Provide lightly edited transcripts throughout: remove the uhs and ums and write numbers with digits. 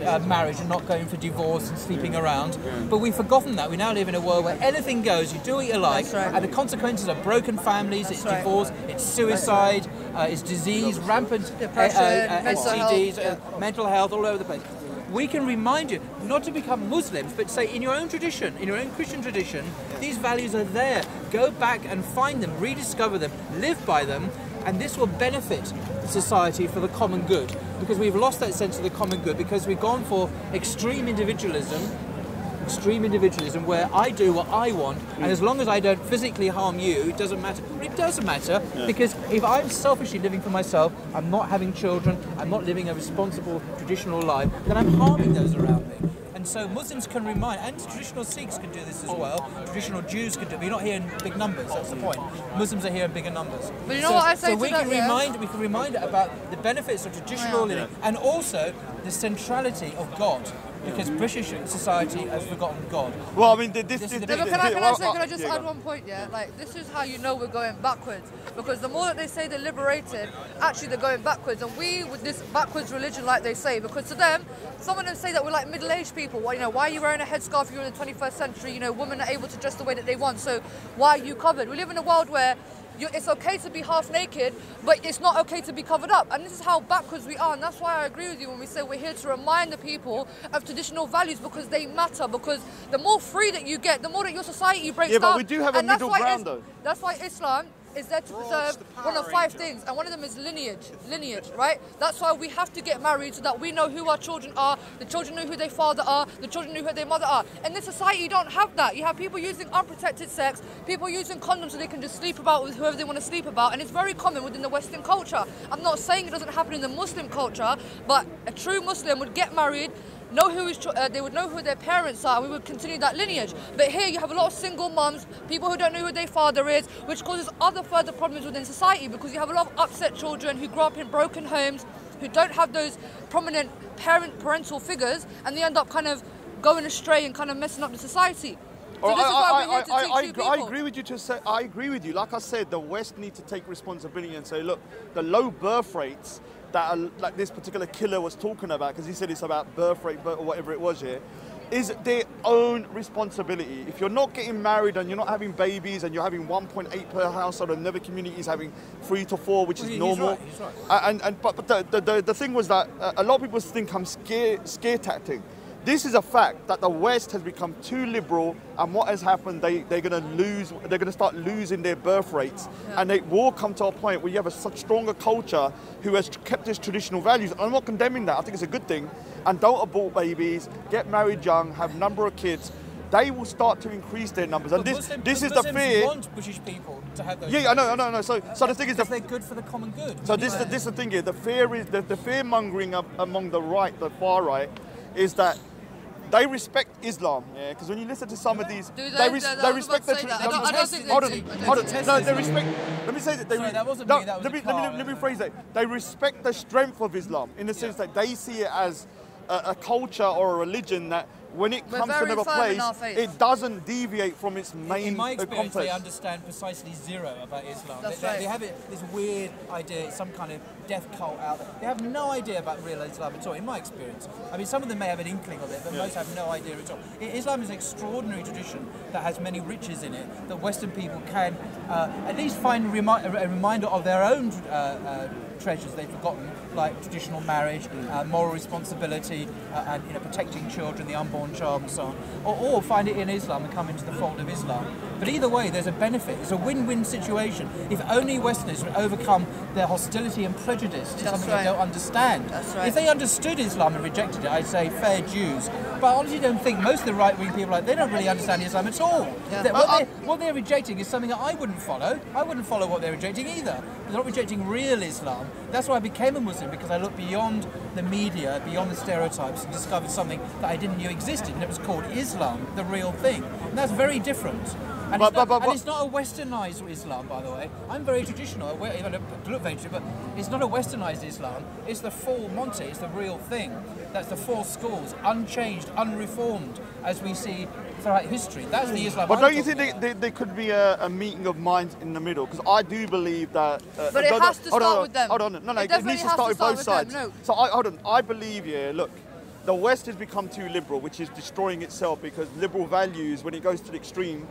marriage and not going for divorce and sleeping around. But we've forgotten that. We now live in a world where anything goes, you do what you like, and the consequences are broken families, it's divorce, it's suicide, it's disease, rampant STDs, mental health all over the place. We can remind you not to become Muslims, but say in your own tradition, in your own Christian tradition, these values are there. Go back and find them, rediscover them, live by them, and this will benefit society for the common good. Because we've lost that sense of the common good, because we've gone for extreme individualism where I do what I want, and as long as I don't physically harm you, it doesn't matter. But it doesn't matter, because if I'm selfishly living for myself, I'm not having children, I'm not living a responsible traditional life, then I'm harming those around me. And so Muslims can remind, and traditional Sikhs can do this as well, traditional Jews can do it, but you're not here in big numbers, that's the point. Muslims are here in bigger numbers. But you know what I say so we can remind about the benefits of traditional living, and also the centrality of God. Because British society has forgotten God. Well, I mean, Can I just add one point, yeah? Like, this is how you know we're going backwards. Because the more that they say they're liberated, actually they're going backwards. And we, with this backwards religion, like they say, because to them, some of them say that we're like middle-aged people. Well, you know, why are you wearing a headscarf if you're in the 21st century? You know, women are able to dress the way that they want, so why are you covered? We live in a world where it's okay to be half naked, but it's not okay to be covered up. And this is how backwards we are. And that's why I agree with you when we say we're here to remind the people of traditional values, because they matter. Because the more free that you get, the more that your society breaks down. Yeah, but we do have a middle ground, though. That's why Islam is there to preserve one of 5 things, and one of them is lineage, right? That's why we have to get married, so that we know who our children are, the children know who their father are, the children know who their mother are. In this society, you don't have that. You have people using unprotected sex, people using condoms so they can just sleep about with whoever they want to sleep about, and it's very common within the Western culture. I'm not saying it doesn't happen in the Muslim culture, but a true Muslim would get married, they would know who their parents are, and we would continue that lineage. But here you have a lot of single mums, people who don't know who their father is, which causes other further problems within society, because you have a lot of upset children who grow up in broken homes, who don't have those prominent parental figures, and they end up kind of going astray and kind of messing up the society. So this is why we're here to teach you people. I agree with you. I agree with you. Like I said, the West needs to take responsibility and say, look, the low birth rates that are, like this particular killer was talking about, because he said it's about birth rate, or whatever it was here, is their own responsibility. If you're not getting married and you're not having babies and you're having 1.8 per household, and another community is having 3 to 4, which is normal. He's right. But the thing was that a lot of people think I'm scare tactic. This is a fact that the West has become too liberal, and what has happened, they're going to start losing their birth rates, and it will come to a point where you have a such stronger culture who has kept its traditional values. And I'm not condemning that. I think it's a good thing. And don't abort babies, get married young, have a number of kids. They will start to increase their numbers, and this is the fear. Want British people to have those. Yeah, I know. So the thing is, they're good for the common good. So this is the thing here. The fear is the fear mongering among the right, the far right, is that they respect Islam, yeah, because when you listen to some of these, they respect the tradition. Hold on. No, they respect. Let me say that. That wasn't me. That was let me phrase that. They respect the strength of Islam in the sense that they see it as a culture or a religion that, when it comes to another place, it doesn't deviate from its main In my experience, complex. they understand precisely zero about Islam. That's They have this weird idea, some kind of death cult out there. They have no idea about real Islam at all, in my experience. I mean, some of them may have an inkling of it, but most have no idea at all. Islam is an extraordinary tradition that has many riches in it, that Western people can at least find a reminder of their own treasures they've forgotten, like traditional marriage, moral responsibility, and protecting children, the unborn child, and so on, or find it in Islam and come into the fold of Islam. But either way, there's a benefit. It's a win-win situation. If only Westerners would overcome their hostility and prejudice to something they don't understand. If they understood Islam and rejected it, I'd say fair dues. But I honestly don't think most of the right-wing people, they don't really understand Islam at all. What they're rejecting is something that I wouldn't follow. I wouldn't follow what they're rejecting either. They're not rejecting real Islam. That's why I became a Muslim, because I looked beyond the media, beyond the stereotypes, and discovered something that I didn't know existed, and it was called Islam, the real thing. And that's very different. And it's not a westernized Islam, by the way. I'm very traditional. I look very traditional, but it's not a westernized Islam. It's the full Monty. It's the real thing. That's the 4 schools, unchanged, unreformed, as we see throughout history. That's the Islam. But don't you think there could be a meeting of minds in the middle? Because I do believe that. But it has to start with them. Hold on. No, it needs to start with both sides. So I believe, look, the West has become too liberal, which is destroying itself because liberal values, when it goes to the extreme,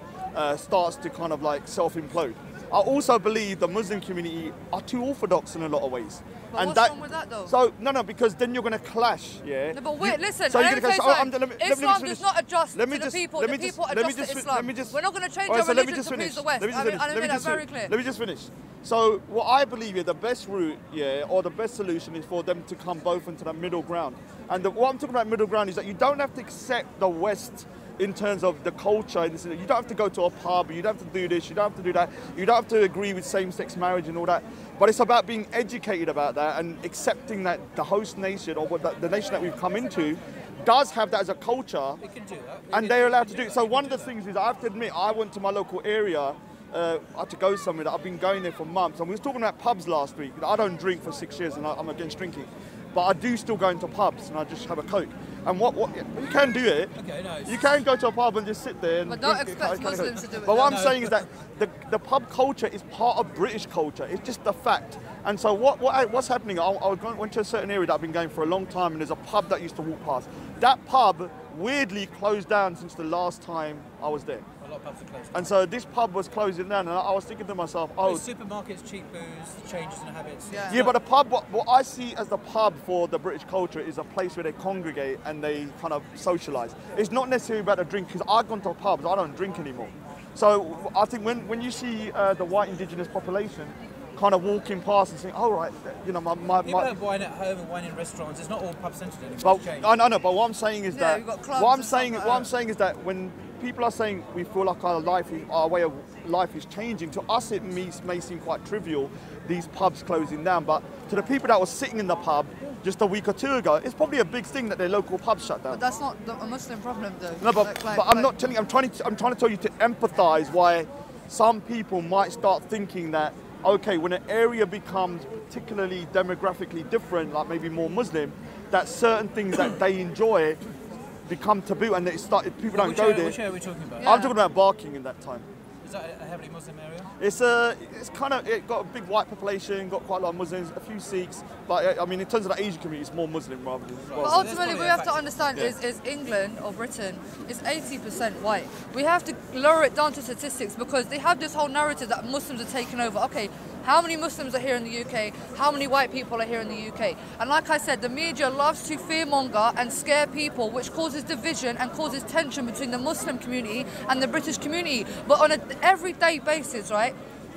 starts to kind of like self-implode. I also believe the Muslim community are too orthodox in a lot of ways. But what's wrong with that though? So, no, because then you're going to clash, yeah? No, but wait, listen, so let me say something. Islam let me does not adjust to the people. The people adjust to Islam. We're not going to change our religion to please the West. I made that very clear. Let me just finish. So, what I believe is the best route, yeah, or the best solution is for them to come both into the middle ground. And what I'm talking about middle ground is that you don't have to accept the West in terms of the culture. You don't have to go to a pub, you don't have to do this, you don't have to do that, you don't have to agree with same-sex marriage and all that. But it's about being educated about that and accepting that the host nation, or the nation that we've come into, does have that as a culture. It can do that. And they're allowed to do it. So one of the things is, I have to admit, I went to my local area, I had to go somewhere that I've been going there for months, and we were talking about pubs last week. I don't drink for 6 years and I'm against drinking. But I do still go into pubs and I just have a Coke. And what you can do it. Okay, no, you can go to a pub and just sit there. And but don't expect Muslims to do it. But what I'm saying is that the pub culture is part of British culture. It's just a fact. And so what's happening? I went to a certain area that I've been going for a long time, and there's a pub that used to walk past. That pub weirdly closed down since the last time I was there. A lot of pubs are closed. And so this pub was closing down, and I was thinking to myself, oh, supermarkets, cheap booze, changes in habits. Yeah, but the pub, what I see as the pub for the British culture is a place where they congregate and they kind of socialise. It's not necessarily about the drink, because I've gone to pubs, I don't drink anymore. So I think when you see the white indigenous population kind of walking past and saying, "Oh right, you know, people have wine at home and wine in restaurants. It's not all pub centred anymore. I know, but what I'm saying is that what I'm saying is that when people are saying we feel like our way of life is changing, to us it may seem quite trivial, these pubs closing down, but to the people that were sitting in the pub just a week or two ago, it's probably a big thing that their local pubs shut down. But that's not a Muslim problem though. No, but I'm not telling you. I'm trying to tell you to empathise why some people might start thinking that, okay, when an area becomes particularly demographically different, like maybe more Muslim, that certain things that they enjoy become taboo, and people don't go there. Which area are we talking about? Yeah. I'm talking about Barking in that time. Is that a heavily Muslim area? It's got a big white population, got quite a lot of Muslims, a few Sikhs, but I mean in terms of the Asian community, it's more Muslim rather than. But ultimately, we have to understand is England or Britain is 80% white. We have to lower it down to statistics, because they have this whole narrative that Muslims are taking over. Okay, how many Muslims are here in the UK? How many white people are here in the UK? And like I said, the media loves to fearmonger and scare people, which causes division and causes tension between the Muslim community and the British community. But on an everyday basis, right?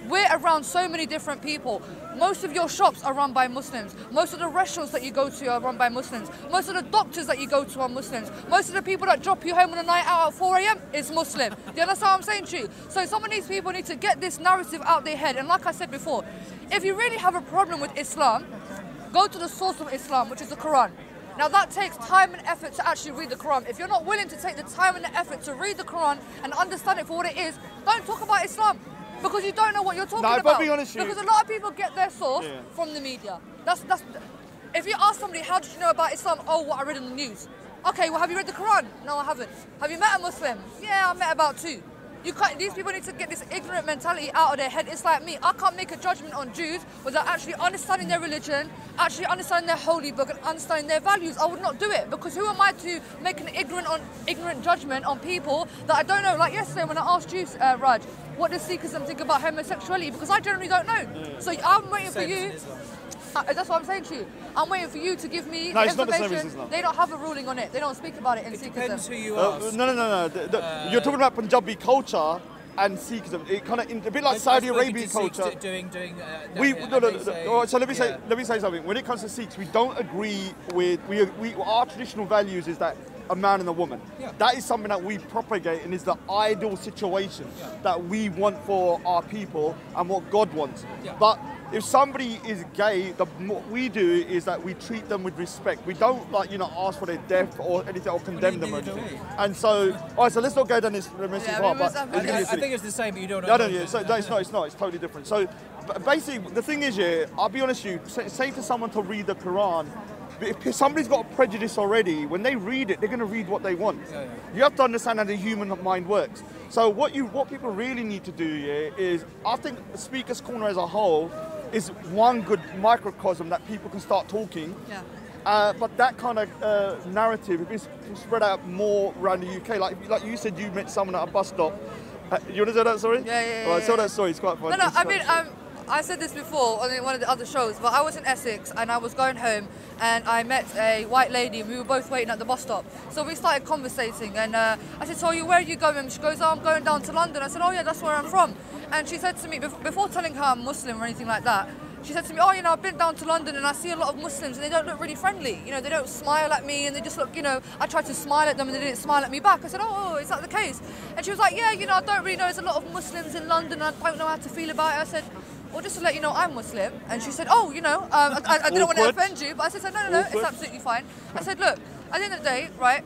We're around so many different people. Most of your shops are run by Muslims. Most of the restaurants that you go to are run by Muslims. Most of the doctors that you go to are Muslims. Most of the people that drop you home on a night out at 4 AM is Muslim. Do you understand what I'm saying to you? So some of these people need to get this narrative out their head. And like I said before, if you really have a problem with Islam, go to the source of Islam, which is the Quran. Now that takes time and effort to actually read the Quran. If you're not willing to take the time and the effort to read the Quran and understand it for what it is, don't talk about Islam. Because you don't know what you're talking about. But be honest, because a lot of people get their source from the media. That's. If you ask somebody, how did you know about Islam? Oh, what I read in the news. Okay, well, have you read the Quran? No, I haven't. Have you met a Muslim? Yeah, I met about 2. These people need to get this ignorant mentality out of their head. It's like me. I can't make a judgment on Jews without actually understanding their religion, actually understanding their holy book, and understanding their values. I would not do it, because who am I to make an ignorant judgment on people that I don't know? Like yesterday when I asked you, Raj, what does Sikhism think about homosexuality? Because I generally don't know. Yeah. So I'm waiting for you. That's what I'm saying to you. I'm waiting for you to give me the information. Not the same as Islam. They don't have a ruling on it. They don't speak about it in Sikhism. Depends who you ask. No. You're talking about Punjabi culture and Sikhism. It kind of a bit like Saudi Arabian culture. So let me say something. When it comes to Sikhs, we don't agree with our traditional values is that a man and a woman. Yeah. That is something that we propagate, and is the ideal situation that we want for our people and what God wants. Yeah. But if somebody is gay, what we do is that we treat them with respect. We don't ask for their death or anything or condemn them or anything. And so, all right, so let's not go down this domestic part. But I think it's the same, but you don't know. So it's not. It's totally different. So basically, the thing is, I'll be honest with you. Say to someone to read the Quran. If somebody's got a prejudice already, when they read it, they're going to read what they want. Yeah. You have to understand how the human mind works. So what people really need to do is, I think Speaker's Corner as a whole is one good microcosm that people can start talking. Yeah. But that kind of narrative, if it's spread out more around the UK, like you said, you met someone at a bus stop. You want to tell that story? Yeah. Right, tell that story. It's quite funny. No, I mean, I said this before on one of the other shows, but I was in Essex and I was going home and I met a white lady and we were both waiting at the bus stop. So we started conversating and I said, so where are you going? She goes, oh, I'm going down to London. I said, oh yeah, that's where I'm from. And she said to me, before telling her I'm Muslim or anything like that, she said to me, oh, you know, I've been down to London and I see a lot of Muslims and they don't look really friendly. You know, they don't smile at me and they just look, you know, I tried to smile at them and they didn't smile at me back. I said, oh, is that the case? And she was like, yeah, you know, I don't really know. There's a lot of Muslims in London and I don't know how to feel about it. I said, well, just to let you know, I'm Muslim. And she said, oh, you know, I didn't want to offend you. But I said, no, it's absolutely fine. I said, look, at the end of the day, right,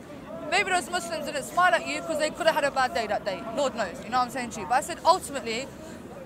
maybe those Muslims didn't smile at you because they could have had a bad day that day. Lord knows, you know what I'm saying to you. But I said, ultimately,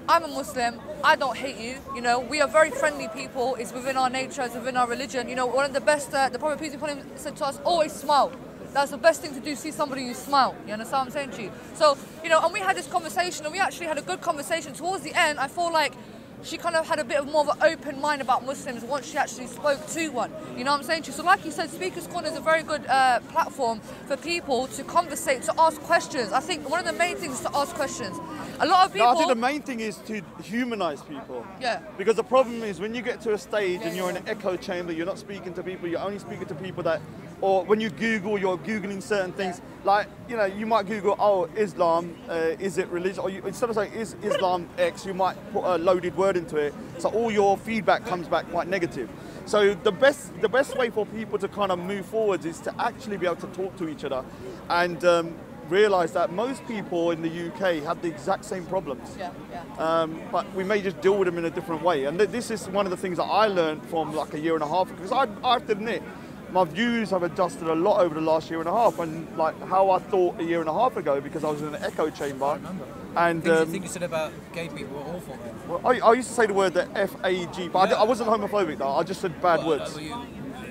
I'm a Muslim, I don't hate you, you know, we are very friendly people, it's within our nature, it's within our religion. You know, one of the best, the Prophet Peace be upon him said to us, always smile. That's the best thing to do, see somebody you smile. You understand what I'm saying to you? So, you know, and we had this conversation and we actually had a good conversation. Towards the end, I feel like she kind of had a bit of more of an open mind about Muslims once she actually spoke to one. You know what I'm saying to you? So like you said, Speaker's Corner is a very good platform for people to conversate, to ask questions. I think one of the main things is to ask questions. A lot of people... No, I think the main thing is to humanise people. Yeah. Because the problem is when you get to a stage and you're in an echo chamber, you're not speaking to people, you're only speaking to people that... Or when you Google, you're Googling certain things. Like, you know, you might Google, oh, Islam, is it religious? Or instead of saying, is Islam X, you might put a loaded word into it. So all your feedback comes back quite negative. So the best way for people to kind of move forward is to actually be able to talk to each other and realise that most people in the UK have the exact same problems. But we may just deal with them in a different way. And this is one of the things that I learned from like a year and a half ago. Because I have to admit, my views have adjusted a lot over the last year and a half, and like how I thought a year and a half ago, because I was in an echo chamber. I remember. And things you said about gay people were awful. Well, I used to say the word the F-A-G, but I wasn't homophobic though. I just said bad words.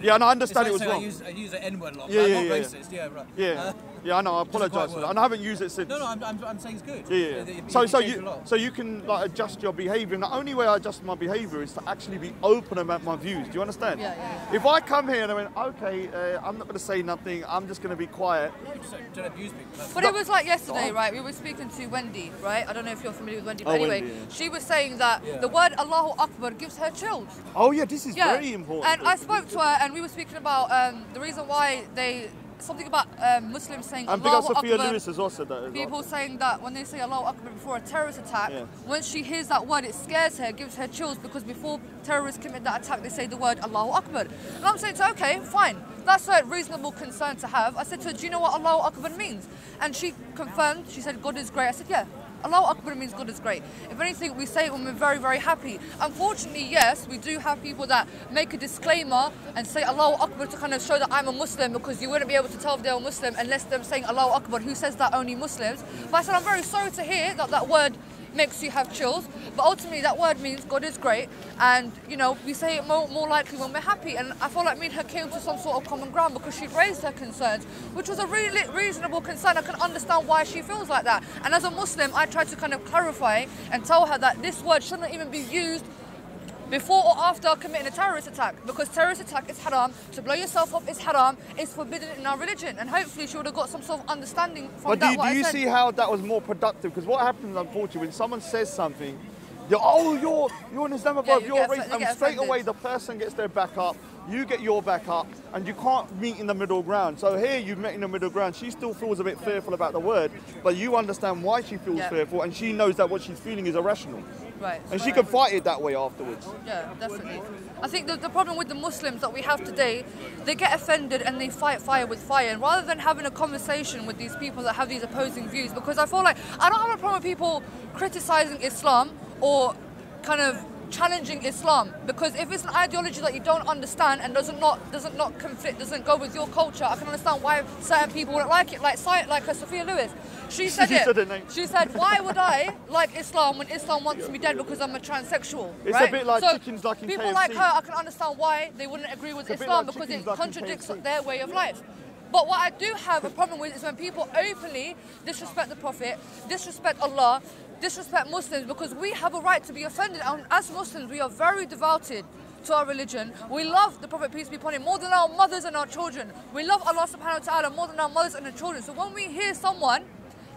Yeah, and I understand it was wrong. I use the N-word a lot. Yeah, I'm not racist. Yeah, right. Yeah, I know. I apologise for that, and I haven't used it since. No, I'm saying it's good. Yeah. So you can like adjust your behaviour. And the only way I adjust my behaviour is to actually be open about my views. Do you understand? Yeah. If I come here and I went, okay, I'm not going to say nothing. I'm just going to be quiet. No, just don't abuse people. But it was like yesterday, right? We were speaking to Wendy, right? I don't know if you're familiar with Wendy, but anyway, Wendy, she was saying that the word Allahu Akbar gives her chills. Oh yeah, this is very important. And I spoke to her, and we were speaking about the reason why something about Muslims saying and Allahu Akbar. Sophia Lewis has also said that. People saying that when they say Allahu Akbar before a terrorist attack, when she hears that word, it scares her, gives her chills, because before terrorists commit that attack, they say the word Allahu Akbar. And I'm saying to her, okay, fine, that's a reasonable concern to have. I said to her, do you know what Allahu Akbar means? And she confirmed, she said, God is great. I said, yeah. Allahu Akbar means God is great. If anything, we say it when we're very, very happy. Unfortunately, yes, we do have people that make a disclaimer and say Allahu Akbar to kind of show that I'm a Muslim, because you wouldn't be able to tell if they're a Muslim unless them saying Allahu Akbar. Who says that? Only Muslims. But I said, I'm very sorry to hear that that word makes you have chills, but ultimately that word means God is great, and you know, we say it more likely when we're happy. And I feel like me and her came to some sort of common ground because she raised her concerns, which was a really reasonable concern. I can understand why she feels like that, and as a Muslim I tried to kind of clarify and tell her that this word shouldn't even be used before or after committing a terrorist attack, because terrorist attack is haram, to blow yourself up is haram, it's forbidden in our religion. And hopefully she would have got some sort of understanding from that. But do you see how that was more productive? Because what happens, unfortunately, when someone says something, you're an Islamophobe, you're racist, and straight away the person gets their back up, you get your back up, and you can't meet in the middle ground. So here you've met in the middle ground. She still feels a bit fearful about the word, but you understand why she feels fearful, and she knows that what she's feeling is irrational. Right. And she can fight it that way afterwards. Yeah, definitely. I think the problem with the Muslims that we have today, they get offended and they fight fire with fire. And rather than having a conversation with these people that have these opposing views, because I feel like I don't have a problem with people criticising Islam or kind of challenging Islam, because if it's an ideology that you don't understand and doesn't conflict, doesn't go with your culture, I can understand why certain people wouldn't like it. Like Sophia Lewis, she said She said, why would I like Islam when Islam wants me dead because I'm a transsexual? It's a bit like chickens like in people KFC. Like her, I can understand why they wouldn't agree with Islam, because it contradicts their way of life. But what I do have a problem with is when people openly disrespect the Prophet, disrespect Allah, disrespect Muslims, because we have a right to be offended. And as Muslims, we are very devoted to our religion. We love the Prophet, peace be upon him, more than our mothers and our children. We love Allah subhanahu wa ta'ala more than our mothers and our children. So when we hear someone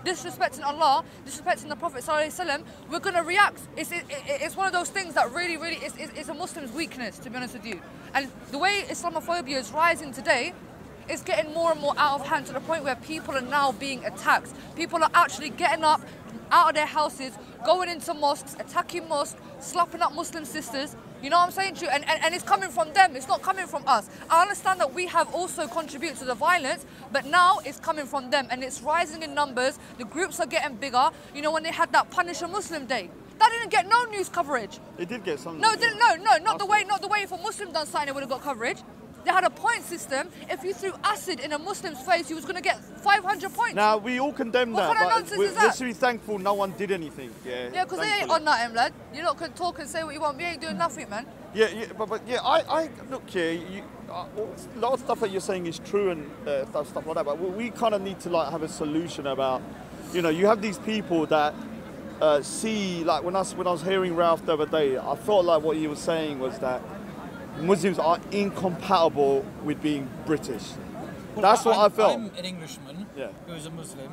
disrespecting Allah, disrespecting the Prophet sallallahu alaihi wasallam, we're going to react. It's one of those things that really, it's a Muslim's weakness, to be honest with you. And the way Islamophobia is rising today, it's getting more and more out of hand, to the point where people are now being attacked. People are actually getting up out of their houses, going into mosques, attacking mosques, slapping up Muslim sisters. You know what I'm saying to you? And it's coming from them, it's not coming from us. I understand that we have also contributed to the violence, but now it's coming from them, and it's rising in numbers. The groups are getting bigger. You know, when they had that Punish a Muslim Day, that didn't get no news coverage. It did get some. No, it didn't. No, not the way if a Muslim done something, it would have got coverage. They had a point system. If you threw acid in a Muslim's face, you was going to get 500 points. Now, we all condemn what that. What kind of nonsense is that? Let's be thankful no one did anything. Yeah, because they ain't on nothing, lad. You lot can talk and say what you want. We ain't doing nothing, man. Yeah, but I look here. A lot of stuff that you're saying is true and stuff like that. But we kind of need to like have a solution about, you know, you have these people that see, like when I was hearing Ralph the other day, I felt like what he was saying was that Muslims are incompatible with being British. Well, that's what I felt. I'm an Englishman who is a Muslim,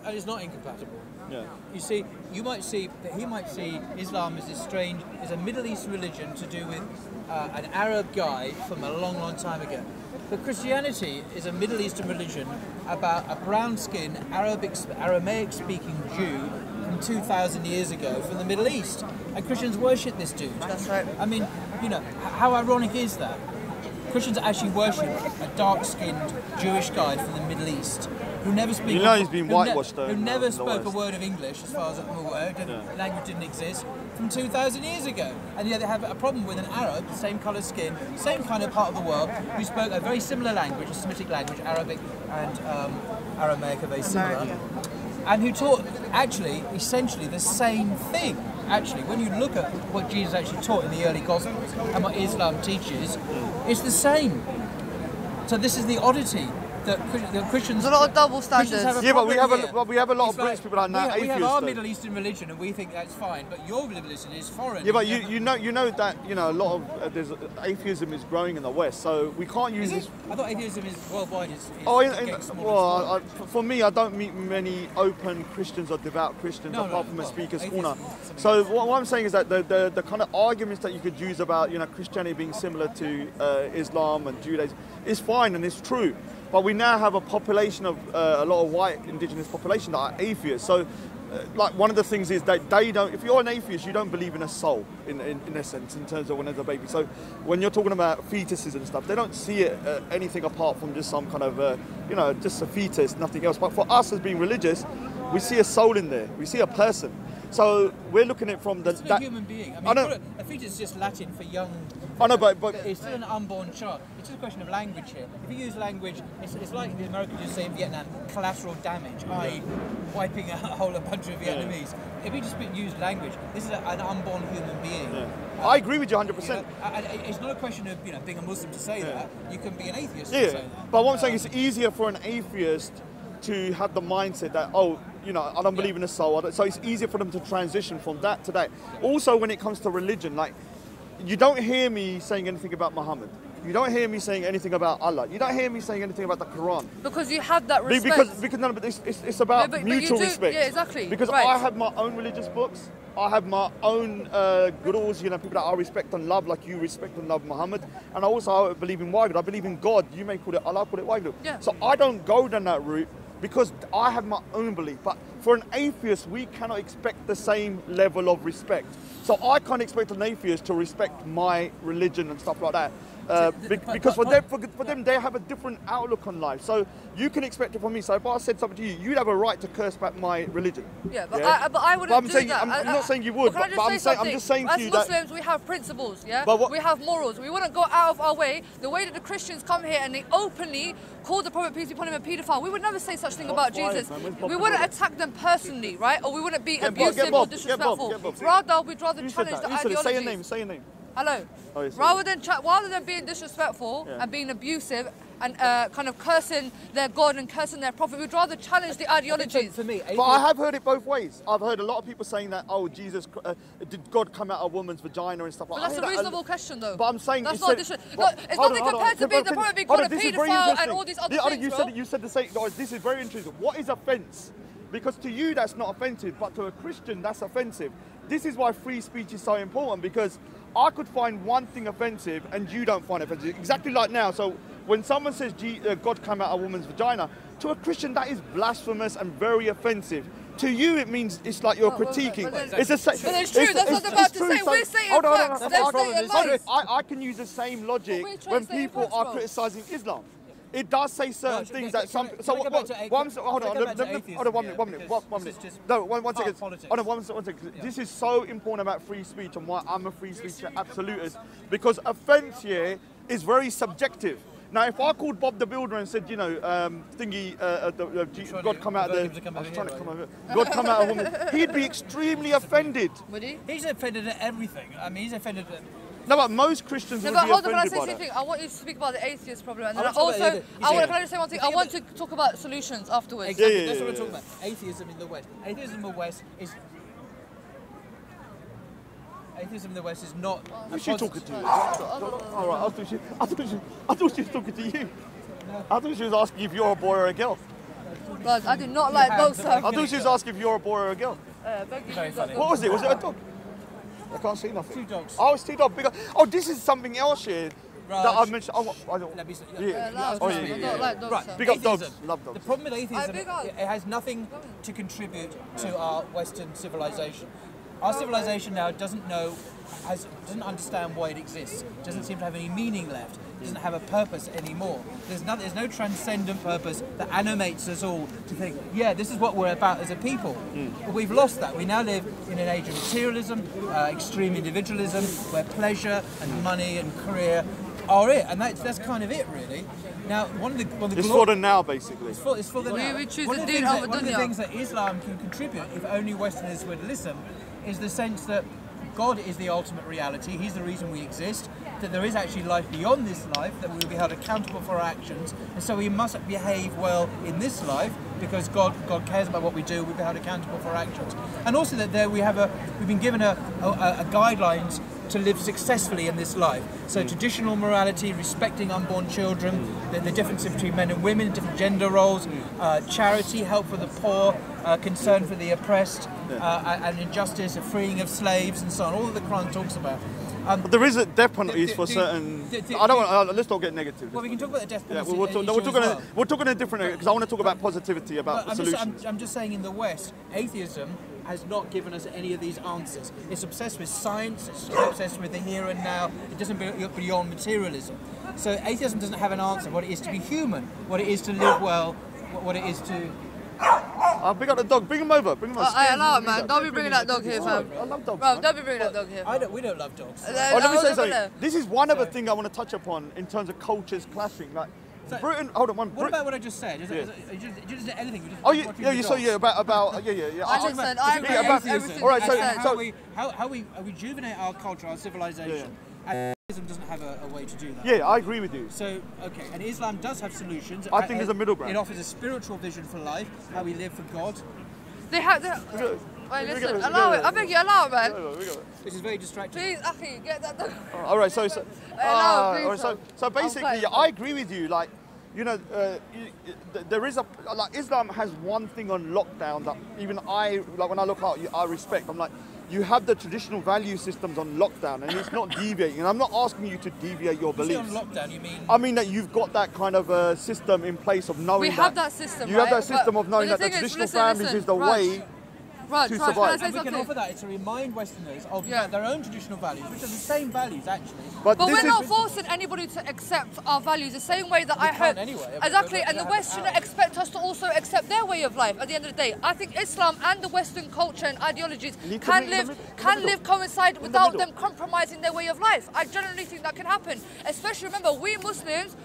and it's not incompatible. Yeah. You see, you might see that he might see Islam as this strange, is a Middle East religion to do with an Arab guy from a long, long time ago. But Christianity is a Middle Eastern religion about a brown-skinned, Aramaic-speaking Jew from 2,000 years ago from the Middle East. And Christians worship this dude. That's right. I mean, you know, how ironic is that? Christians actually worship a dark-skinned Jewish guy from the Middle East who never speaks. You know he's been whitewashed though. Who never spoke a word of English, as far as I'm aware. The language didn't exist from 2,000 years ago. And yet they have a problem with an Arab, the same colour skin, same kind of part of the world, who spoke a very similar language, a Semitic language, Arabic and Aramaic are very similar. And who taught actually essentially the same thing. Actually, when you look at what Jesus actually taught in the early Gospels and what Islam teaches, it's the same. So this is the oddity that Christians. There's a lot of double standards. Yeah, but we have a lot of British people that are now atheists. We have our Middle Eastern religion, and we think that's fine. But your religion is foreign. Yeah, but you know that a lot of there's atheism is growing in the West, so we can't use this. I thought atheism is worldwide. For me, I don't meet many open Christians or devout Christians apart from a speaker's corner. So what I'm saying is that the kind of arguments that you could use about Christianity being similar to Islam and Judaism is fine and it's true. But we now have a population of a lot of white indigenous population that are atheists. So, like one of the things is that they don't. If you're an atheist, you don't believe in a soul, in a sense, in terms of when there's a baby. So, when you're talking about fetuses and stuff, they don't see it anything apart from just some kind of, just a fetus, nothing else. But for us as being religious, we see a soul in there. We see a person. So we're looking at it from it's a human being. I mean, a fetus is just Latin for young. I know, but it's still an unborn child. It's just a question of language here. If you use language, it's like the Americans just say in Vietnam, collateral damage, i.e., wiping out a whole bunch of Vietnamese. If you just use language, this is an unborn human being. Yeah. I agree with you 100%. It's not a question of being a Muslim to say that. You can be an atheist. Yeah, to say that. But what I'm saying is, it's easier for an atheist to have the mindset that I don't believe in a soul. So it's easier for them to transition from that to that. Yeah. Also, when it comes to religion, like, you don't hear me saying anything about Muhammad. You don't hear me saying anything about Allah. You don't hear me saying anything about the Quran. Because you have that respect. Because it's about mutual respect. Yeah, exactly. Because I have my own religious books. I have my own gurus, people that I respect and love, like you respect and love Muhammad. And I also believe in Wahid. I believe in God. You may call it Allah, I call it Wahid. Yeah. So I don't go down that route because I have my own belief. But for an atheist, we cannot expect the same level of respect. So I can't expect an atheist to respect my religion and stuff like that. Because for them, they have a different outlook on life. So you can expect it from me. So if I said something to you, you'd have a right to curse back my religion. Yeah, but I wouldn't do that. I'm not saying you would, but I'm just saying to you that... As Muslims, we have principles, yeah? We have morals. We wouldn't go out of our way. The way that the Christians come here and they openly call the Prophet, peace be upon him, a paedophile, we would never say such thing about Jesus. We wouldn't attack them personally, right? Or we wouldn't be abusive or disrespectful. Rather, we'd rather challenge the ideology. Say your name. Hello. Rather than being disrespectful and being abusive, and kind of cursing their God and cursing their prophet. We'd rather challenge the ideologies. For me, But I have heard it both ways. I've heard a lot of people saying that, oh, did God come out of a woman's vagina and stuff like that? But that's a reasonable question, though. But I'm saying that's not addition. No, it's nothing compared to being the prophet being called a paedophile and all these other things, you said the same. No, this is very interesting. What is offence? Because to you that's not offensive, but to a Christian that's offensive. This is why free speech is so important, because I could find one thing offensive and you don't find it offensive. Exactly like now. So when someone says God came out of a woman's vagina, to a Christian that is blasphemous and very offensive. To you, it means it's like you're critiquing. But it's true. That's what I'm about to say. We're saying facts. I can use the same logic when people are criticising Islam. It does say certain things that some. So hold on, 1 minute. No, one second. Hold on, one second. This is so important about free speech and why I'm a free speech absolutist, because offence here is very subjective. Now, if I called Bob the Builder and said, you know, God come out of the, I was trying to come over. God come out of a woman, he'd be extremely offended. Would he? He's offended at everything. I mean, he's offended at. No, but most Christians would be hold on, offended by that. can I say something? I want you to speak about the atheist problem, and then can I just say one thing? I want to talk about solutions afterwards. Exactly, that's what we're talking about. Atheism in the West. Atheism in the West is. Atheism in the West is not. Who's she talking to? All right, I thought she was talking to you. I thought she was asking if you're a boy or a girl. God, I do not like dogs, sir. I thought she was asking if you're a boy or a girl. Very funny. What was it? Was it a dog? I can't see nothing. 2 dogs. Oh, it's 2 dogs. Bigger. Oh, this is something else here that I mentioned. Oh, I don't. I don't like dogs. Right. Big up dogs. Love dogs. The problem with atheism, it has nothing to contribute to our Western civilization. Our civilization now doesn't understand why it exists. Doesn't seem to have any meaning left. Doesn't have a purpose anymore. There's no transcendent purpose that animates us all to think, yeah, this is what we're about as a people. But we've lost that. We now live in an age of materialism, extreme individualism, where pleasure and money and career are it, and that's kind of it, really. Now, one of the it's for the now, basically. It's for the now. We choose One the of deen over the dunya. things that Islam can contribute, if only Westerners would listen, is the sense that God is the ultimate reality. He's the reason we exist. That there is actually life beyond this life. That we will be held accountable for our actions, and so we must behave well in this life because God cares about what we do. We'll be held accountable for our actions, and also that we've been given a guidelines to live successfully in this life. So traditional morality, respecting unborn children, the difference between men and women, different gender roles, charity, help for the poor, concern for the oppressed, and injustice, a freeing of slaves, and so on. All that the Quran talks about. But there is a death penalties for certain. I don't want. Let's not get negative. Well, we can talk about the death penalty. Yeah, we're talking a different, because I want to talk about positivity, about solutions. I'm just saying, in the West, atheism has not given us any of these answers. It's obsessed with science. It's obsessed with the here and now. It doesn't go beyond materialism. So atheism doesn't have an answer. What it is to be human, what it is to live well, what it is to. Bring up the dog. Bring him over. Bring him over. I allow it, man. Don't be bringing that dog here, fam. I love dogs. Bro, don't be bringing that dog here. We don't love dogs. Let me say something. This is one other thing I want to touch upon in terms of cultures clashing. Like Britain. Hold on. What about what I just said? Did you just say anything? You saw about. I listen. I agree with everything. All right. So how we rejuvenate our culture, our civilization. And Islam doesn't have a way to do that. Yeah, I agree with you. So, okay, and Islam does have solutions. I think there's a middle ground. It offers a spiritual vision for life, how we live for God. They have. Wait, listen, allow it. I beg you, allow it, man. This is very distracting. Please, Akhi, get that dog. All right, so basically, I agree with you. Like, you know, there is Islam has one thing on lockdown that even when I look out, I respect. I'm like, you have the traditional value systems on lockdown, and it's not deviating. And I'm not asking you to deviate your beliefs. On lockdown, you mean? I mean that you've got that kind of system in place of knowing we have that system. You have that system of knowing that the traditional families is the way. To survive. And we can offer that to remind Westerners of their own traditional values, which are the same values actually. But we're not forcing anybody to accept our values the same way that I heard. Anyway, exactly, and the West shouldn't expect us to also accept their way of life. At the end of the day, I think Islam and the Western culture and ideologies can coincide without them compromising their way of life. I generally think that can happen. Especially remember, we Muslims.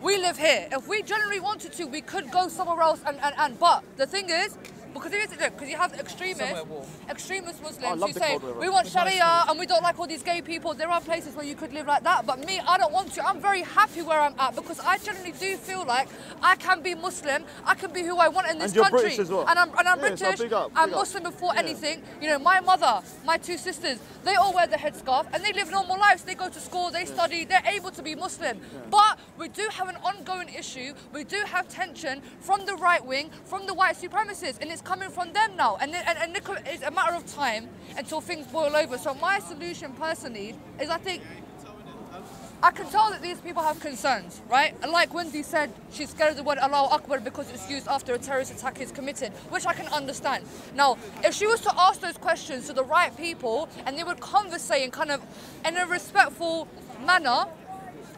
We live here. If we generally wanted to, we could go somewhere else but the thing is, Because you have extremist Muslims who the say cold weather. we want It's nice Sharia and we don't like all these gay people. There are places where you could live like that, but me, I don't want to. I'm very happy where I'm at because I generally do feel like I can be Muslim. I can be who I want in this And you're country. British as well. And I'm Yeah, British. so big up, I'm big up. Muslim before anything. You know, my mother, my two sisters, they all wear the headscarf and they live normal lives. They go to school, they study, they're able to be Muslim. But we do have an ongoing issue. We do have tension from the right wing, from the white supremacists, and it's coming from them now. And it's a matter of time until things boil over. So my solution personally is I can tell that these people have concerns, right? And like Wendy said, she's scared of the word Allahu Akbar because it's used after a terrorist attack is committed, which I can understand. Now, if she was to ask those questions to the right people and they would conversate in a respectful manner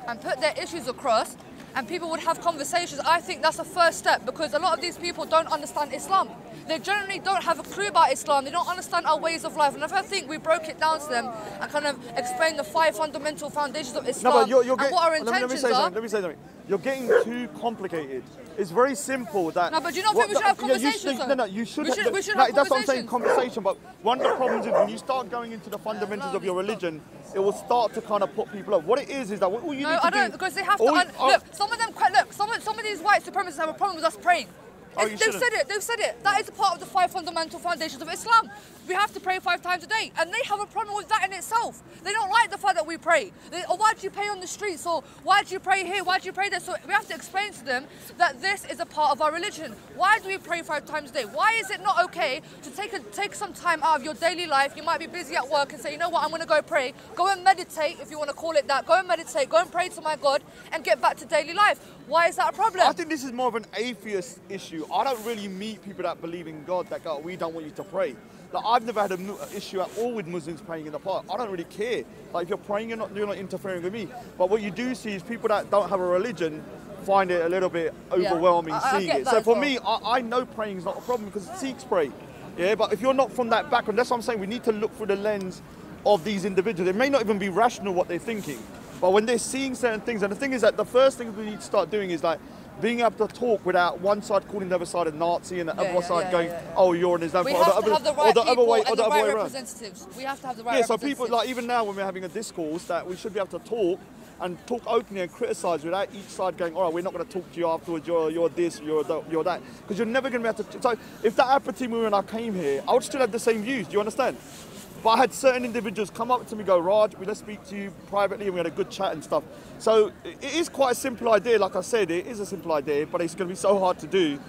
and put their issues across, and people would have conversations, I think that's a first step because a lot of these people don't understand Islam. They generally don't have a clue about Islam. They don't understand our ways of life. And if I think we broke it down to them and kind of explained the 5 fundamental foundations of Islam and what our intentions are. Let me say something. You're getting too complicated. It's very simple. No, but do you not think we should have conversations? No, you should. We should have that's what I'm saying, conversations. conversation. But one of the problems is when you start going into the fundamentals of your religion, it will start to kind of put people up. What it is that all you need to do. No, I don't, because they have to. Look, some of them. Look, some of these white supremacists have a problem with us praying. They've said it. That is a part of the 5 fundamental foundations of Islam. We have to pray 5 times a day. And they have a problem with that in itself. They don't like the fact that we pray. Why do you pray on the streets? Or why do you pray here? Why do you pray there? So we have to explain to them that this is a part of our religion. Why do we pray 5 times a day? Why is it not okay to take some time out of your daily life? You might be busy at work and say, you know what, I'm going to go pray. Go and meditate, if you want to call it that. Go and meditate. Go and pray to my God and get back to daily life. Why is that a problem? I think this is more of an atheist issue. I don't really meet people that believe in God that go, we don't want you to pray. Like, I've never had an issue at all with Muslims praying in the park. I don't really care. Like, if you're praying, you're not interfering with me. But what you do see is people that don't have a religion find it a little bit overwhelming seeing it. So for me, I know praying is not a problem because Sikhs pray. Yeah, but if you're not from that background, that's what I'm saying. We need to look through the lens of these individuals. It may not even be rational what they're thinking. But when they're seeing certain things, and the thing is that the first thing we need to start doing is like being able to talk without one side calling the other side a Nazi and the other side going, oh, you're an Islam. We have to have the right people and the right representatives. We have to have the right representatives. So people, like even now when we're having a discourse, that we should be able to talk and talk openly and criticise without each side going, all right, we're not going to talk to you afterwards, you're this, you're that. Because you're never going to be able to... So if that happened to me when I came here, I would still have the same views, do you understand? But I had certain individuals come up to me and go, Raj, let's speak to you privately, and we had a good chat and stuff. So it is quite a simple idea, like I said, it is a simple idea, but it's going to be so hard to do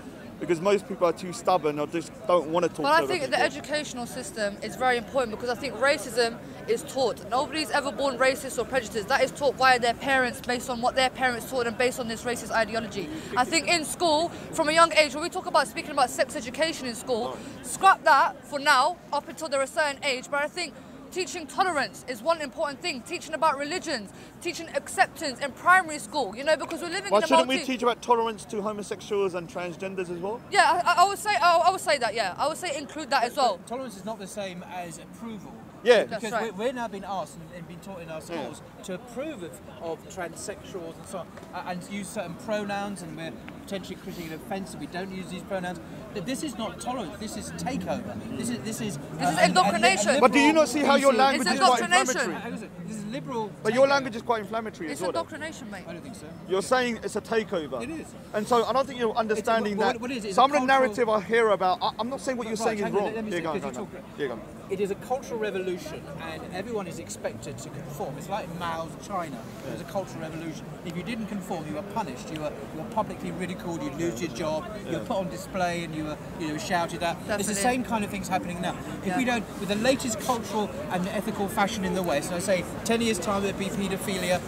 because most people are too stubborn or just don't want to talk to But I think people. the educational system is very important because I think racism is taught. Nobody's ever born racist or prejudiced. That is taught via their parents based on what their parents taught them based on this racist ideology. I think in school, from a young age, when we talk about speaking about sex education in school, scrap that for now, up until they're a certain age, but I think teaching tolerance is one important thing. Teaching about religions, teaching acceptance in primary school, you know, because we're living in a shouldn't we teach about tolerance to homosexuals and transgenders as well? Yeah, I would say that, yeah. I would say include that as well. Tolerance is not the same as approval. Yeah. Because right. we're now being asked and been taught in our schools to approve of transsexuals and so on, and use certain pronouns, and we're potentially critically offensive. We don't use these pronouns. But this is not tolerance. This is takeover. This is indoctrination. But do you not see how your language is quite indoctrination. inflammatory? This is liberal. But your language is quite inflammatory It's as well. indoctrination, mate. I don't think so. You're saying it's a takeover. It is. And so I don't think you're understanding that what is it? some of the Cultural... narrative I hear about, I'm not saying what you're saying is wrong. Let me Yeah, say, go on, because go on. Yeah, go on. It is a cultural revolution, and everyone is expected to conform. It's like Mao's China. It was a cultural revolution. If you didn't conform, you were punished. You were publicly ridiculed. You'd lose your job. You were put on display, and you were shouted at. Definitely. It's the same kind of things happening now. If we don't, with the latest cultural and ethical fashion in the West, I say 10 years time there'll be paedophilia,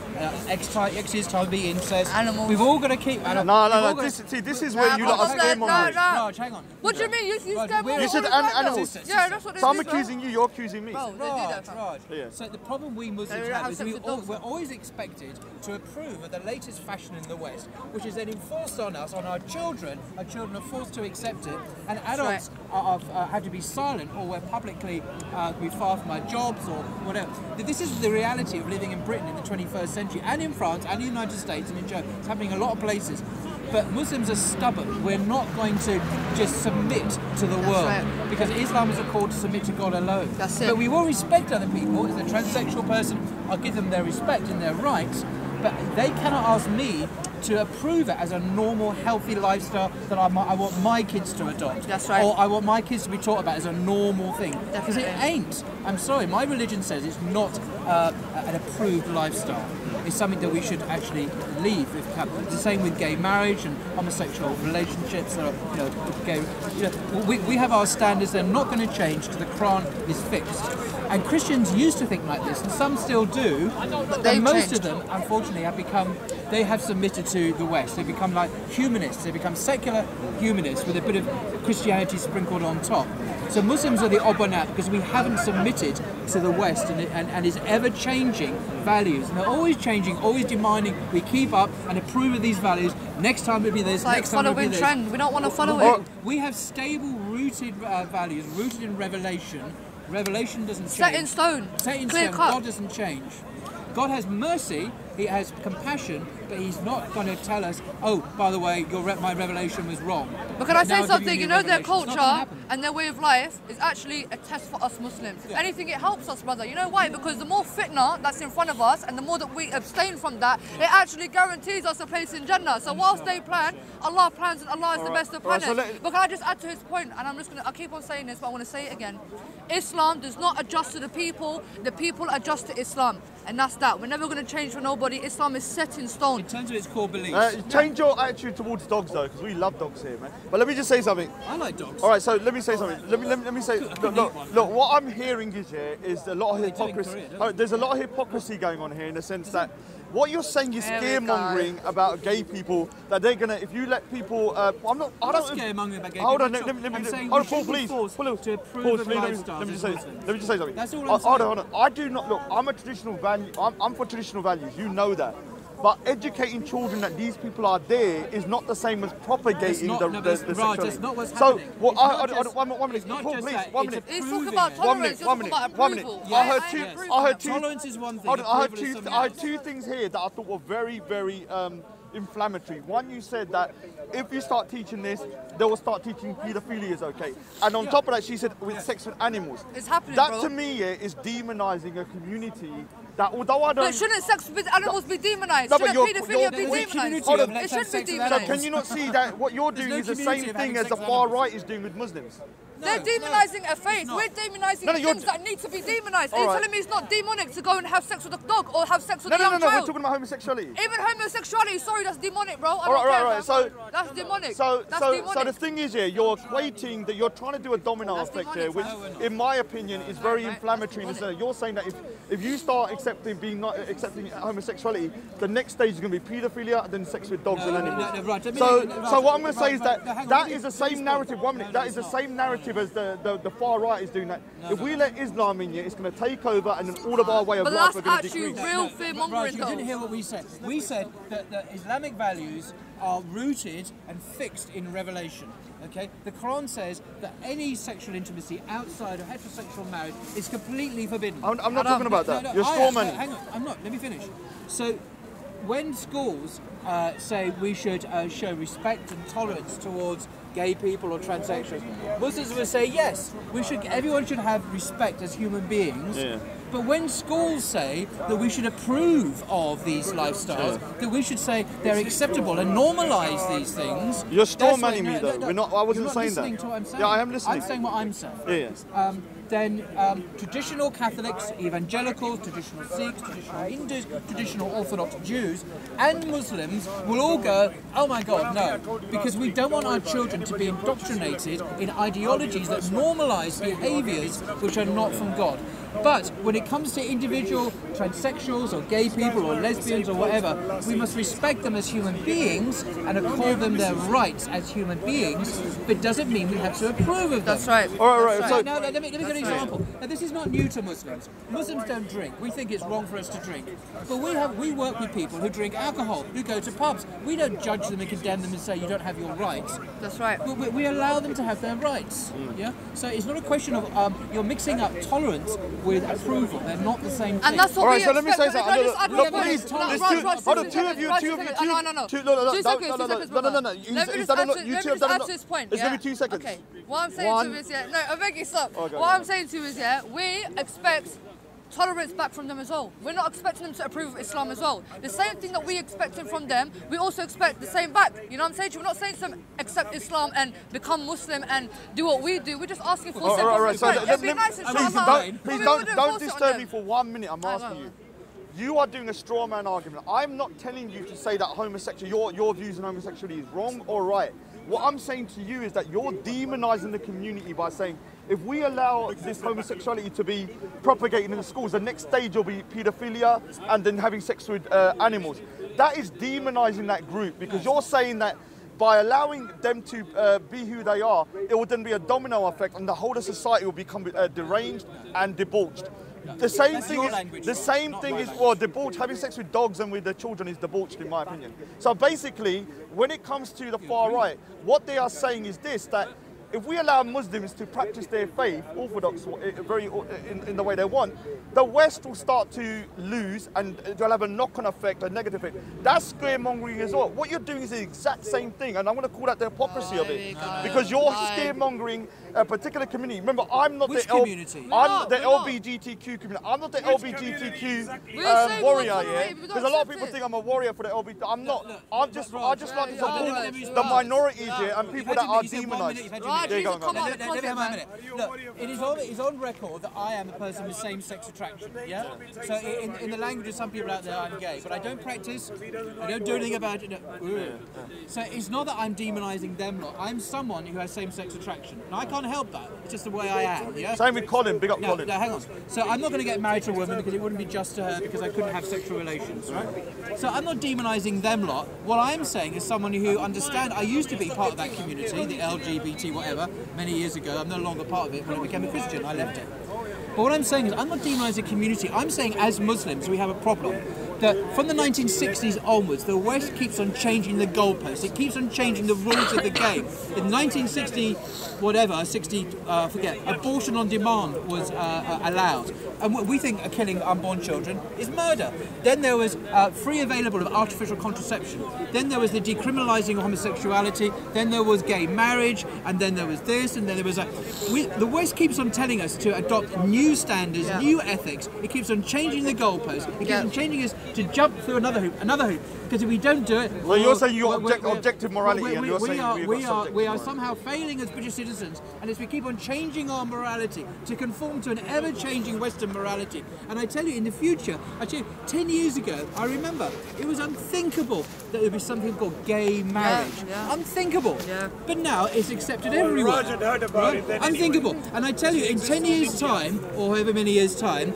X years time there'll be incest. Animals. We've all got to keep. No. This is where you lot are scared mongering. Raj, hang on. What do you mean? You scared You said animals. Yeah, that's what they So I'm do, accusing you, you're accusing me. Bro, they do that. Raj. Yeah. So the problem we Muslims They have have is sex with dogs. we're always expected to approve of the latest fashion in the West, which is then enforced on us, on our children. Our children are forced to accept it, and adults have to be silent, or we're publicly be far from our jobs or whatever. This is the reality of living in Britain in the 21st century, and in France, and the United States, and in Germany. It's happening in a lot of places. But Muslims are stubborn. We're not going to just submit to the world. right. Because Islam is a call to submit to God alone. That's it. But we will respect other people. As a transsexual person, I'll give them their respect and their rights. But they cannot ask me to approve it as a normal, healthy lifestyle that I want my kids to adopt. That's right. Or I want my kids to be taught about as a normal thing. Because it Definitely. ain't. I'm sorry, my religion says it's not an approved lifestyle. It's something that we should actually leave. It's the same with gay marriage and homosexual relationships. That are, gay. We have our standards. They're not going to change till the Quran is fixed. And Christians used to think like this, and some still do. But most of them, unfortunately, they have submitted to the West. They become like humanists. They become secular humanists with a bit of Christianity sprinkled on top. So Muslims are the odd one out because we haven't submitted to the West and its ever-changing values. And they're always changing, always demanding we keep up and approve of these values. Next time it'll be this, Like next time it'll be following this. trend. We don't want to follow it. We have stable, rooted values, rooted in revelation. Revelation doesn't change. Set in stone. Set in Clear stone. cut. God doesn't change. God has mercy, He has compassion, but He's not going to tell us, oh, by the way, my revelation was wrong. But can I Now say I'll give something? new You know, their revelation. It's not gonna culture happen. and their way of life is actually a test for us Muslims. If anything, it helps us, brother. You know why? Because the more fitna that's in front of us and the more that we abstain from that, it actually guarantees us a place in Jannah. So whilst they plan, Allah plans and Allah is the best of planners. But can I just add to his point? And I keep on saying this, but I want to say it again. Islam does not adjust to the people adjust to Islam. And that's that. We're never going to change for nobody. Islam is set in stone. In terms of its core beliefs. Change your attitude towards dogs, though, because we love dogs here, man. But let me just say something. I like dogs. All right, so let me say something. Let me say. Look. What I'm hearing is a lot of hypocrisy. There's a lot of hypocrisy going on here in the sense that what you're saying is scaremongering about gay people. That they're gonna, if you let people, I don't scaremongering about gay people. Hold on, let me say. Hold on, Paul, please. To approve of Let me just say something. That's all I'm saying. Hold on. I do not look. I'm a traditional value. I'm for traditional values. You know that. But educating children that these people are there is not the same as propagating the sexuality. That's not what's happening. So, one minute, Paul, please, 1 minute. He's talking about tolerance, One minute. I heard tolerance is one thing. I heard two things here that I thought were very, very inflammatory. One, you said that if you start teaching this, they will start teaching paedophilia is okay. And on top of that, she said with sex with animals. It's happening, that bro. to me is demonizing a community that, although I don't... But shouldn't sex with animals be demonized? No, but Shouldn't paedophilia be demonized? It should be So demonized. can you not see that what you're doing is the same thing as the far right is doing with Muslims? They're demonising a faith. We're demonising things that need to be demonised. Are you telling me it's not demonic to go and have sex with a dog or have sex with a young child? No, we're talking about homosexuality. Even homosexuality, sorry, that's demonic, bro. Right. So that's demonic. So the thing is here, you're equating that you're trying to do a domino effect here, which, in my opinion, is very inflammatory. You're saying that if you start accepting homosexuality, the next stage is going to be paedophilia, and then sex with dogs and animals. So what I'm going to say is that is the same narrative. 1 minute. That is the same narrative as the far right is doing that. If we let Islam in here, it's going to take over, and then all of our way of life are going to decrease. But that's actually real fear-mongering, You didn't hear what we said. We said that Islamic values are rooted and fixed in revelation. Okay, the Quran says that any sexual intimacy outside of heterosexual marriage is completely forbidden. I'm not talking about that. You're strawmanning. Hang on, I'm not. Let me finish. So, when schools say we should show respect and tolerance towards gay people or transsexuals, Muslims will say yes. Everyone should have respect as human beings. Yeah. But when schools say that we should approve of these lifestyles, that we should say they're acceptable and normalise these things... You're strawmanning me though. I wasn't saying that. To what I'm saying. Yeah, I am listening. I'm saying what I'm saying. Yeah. Then traditional Catholics, evangelicals, traditional Sikhs, traditional Hindus, traditional Orthodox Jews, and Muslims will all go, oh my God, no. Because we don't want our children to be indoctrinated in ideologies that normalise behaviours which are not from God. But when it comes to individual transsexuals or gay people or lesbians or whatever, we must respect them as human beings and accord them their rights as human beings, but it doesn't mean we have to approve of them. That's right. All right. So now let me finish example. Now, this is not new to Muslims. Muslims don't drink. We think it's wrong for us to drink. But we work with people who drink alcohol, who go to pubs. We don't judge them and condemn them and say you don't have your rights. That's right. We allow them to have their rights. Yeah. So it's not a question of you're mixing up tolerance with approval. They're not the same thing. And that's what All right, we so let me say something. Look, please, two of you. It's going to be 2 seconds. Okay. What I'm saying to you is, no, I beg you stop. What I'm saying to you is, we expect tolerance back from them as well. We're not expecting them to approve of Islam as well. The same thing that we expecting from them, we also expect the same back. You know what I'm saying? We're not saying to them accept Islam and become Muslim and do what we do. We're just asking for simple respect. It'd be nice, inshallah. Please don't disturb me for 1 minute. I'm asking you. You are doing a straw man argument. I'm not telling you to say that your views on homosexuality is wrong or right. What I'm saying to you is that you're demonizing the community by saying, if we allow this homosexuality to be propagated in the schools, the next stage will be paedophilia and then having sex with animals. That is demonizing that group, because you're saying that by allowing them to be who they are, it will then be a domino effect and the whole of society will become deranged and debauched. The same thing is well, debauched. Having sex with dogs and with their children is debauched, in my opinion. So basically, when it comes to the far right, what they are saying is this: that if we allow Muslims to practice their faith, orthodox, in the way they want, the West will start to lose and they'll have a knock-on effect, a negative effect. That's scaremongering as well. What you're doing is the exact same thing, and I'm going to call that the hypocrisy of it, because you're scaremongering a particular community. Remember, I'm not Which the community? I'm the LGBTQ community. I'm not the LGBTQ warrior, yeah. Because a lot of people think I'm a warrior for the LGBT. I'm not. I just like to support the minorities here and people that are demonized. Look, it is on record that I am a person with same-sex attraction, yeah? So in the language of some people out there, I'm gay, but I don't practice, I don't do anything about it. So it's not that I'm demonizing them lot. I'm someone who has same-sex attraction. And I can't help that. It's just the way I am, yeah? Same with Colin, big up Colin. No, hang on. So I'm not going to get married to a woman because it wouldn't be just to her because I couldn't have sexual relations, right? So I'm not demonizing them lot. What I'm saying is someone who understands, I used to be part of that community, the LGBT whatever, many years ago. I'm no longer part of it. When I became a Christian, I left it. But what I'm saying is, I'm not demonizing community. I'm saying as Muslims, we have a problem. That from the 1960s onwards, the West keeps on changing the goalposts. It keeps on changing the rules of the game. In 1960, abortion on demand was allowed. And what we think of killing unborn children is murder. Then there was free available of artificial contraception. Then there was the decriminalising of homosexuality. Then there was gay marriage. And then there was this. And then there was that. The West keeps on telling us to adopt new standards, new ethics. It keeps on changing the goalposts. It keeps on changing us to jump through another hoop. Because if we don't do it, well, you're saying you got objective morality, and you're saying we are somehow failing as British citizens, and as we keep on changing our morality to conform to an ever-changing Western morality. And I tell you, in the future, actually, 10 years ago, I remember it was unthinkable that there would be something called gay marriage. Unthinkable. But now it's accepted everywhere. Unthinkable. And I tell you, in 10 years' time, or however many years' time,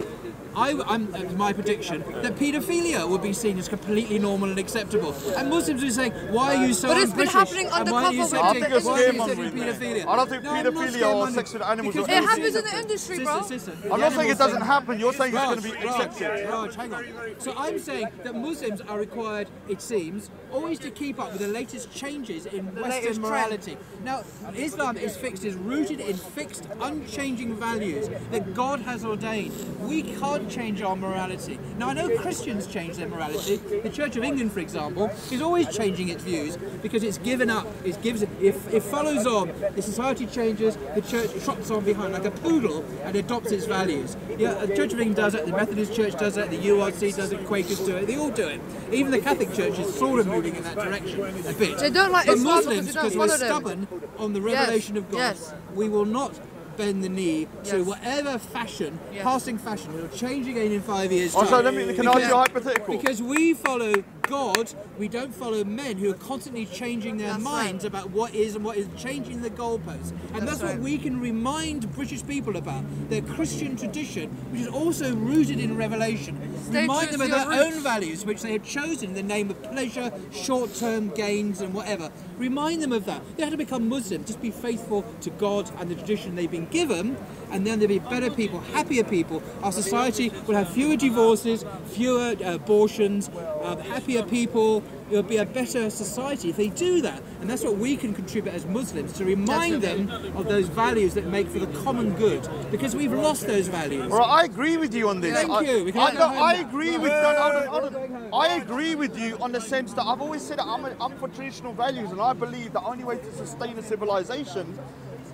my prediction that paedophilia will be seen as completely normal and acceptable, and Muslims will say, "Why are you so un-British? But it's been happening undercover. I think it's scaremongering. I don't think paedophilia or sex with animals. It happens in the industry, bro. I'm not saying it doesn't happen. You're saying it's going to be accepted. Raj, hang on. So I'm saying that Muslims are required, it seems, always to keep up with the latest changes in Western morality. Now, Islam is rooted in fixed, unchanging values that God has ordained. We can't change our morality. Now, I know Christians change their morality. The Church of England, for example, is always changing its views because it's given up. It follows on. The society changes. The church trots on behind like a poodle and adopts its values. Yeah, the Church of England does it. The Methodist Church does it. The URC does it. Quakers do it. They all do it. Even the Catholic Church is sort of moving in that direction a bit. They don't like but Islam Muslims, because we're stubborn on the revelation of God, we will not bend the knee to whatever fashion, passing fashion, will change again in 5 years' time. Also, can I ask you a hypothetical? Because we follow God, we don't follow men who are constantly changing their minds about what is and what is, changing the goalposts. And that's what we can remind British people about, their Christian tradition, which is also rooted in revelation. Remind them of their own values, which they have chosen in the name of pleasure, short-term gains and whatever. Remind them of that. They have to become Muslim, just be faithful to God and the tradition they've been given, and then they'll be better people, happier people. Our society will have fewer divorces, fewer abortions, happier people. It'll be a better society if they do that. And that's what we can contribute as Muslims, to remind them of those values that make for the common good, because we've lost those values. Well, I agree with you on this. Thank you. I agree with I agree with you on the sense that I've always said that I'm for traditional values, and I believe the only way to sustain a civilization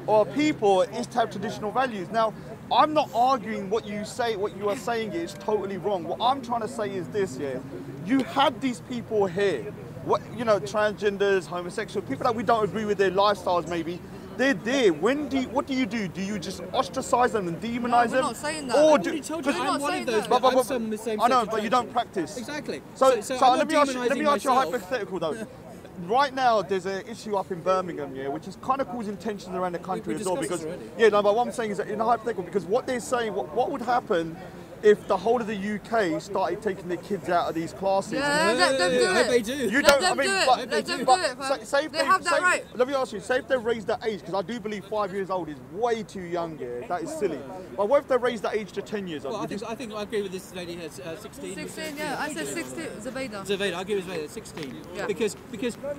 or people is to have traditional values. Now, I'm not arguing what you are saying is totally wrong. What I'm trying to say is this, you had these people here, transgenders, homosexual, people that we don't agree with their lifestyles maybe, they're there. What do you do? Do you just ostracize them and demonize them? We're not saying that. Or do, told you, I'm one of those, but I'm some same I know, but you don't practice. Exactly. So let me ask you a hypothetical though. Right now, there's an issue up in Birmingham, which is kind of causing tensions around the country as well. Because, but what I'm saying is that in a hypothetical, because what they're saying, what would happen if the whole of the UK started taking their kids out of these classes? Yeah, let them do it. They do. You Let don't. them do it. Let them do it. They have that right. Let me ask you. Say if they raise that age, because I do believe 5 years old is way too young. That is silly. But what if they raise that age to 10 years old? Well, I think I agree with this lady here. 16. 16, yeah. I said 16. Zabeda. Zabeda, I agree with Zabeda. 16. Yeah. Because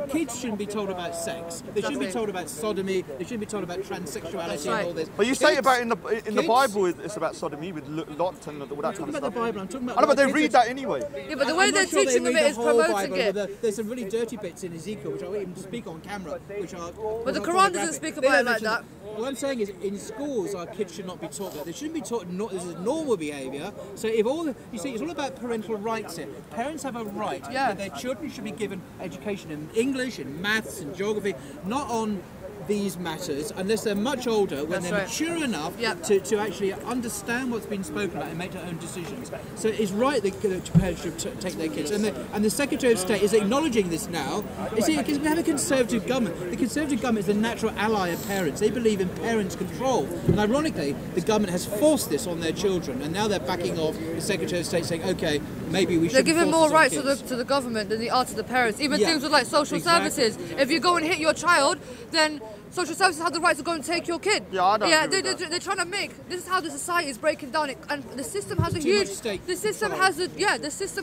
kids shouldn't be told about sex. They shouldn't be told about sodomy. They shouldn't be told about transsexuality and all this. But you say about in the Bible, it's about sodomy with Lot and all that kind of stuff. I'm talking about. I know, but they read that anyway. Yeah, but the way they're teaching them it is promoting it. There's some really dirty bits in Ezekiel, which I won't even speak on camera, which are. But the Quran doesn't speak about it like that. What I'm saying is, in schools, our kids should not be taught that. They shouldn't be taught this is normal behaviour. So if you see, it's all about parental rights here. Parents have a right that their children should be given education in English, in maths, and geography, not on these matters unless they're much older, when they're mature enough to actually understand what's been spoken about and make their own decisions. So it's right that parents should take their kids. And the Secretary of State is acknowledging this now. You see, because we have a Conservative government. The Conservative government is the natural ally of parents. They believe in parents' control. And ironically, the government has forced this on their children. And now they're backing off the Secretary of State saying, okay, maybe we should. They're giving more rights to the government than they are to the parents. Even things with like social services. If you go and hit your child, then social services have the right to go and take your kid. Yeah, I don't they're trying to make. This is how the society is breaking down, and the system has a huge. The system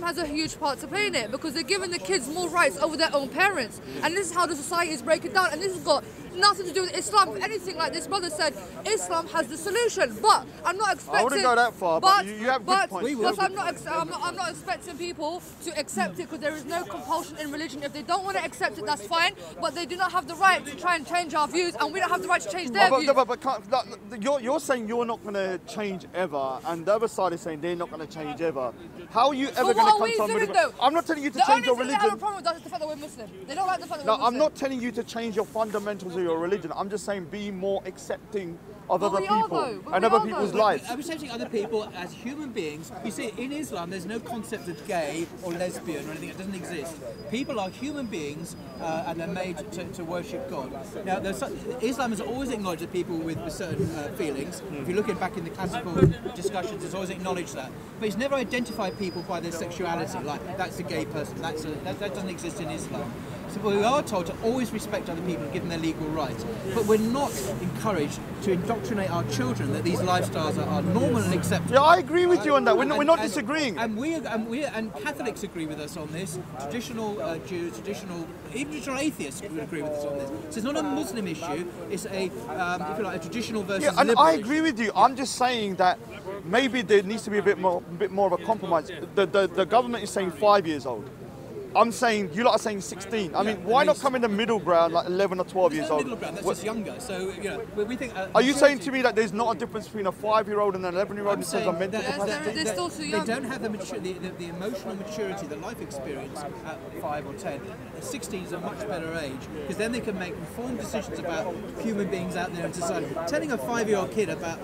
has a huge part to play in it, because they're giving the kids more rights over their own parents, and this is how the society is breaking down. And this has got nothing to do with Islam. If anything, like this brother said, Islam has the solution. But I'm not expecting. I wouldn't go that far. But you have good points. But I'm not expecting people to accept it, because there is no compulsion in religion. If they don't want to accept it, that's fine. But they do not have the right to try and change our views, and we don't have the right to change their views. You're saying you're not going to change ever, and the other side is saying they're not going to change ever. How are you ever going to come to a I'm not telling you to change your religion. The only thing they have a problem with that is the fact that we're Muslim. They don't like the fact that we're Muslim. I'm not telling you to change your fundamentals of your religion. I'm just saying be more accepting of other people and other people's lives. I'm accepting other people as human beings. You see, in Islam, there's no concept of gay or lesbian or anything. It doesn't exist. People are human beings, and they're made to worship God. Now, Islam has always acknowledged that people with certain feelings. If you're looking back in the classical discussions, it's always acknowledged that. But it's never identified people by their sexuality, like that's a gay person. That doesn't exist in Islam. So we are told to always respect other people and give them their legal rights. But we're not encouraged to indoctrinate our children that these lifestyles are normal and acceptable. Yeah, I agree with you on that. We're not disagreeing. And Catholics agree with us on this. Traditional Jews, even traditional atheists would agree with us on this. So it's not a Muslim issue. It's a, if you like, a traditional versus and liberal I agree with you. I'm just saying that maybe there needs to be a bit more of a compromise. The government is saying 5 years old. I'm saying, you lot are saying 16. I mean, why not come in the middle ground, like 11 or 12 years old? Middle ground, that's just younger. So, we think. Are you saying to me that there's not a difference between a 5-year-old and an 11-year-old in terms of mental capacity? They're still too young. They don't have the emotional maturity, the life experience at 5 or 10. 16 is a much better age, because then they can make informed decisions about human beings out there in society. Telling a 5-year-old kid about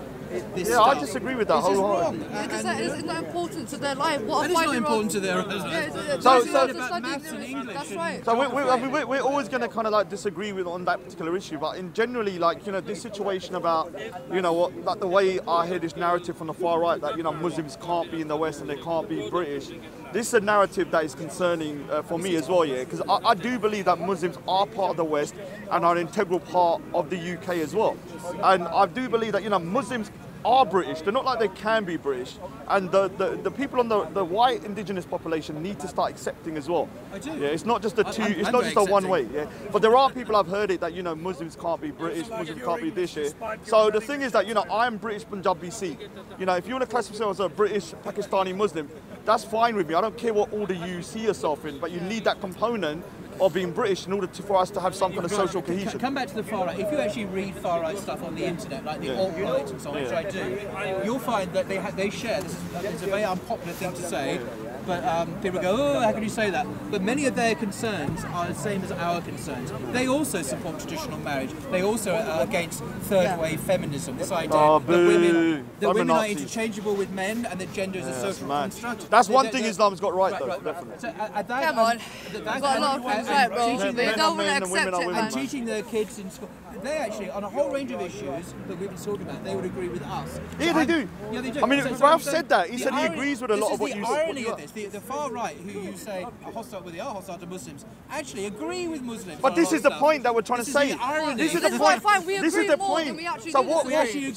this Yeah, stuff. I disagree with that It's just wholeheartedly. wrong. It's not important to their life. What And it's not important to their lives. So- about maths and English. That's right. So we're always going to kind of like disagree with on that particular issue, but in generally, like, you know, this situation about, you know, what, like the way I hear this narrative from the far right that, you know, Muslims can't be in the West and they can't be British. This is a narrative that is concerning for me as well, yeah, because I do believe that Muslims are part of the West and are an integral part of the UK as well. And I do believe that, you know, Muslims are British. They're not like they can be British. And the people on the white indigenous population need to start accepting as well. I do. Yeah, it's not just a I'm not very just a one accepting. way. Yeah, but there are people I've heard it that, you know, Muslims can't be British, Muslims can't be this. Yeah. So the thing is that, you know, I'm British Punjabi Sikh. You know, if you want to classify yourself as a British Pakistani Muslim, that's fine with me. I don't care what order you see yourself in, but you need that component of being British in order for us to have some kind of social cohesion. Come back to the far right. If you actually read far right stuff on the internet, like the alt-right and so on, which I do, you'll find that they share. It's a very unpopular thing to say, but people go, oh, how can you say that? But many of their concerns are the same as our concerns. They also support traditional marriage. They also are against third-wave feminism. This idea that women are interchangeable with men and that gender is a social construct. That's one thing Islam's got right, though. Definitely. So, Come on. We've got a lot of things right, bro. They don't want to accept it, man. And teaching their kids in school, they actually, on a whole range of issues that we've been talking about, they would agree with us. Yeah, they do. Yeah, they do. I mean, Ralph said that. He said he agrees with a lot of what you said. The irony of this, the far right, who you say are hostile, well, they are hostile to Muslims, actually agree with Muslims. But this is the point that we're trying to say. This is the point. point. We This agree is the more point. than we actually So do what? disagree.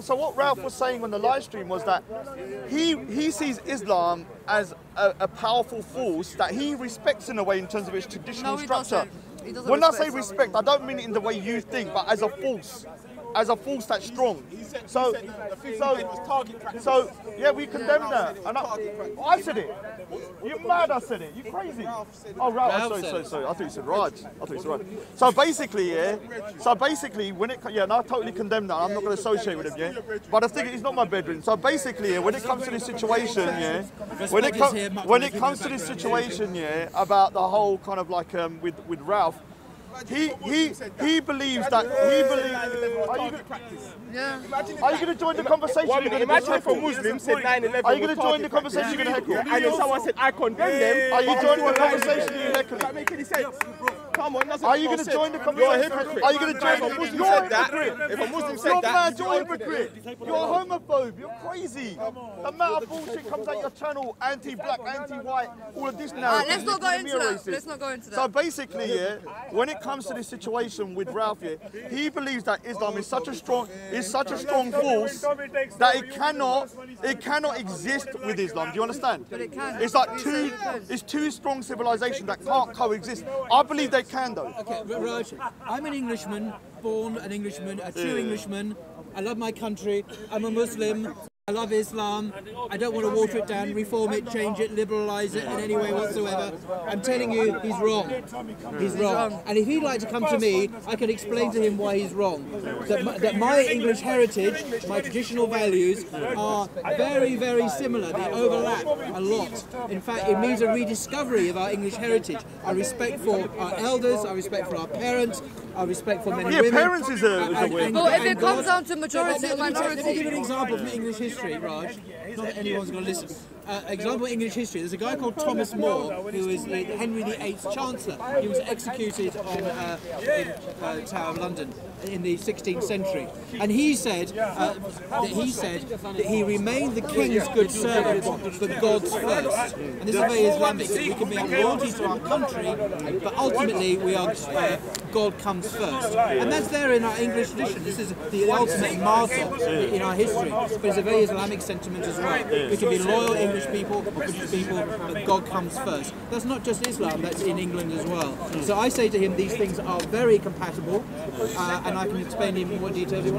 So what Ralph was saying on the live stream was that he sees Islam as a powerful force that he respects in a way in terms of its traditional No, he structure. doesn't. He doesn't When I respect say Islam. respect, I don't mean it in the way you think, but as a force. As a force that's strong. So yeah, we condemn that. And I said it. You're mad I said it. You crazy. Oh, Ralph. Sorry. I thought you said Raj. So basically, when it, and I totally condemn that. I'm not going to associate with him, yeah. But the thing is, it's not my bedroom. So basically, when it comes to this situation, yeah, when it comes to this situation, yeah, about the whole kind of like with Ralph. He believes that Are you going to join the conversation? Imagine if a Muslim said 9/11. Are you going to join the conversation? You're going to heckle. And then someone said, I condemn them. Are you joining the conversation? You're heckling. Does that make any sense? Come on, that's Are you going to join the conversation? You're a hypocrite. Are you going to join If a the Muslim You're said that, if a Muslim said You're that, mad, you're a hypocrite. You're a homophobe. You're crazy. The amount of bullshit comes out your channel, anti-black, anti-white, all of this now. Let's not go into that. Let's not go into that. So basically, yeah, when it comes to this situation with Ralph, yeah, he believes that Islam is such a strong force that it cannot exist with Islam. Do you understand? But it can. It's like two strong civilizations that can't coexist. I believe they can though. Okay, Raj, I'm an Englishman, born an Englishman, a true Englishman. I love my country. I'm a Muslim. I love Islam. I don't want to water it down, reform it, change it, liberalise it in any way whatsoever. I'm telling you, he's wrong. He's wrong. And if he'd like to come to me, I can explain to him why he's wrong. That my English heritage, my traditional values are very, very similar. They overlap a lot. In fact, it means a rediscovery of our English heritage. Our respect for our elders, our respect for our parents, our respect for men and women. Yeah, parents is a win. But if it comes down to majority and Let me give minority. you an example from English history, Raj. Not that anyone's going to listen. Example of English history. There's a guy called Thomas More, who is Henry VIII's Chancellor. He was executed in the Tower of London in the 16th century. And he said that he remained the king's good servant, but God's first. And this is very Islamic. That we can be loyalty to our country, but ultimately we are God comes first. And that's there in our English tradition. This is the ultimate martyr in our history. But it's a very Islamic sentiment as well. We can be loyal English people or British people, but God comes first. That's not just Islam, that's in England as well. So I say to him, these things are very compatible, and I can explain in more detail if he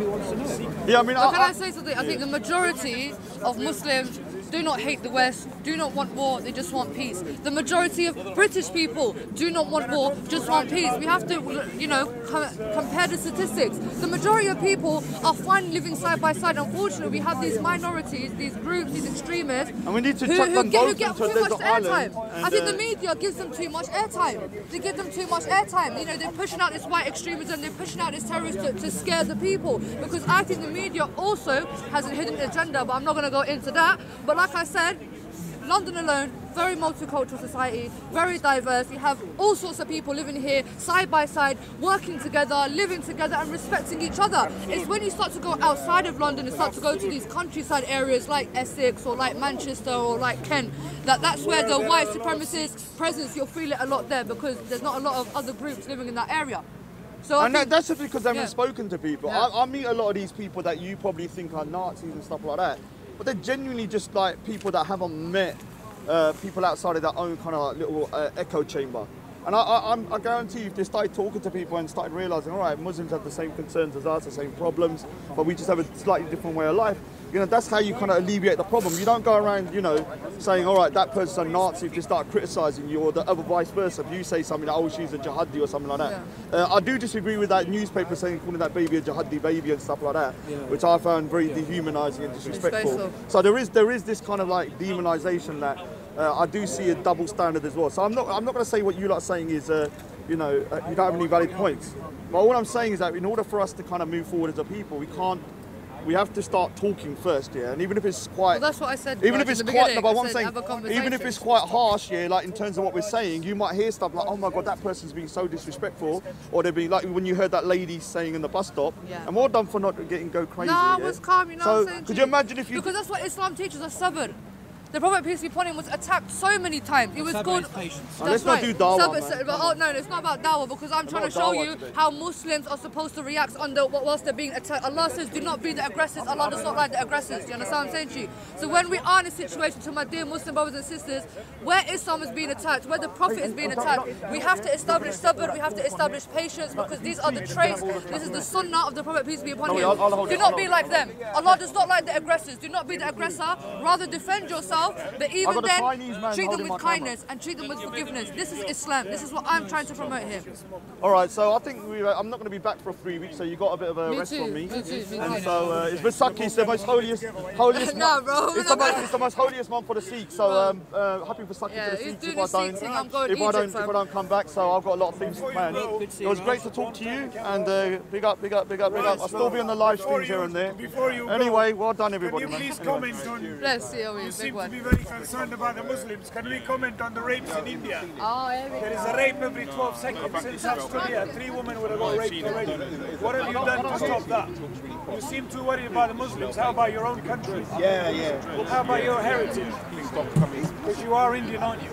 wants to know. Yeah, I mean, Can I say something? I think the majority of Muslims do not hate the West, do not want war, they just want peace. The majority of British people do not want war, just want peace. We have to, you know, compare the statistics. The majority of people are fine living side by side. Unfortunately, we have these minorities, these groups, these extremists And we need to who chuck them both get into a too much desert island. airtime. I think the media gives them too much airtime. They give them too much airtime. You know, they're pushing out this white extremism, they're pushing out this terrorism to scare the people. Because I think the media also has a hidden agenda, but I'm not going to go into that. But like I said, London alone, very multicultural society, very diverse. You have all sorts of people living here side by side, working together, living together and respecting each other. It's when you start to go outside of London and start to go to these countryside areas like Essex or like Manchester or like Kent, that's where the white supremacist presence, you'll feel it a lot there because there's not a lot of other groups living in that area. So And that's just because they haven't spoken to people. Yeah. I meet a lot of these people that you probably think are Nazis and stuff like that, but they're genuinely just like people that haven't met people outside of their own kind of like little echo chamber. And I guarantee you, if they started talking to people and started realising, all right, Muslims have the same concerns as us, the same problems, but we just have a slightly different way of life, you know, that's how you kind of alleviate the problem. You don't go around, you know, saying, all right, that person's a Nazi, if they start criticising you, or the other vice versa. If you say something like, oh, she's a jihadi or something like that. Yeah. I do disagree with that newspaper saying, calling that baby a jihadi baby and stuff like that, which I found very dehumanising and disrespectful. So there is this kind of like demonisation that I do see a double standard as well. So I'm not going to say what you lot are saying is, you know, you don't have any valid points. But all I'm saying is that in order for us to kind of move forward as a people, we have to start talking first, yeah. And even if it's quite, well, that's what I said. Even if it's quite, no, but what I'm saying, have a even if it's quite harsh, yeah, like in terms of what we're saying, you might hear stuff like, oh my God, that person's being so disrespectful, or they'll be like when you heard that lady saying in the bus stop, and well done for not go crazy. No, I was calm, you know what I'm saying? Could you imagine if you? Because that's what Islam teaches us, sabr. The Prophet peace be upon him was attacked so many times. It was called. Let's not do dawah, Oh no, it's not about dawah because I'm trying to show you how Muslims are supposed to react under whilst they're being attacked. Allah says, "Do not be the aggressors." Allah does not like the aggressors. Do you understand what I'm saying to you? So when we are in a situation, to my dear Muslim brothers and sisters, where Islam is being attacked, where the Prophet is being attacked, we have to establish sabr. We have to establish patience because these are the traits. This is the sunnah of the Prophet peace be upon him. Do not be like them. Allah does not like the aggressors. Do not be the aggressor. Rather defend yourself. But even then, treat them with kindness and treat them with forgiveness. This is Islam. This is what I'm trying to promote here. All right, so I think I'm not going to be back for 3 weeks, so you got a bit of a rest on me. Me too. And so it's Vaisakhi, it's the most holiest No, bro. It's the most holiest month for the Sikhs. So happy Vaisakhi to the Sikhs. If I don't come back, so I've got a lot of things planned. It was great to talk to you, and big up. I'll still be on the live streams here and there. Anyway, well done everybody. Can you please comment on? Bless C.O.E. You Big seem to one. be very concerned about the Muslims. Can we comment on the rapes in India? Oh, here we There is go. a rape every 12 seconds. Since I've stood here, 3 women would have got raped already. What have you done to stop that? You seem too worried about the Muslims. How about your own country? Yeah. How about your heritage? Because you are Indian, aren't you?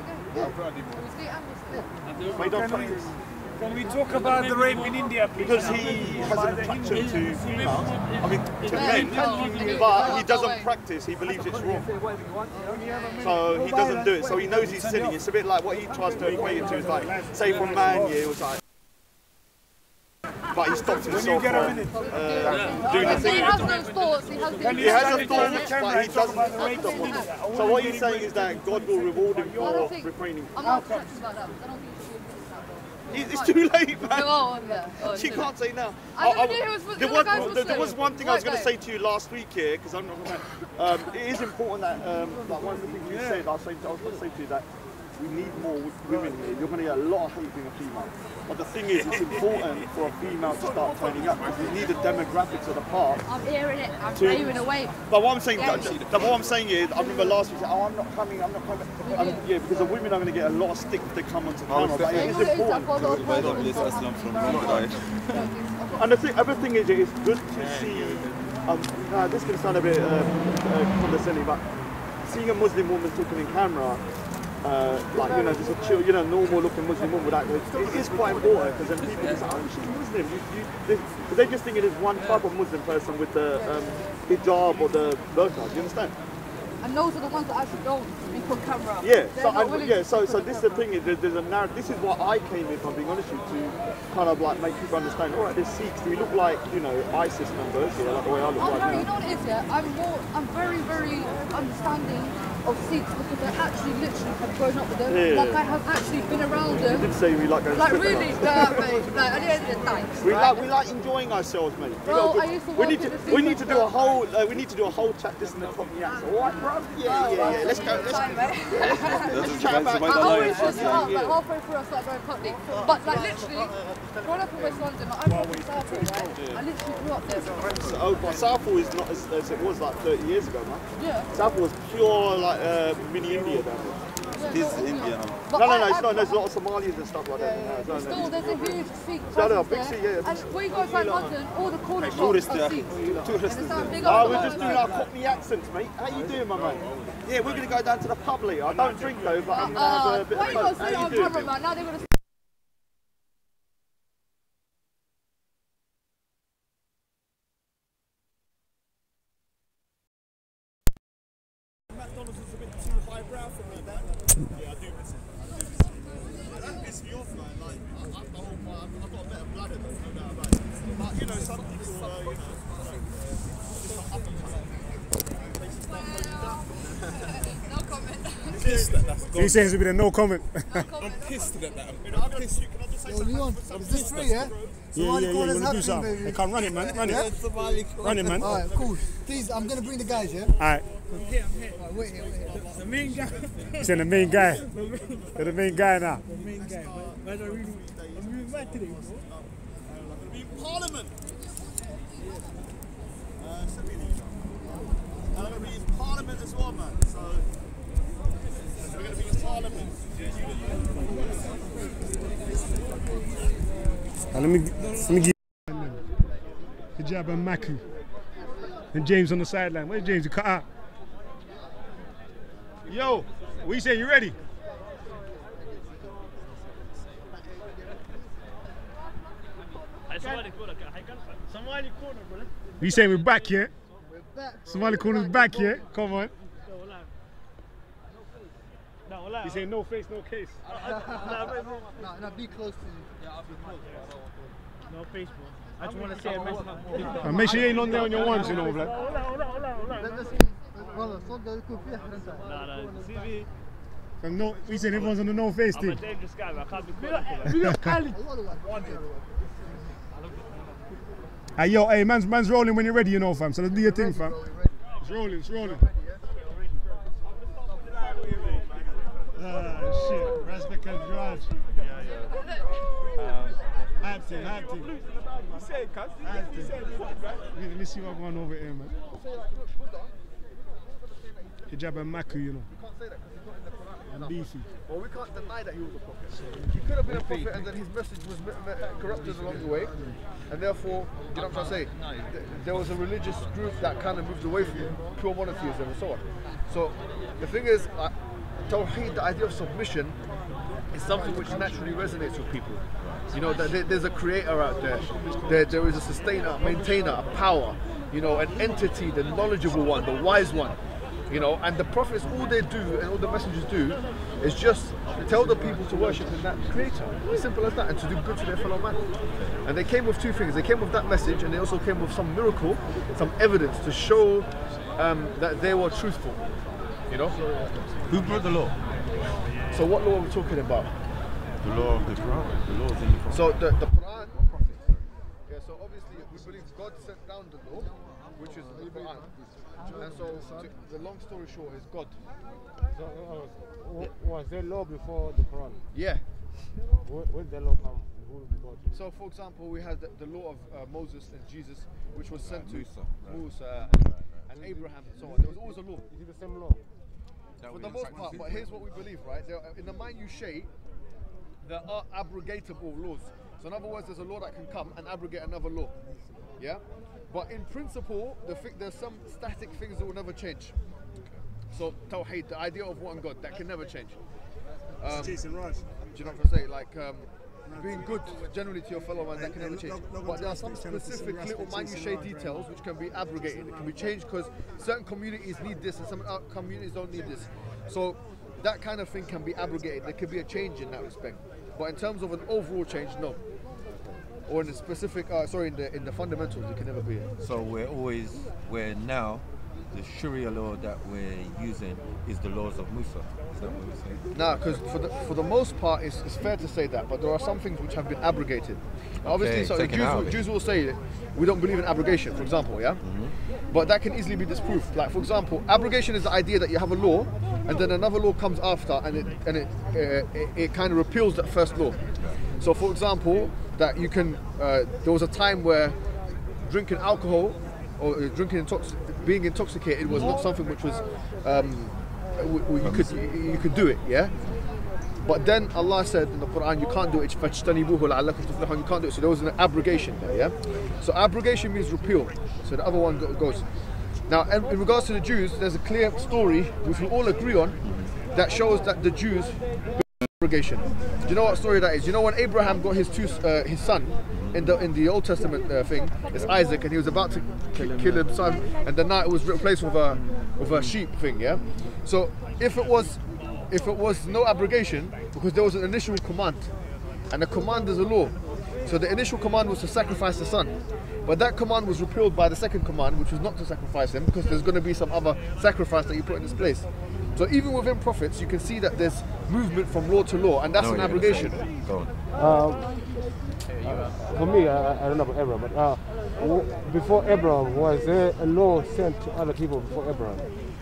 Can we talk about the rape in India, please? Because he has an attraction to females, to men, but he doesn't practice, he believes it's wrong. So he doesn't do it, so he knows he's sinning. It's a bit like what he tries to equate it to, is like, say for a man, yeah, it was like, but he stops himself from doing the He thing. has those thoughts. He has He has a thought, but he doesn't act upon it. So what he's saying is that God will reward him for refraining. I'm not touched about that. I don't think It's too late, man. She it's can't say now. I never knew it was There was one thing I was going to White say to you last week here, because I'm not. It is important that, like one of the things you said, I was going to say to you that we need more women here. You're going to get a lot of hate being a female. But the thing is, it's important for a female to start turning up because we need the demographics of the park. I'm hearing it. I'm raving away. But what I'm saying, is, I remember last week, saying, oh, I'm not coming. Yeah, because the women are going to get a lot of stick if they come onto camera. But it is important. And the other thing is, it's good to see. This can sound a bit condescending, but seeing a Muslim woman talking in camera. Like, you know, just a chill, you know, normal-looking Muslim woman without it is quite important because then people just say, oh, she's Muslim. They just think it is one type of Muslim person with the hijab or the burqa. Do you understand? And those are the ones that actually don't speak on camera. Yeah. So this is the thing. There's a narrative. This is what I came in, if I'm being honest with you, to kind of like make people understand. All right, there's Sikhs. We look like, you know, ISIS members. Yeah, like the way I look like. You know what it is? Yeah, I'm very understanding of Sikhs because I actually literally have grown up with them. Yeah. Like I have actually been around them. You did say we like going Like to really, mate. Like at the end of the day. we like enjoying ourselves, mate. Bro, I used to work in the we need to cinema do a whole chat this in the Cockney accent. All right, bro? Yeah. Let's go. Let's chat about I always just start like halfway through I start going Cockney. But like literally, growing up in West London, like, I'm from Southall, right? I literally grew up there. but Southall is not as it was like 30 years ago, man. Yeah. Southall was pure like mini India down there. This is India. But No, it's not. There's a lot of Somalis and stuff like that. No, Still, there's a huge Sikh No, no, presence big there. Sikh, yeah. And when you go inside London, all the corner shops tourists are there. Sikhs. Tourists Understand? Big Oh, up we're to just doing our Cockney accents, mate. How you doing, my mate? Yeah, we're going to go down to the pub later. I don't drink though, but I'm going to have a bit why of you got to fun. say How on you doing? camera, man? Now they're going to McDonald's is a bit too highbrow for me, that. Yeah, I do miss it. That pisses me off, man. Like, I've got a better bladder, no doubt about it. But, you know, some people, just like up and coming. No comment. Pissed at that. He's saying it's a bit of no comment. I'm pissed at that. You know, I'm pissed. Can I just say something? Leon, is this free, yeah? Yeah, you want to do something? Hey, come run it, man. Run it. Run it, man. Alright, cool. Please, I'm gonna bring the guys, yeah? Alright. Alright, wait here. The main guy. He's saying the main guy. You're the main guy now. The main guy. Man, I'm really mad today, bro. Be in Parliament. I'm going to be in Parliament as well, man. So, we're going to be in Parliament. Let me give Hijab and Maku. And James on the sideline. Where's James? You cut out. Yo, what you saying? You ready? You saying we're back, yeah? Somali corner's back, yeah? Come on. You saying no face, no case? No, be close to you. No face, bro. I just want to say a message. And make sure you ain't on there on your ones, you know, like. And no, we said everyone's on the no face thing. I'm a dangerous guy, man. I can't be caught. Hey, yo, hey, man's rolling when you're ready, you know, fam. So let's do your thing, fam. It's rolling, it's rolling. Ah, shit. Respect and George. Hype team. Let me see what's going on over here, man. Hijab and Maku, you know. And beefy. Well, we can't deny that he was a prophet. He could have been a prophet and then his message was corrupted along the way. And therefore, you know what I'm trying to say? There was a religious group that kind of moved away from pure monotheism and so on. So, the thing is, Tawheed, the idea of submission, is something which naturally resonates with people. You know, there's a creator out there. There is a sustainer, a maintainer, a power, you know, an entity, the knowledgeable one, the wise one. You know, and the prophets, all they do and all the messengers do is just tell the people to worship in that creator. As simple as that, and to do good to their fellow man. And they came with two things. They came with that message, and they also came with some miracle, some evidence to show that they were truthful. You know? Who brought the law? So what law are we talking about? The law of the Quran. The law is in the Quran. So the Quran, yeah, so obviously we believe God sent down the law, which is the Quran. And so the long story short is God. So was there law before the Quran? Yeah. Where did the law come? Who did God? So for example, we had the law of Moses and Jesus, which was sent to Musa and Abraham and so on. There was always a law. Is it the same law? For the most part, but here's what we believe, right? In the minutiae, there are abrogatable laws. So in other words, there's a law that can come and abrogate another law. Yeah? But in principle, there's some static things that will never change. So Tawheed, the idea of one God, that can never change. Jason Raj. Do you know what I'm saying? Like being good generally to your fellow man, that can never change. But there are some specific little minutiae details which can be abrogated. It can be changed because certain communities need this and some communities don't need this. So that kind of thing can be abrogated. There could be a change in that respect. But in terms of an overall change, no. Or in the specific, in the fundamentals, it can never be. So we're now the Sharia law that we're using is the laws of Musa. Is that what we're saying? No, because for the most part, it's fair to say that, but there are some things which have been abrogated. Now, obviously, so the Jews will say we don't believe in abrogation, for example, yeah. But that can easily be disproved. Like, for example, abrogation is the idea that you have a law, and then another law comes after, and it kind of repeals that first law. So, for example, that you can. There was a time where drinking alcohol or being intoxicated was not something which was you could do it, yeah. But then Allah said in the Quran, you can't do it. You can't do it. So there was an abrogation there, yeah. So abrogation means repeal. So the other one goes. Now, in regards to the Jews, there's a clear story which we all agree on that shows that the Jews abrogation. Do you know what story that is? You know when Abraham got his son in the Old Testament thing, it's Isaac, and he was about to kill his son, and then now it was replaced with a sheep thing, yeah. So if it was no abrogation, because there was an initial command, and the command is a law. So the initial command was to sacrifice the son, but that command was repealed by the second command, which was not to sacrifice him, because there's going to be some other sacrifice that you put in his place. So even within prophets, you can see that there's movement from law to law, and that's an abrogation. Go on. For me, I don't know about Abraham, but before Abraham, was there a law sent to other people before Abraham?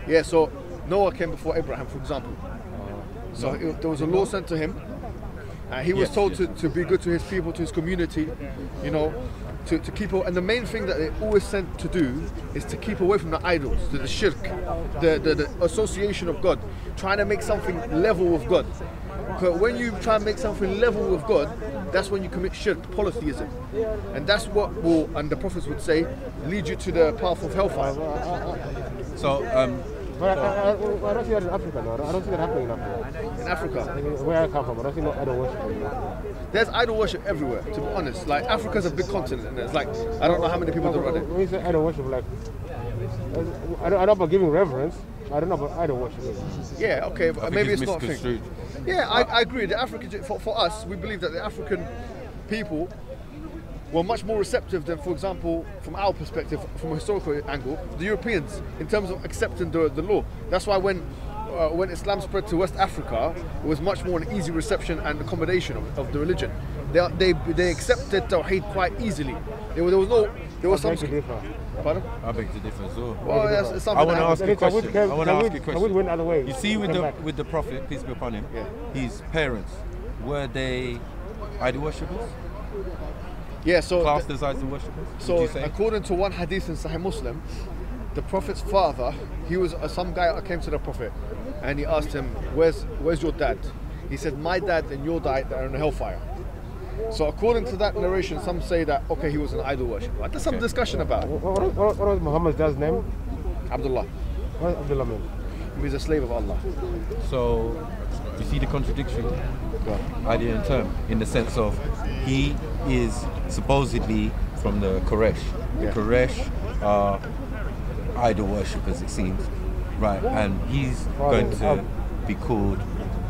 Yeah, so Noah came before Abraham, for example. So there was a law sent to him. He was told to be good to his people, to his community, you know, to keep. And the main thing that they always sent to do is to keep away from the idols, the shirk, the association of God, trying to make something level with God. Because when you try and make something level with God, that's when you commit shirk, polytheism, and that's what will, and the prophets would say, lead you to the path of hellfire. So. But I don't see that in Africa, no. I don't see that happening in Africa. In Africa? Where I come from, I don't see no idol worship. There's idol worship everywhere, to be honest. Like, Africa's a big continent, and it's like, I don't know how many people do it. When you say idol worship, like, I don't know about giving reverence, I don't know about idol worship. Yeah, okay, but maybe it's not a thing. Yeah, I agree. The African, for us, we believe that the African people were much more receptive than, for example, from our perspective, from a historical angle, the Europeans, in terms of accepting the law. That's why when Islam spread to West Africa, it was much more an easy reception and accommodation of the religion. They accepted Tawheed quite easily. There was some. Pardon? I beg to differ as well. Well, it's I want to ask you a question. I want to ask you a question. Went other way. You see, with the Prophet, peace be upon him, his parents, were they idol worshippers? Yeah, so classed as idol worshippers. So according to one hadith in Sahih Muslim, the Prophet's father, he was some guy that came to the Prophet, and he asked him, "Where's your dad?" He said, "My dad and your dad are in hellfire." So according to that narration, some say that he was an idol worshipper. There's some discussion about it. What was Muhammad's dad's name? Abdullah. What does Abdullah mean? He was a slave of Allah. So you see the contradiction idea in term, in the sense of he is supposedly from the Quraysh. The Quraysh are idol worshippers, it seems, right? And he's going to be called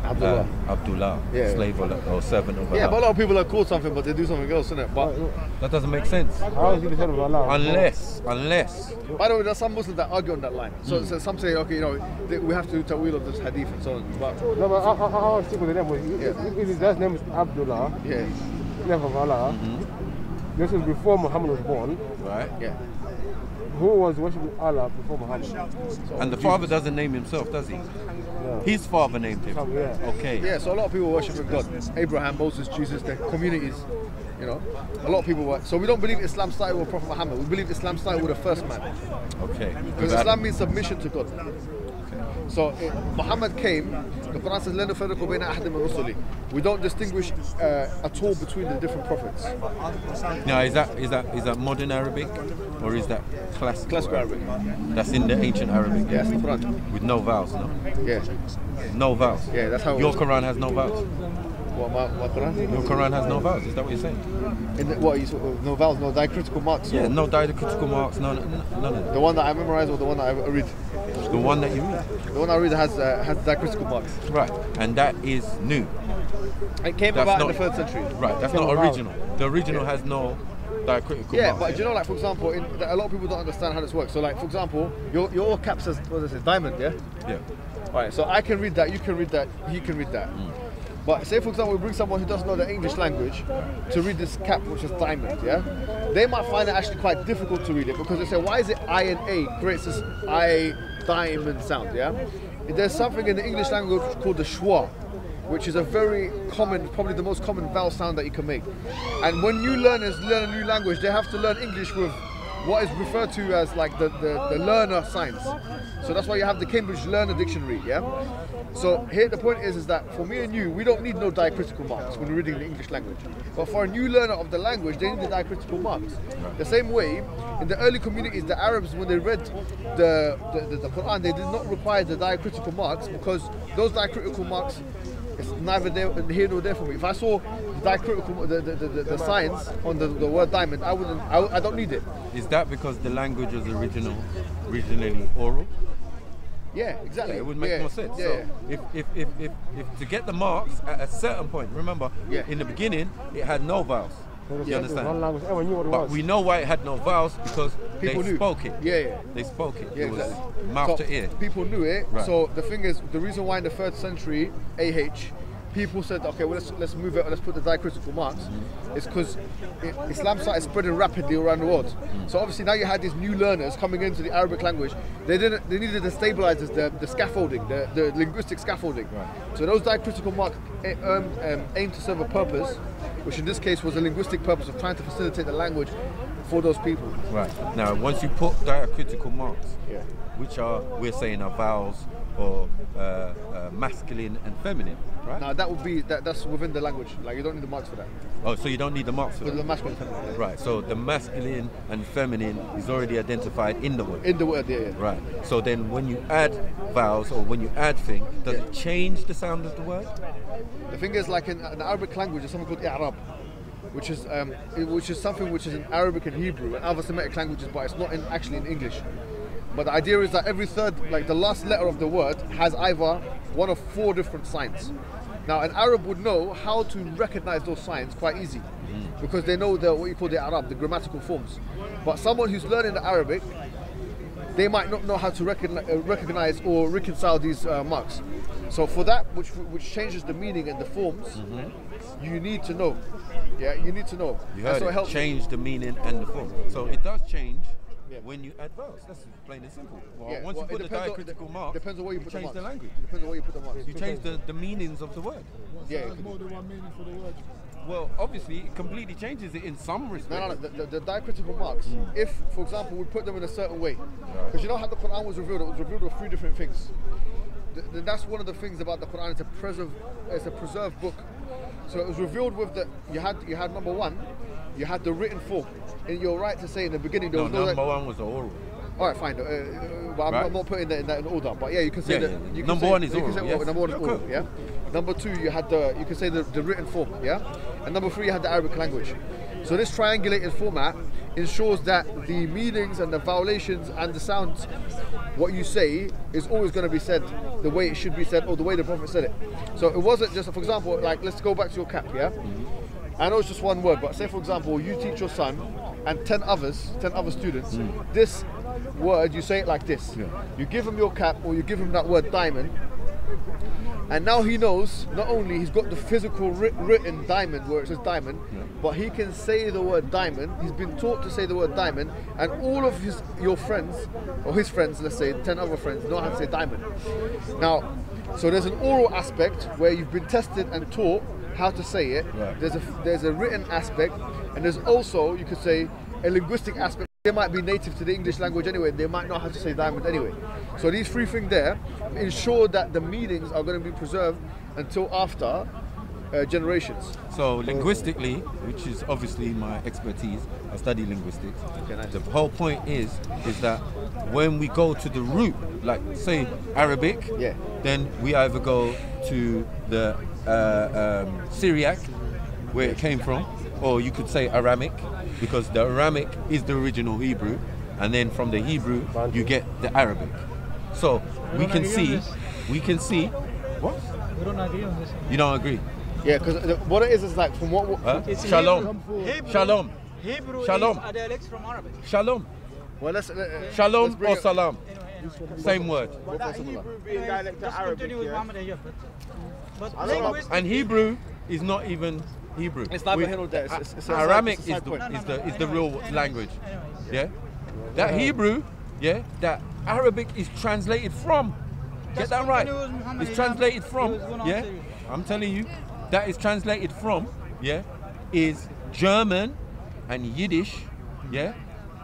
Abdullah, slave or servant of Allah. Yeah, but a lot of people are called something, but they do something else, innit? But that doesn't make sense. How is he the son of Allah? Unless. By the way, there's some Muslims that argue on that line. So some say, we have to ta'wil of this hadith and so on. But no, but I'll stick with the name. If his dad's name is Abdullah, slave of Allah. This was before Muhammad was born. Right. Yeah. Who was worshipping Allah before Muhammad? And the father doesn't name himself, does he? No. His father named him. Okay. Yeah, so a lot of people worshiping God. Abraham, Moses, Jesus, their communities. A lot of people were. So we don't believe Islam started with Prophet Muhammad. We believe Islam started with the first man. Okay. Because Islam means submission to God. So Muhammad came, the Quran says, لَا نُفَرِّقُ بَيْنَ أَحَدٍ مِنْ رُسُلِهِ. We don't distinguish at all between the different prophets. Now, is that modern Arabic, or is that classical Arabic? That's in the ancient Arabic. Yeah, it's the Quran. With no vowels, no? Yeah. No vowels. Yeah, that's how. Your Quran has no vowels. What, my Quran? Your Quran has no vowels. Is that what you're saying? No vowels, no diacritical marks? Yeah, no diacritical marks. None of them. The one that I memorize or the one that I read? The one that you read. The one I read has diacritical marks. Right, and that is new. It came about in the 3rd century. Right, that's not original. The original has no diacritical Yeah, marks. but do you know, like for example, a lot of people don't understand how this works. So like for example, your cap says, what does it say, diamond, yeah? Yeah. Alright, so I can read that, you can read that, he can read that. But say for example, we bring someone who doesn't know the English language to read this cap, which is diamond, yeah? They might find it actually quite difficult to read it because they say, why is it I and A creates this I diamond sound, yeah? There's something in the English language called the schwa, which is a very common, probably the most common vowel sound that you can make. And when new learners learn a new language, they have to learn English with what is referred to as like the learner signs. So that's why you have the Cambridge Learner Dictionary, yeah? So here the point is that for me and you, we don't need no diacritical marks when we're reading the English language. But for a new learner of the language, they need the diacritical marks. The same way, in the early communities, the Arabs, when they read the Quran, they did not require the diacritical marks because those diacritical marks, it's neither here nor there for me. If I saw the diacritical, the signs on the word diamond, I don't need it. Is that because the language was originally oral? Yeah, exactly. Yeah, it would make more sense. Yeah. So if to get the marks at a certain point, remember, in the beginning it had no vowels. You understand? But we know why it had no vowels because People they knew. spoke it. Yeah. They spoke it. Yeah, It was exactly. mouth So to ear. People knew it. Right. So the thing is, the reason why in the 3rd century AH, people said, okay, well let's move it. Let's put the diacritical marks. It's because Islam started spreading rapidly around the world. So obviously now you had these new learners coming into the Arabic language. They needed the stabilizers, the scaffolding, the linguistic scaffolding. Right. So those diacritical marks aim to serve a purpose, which in this case was a linguistic purpose of trying to facilitate the language for those people. Right. Now, once you put diacritical marks, Yeah. which we're saying are vowels or masculine and feminine, right? Now that would be that's within the language. Like you don't need the marks for that. Oh, so you don't need the marks for For the that? masculine and feminine. Right. So the masculine and feminine is already identified in the word. In the word, yeah. Right. So then when you add vowels or when you add thing, does it change the sound of the word? The thing is, like in the Arabic language, there's something called i'rab, which is something which is in Arabic and Hebrew and other Semitic languages, but it's not actually in English. But the idea is that every third, like the last letter of the word, has either one of 4 different signs. Now, an Arab would know how to recognize those signs quite easy, because they know what you call the Arab, the grammatical forms. But someone who's learning the Arabic, they might not know how to recognize or reconcile these marks. So for that, which changes the meaning and the forms, you need to know. Yeah, you need to know. You heard so it. Change the meaning and the form. So it does change when you add vowels. That's plain and simple. Well, once you put the diacritical marks, depends on where you put change the language. Depends on where you put the marks. You change the meanings of the word. Yeah. More than one meaning for the word. Well, obviously, it completely changes it in some respects. No. The diacritical marks, if, for example, we put them in a certain way, because you know how the Quran was revealed? It was revealed with 3 different things. That's one of the things about the Quran. It's a preserved book. So it was revealed with you had number 1, you had the written form. And you're right to say in the beginning there was no number 1 was the oral. All right, fine. But I'm not putting that in order. But yeah, you can say that. You can number say, 1 is you oral. Can say, Yes. Number 1 is oral. Yeah. Number 2, you can say the written form. Yeah. And number 3, you had the Arabic language. So this triangulated format ensures that the meanings and the vowelations and the sounds, what you say is always going to be said the way it should be said or the way the Prophet said it. So it wasn't just, for example, like let's go back to your cap. Yeah. I know it's just one word, but say for example, you teach your son and 10 other students, this word, you say it like this. Yeah. You give him your cap or you give him that word diamond, and now he knows, not only he's got the physical written diamond where it says diamond, but he can say the word diamond. He's been taught to say the word diamond, and all of your friends, or his friends, let's say 10 other friends, know how to say diamond. Now, so there's an oral aspect where you've been tested and taught how to say it. Right. There's a written aspect, and there's also, you could say, a linguistic aspect. They might be native to the English language anyway, they might know how to say diamond anyway. So these 3 things there ensure that the meanings are going to be preserved until after generations. So linguistically, which is obviously my expertise, I study linguistics. Okay, nice. The whole point is that when we go to the root, like say Arabic, then we either go to the Syriac, where it came from, or you could say Aramic, because the Aramic is the original Hebrew, and then from the Hebrew you get the Arabic. So we can see. What? We don't agree on this. You don't agree? Yeah, because what it is like from what Shalom. Hebrew Shalom. is a dialect from Arabic. Shalom. Well, Shalom bring or it- salam. Same word. But that Hebrew being dialect to Arabic. Continue with Muhammad and Yafet. But linguistic. And Hebrew is not even Hebrew. It's neither here nor there. It's a Aramaic side is point. the real language. Yeah. That Hebrew, yeah, that Arabic is translated from. Get that right. It's translated from. Yeah. I'm telling you, that is translated from. Yeah, is German and Yiddish. Yeah,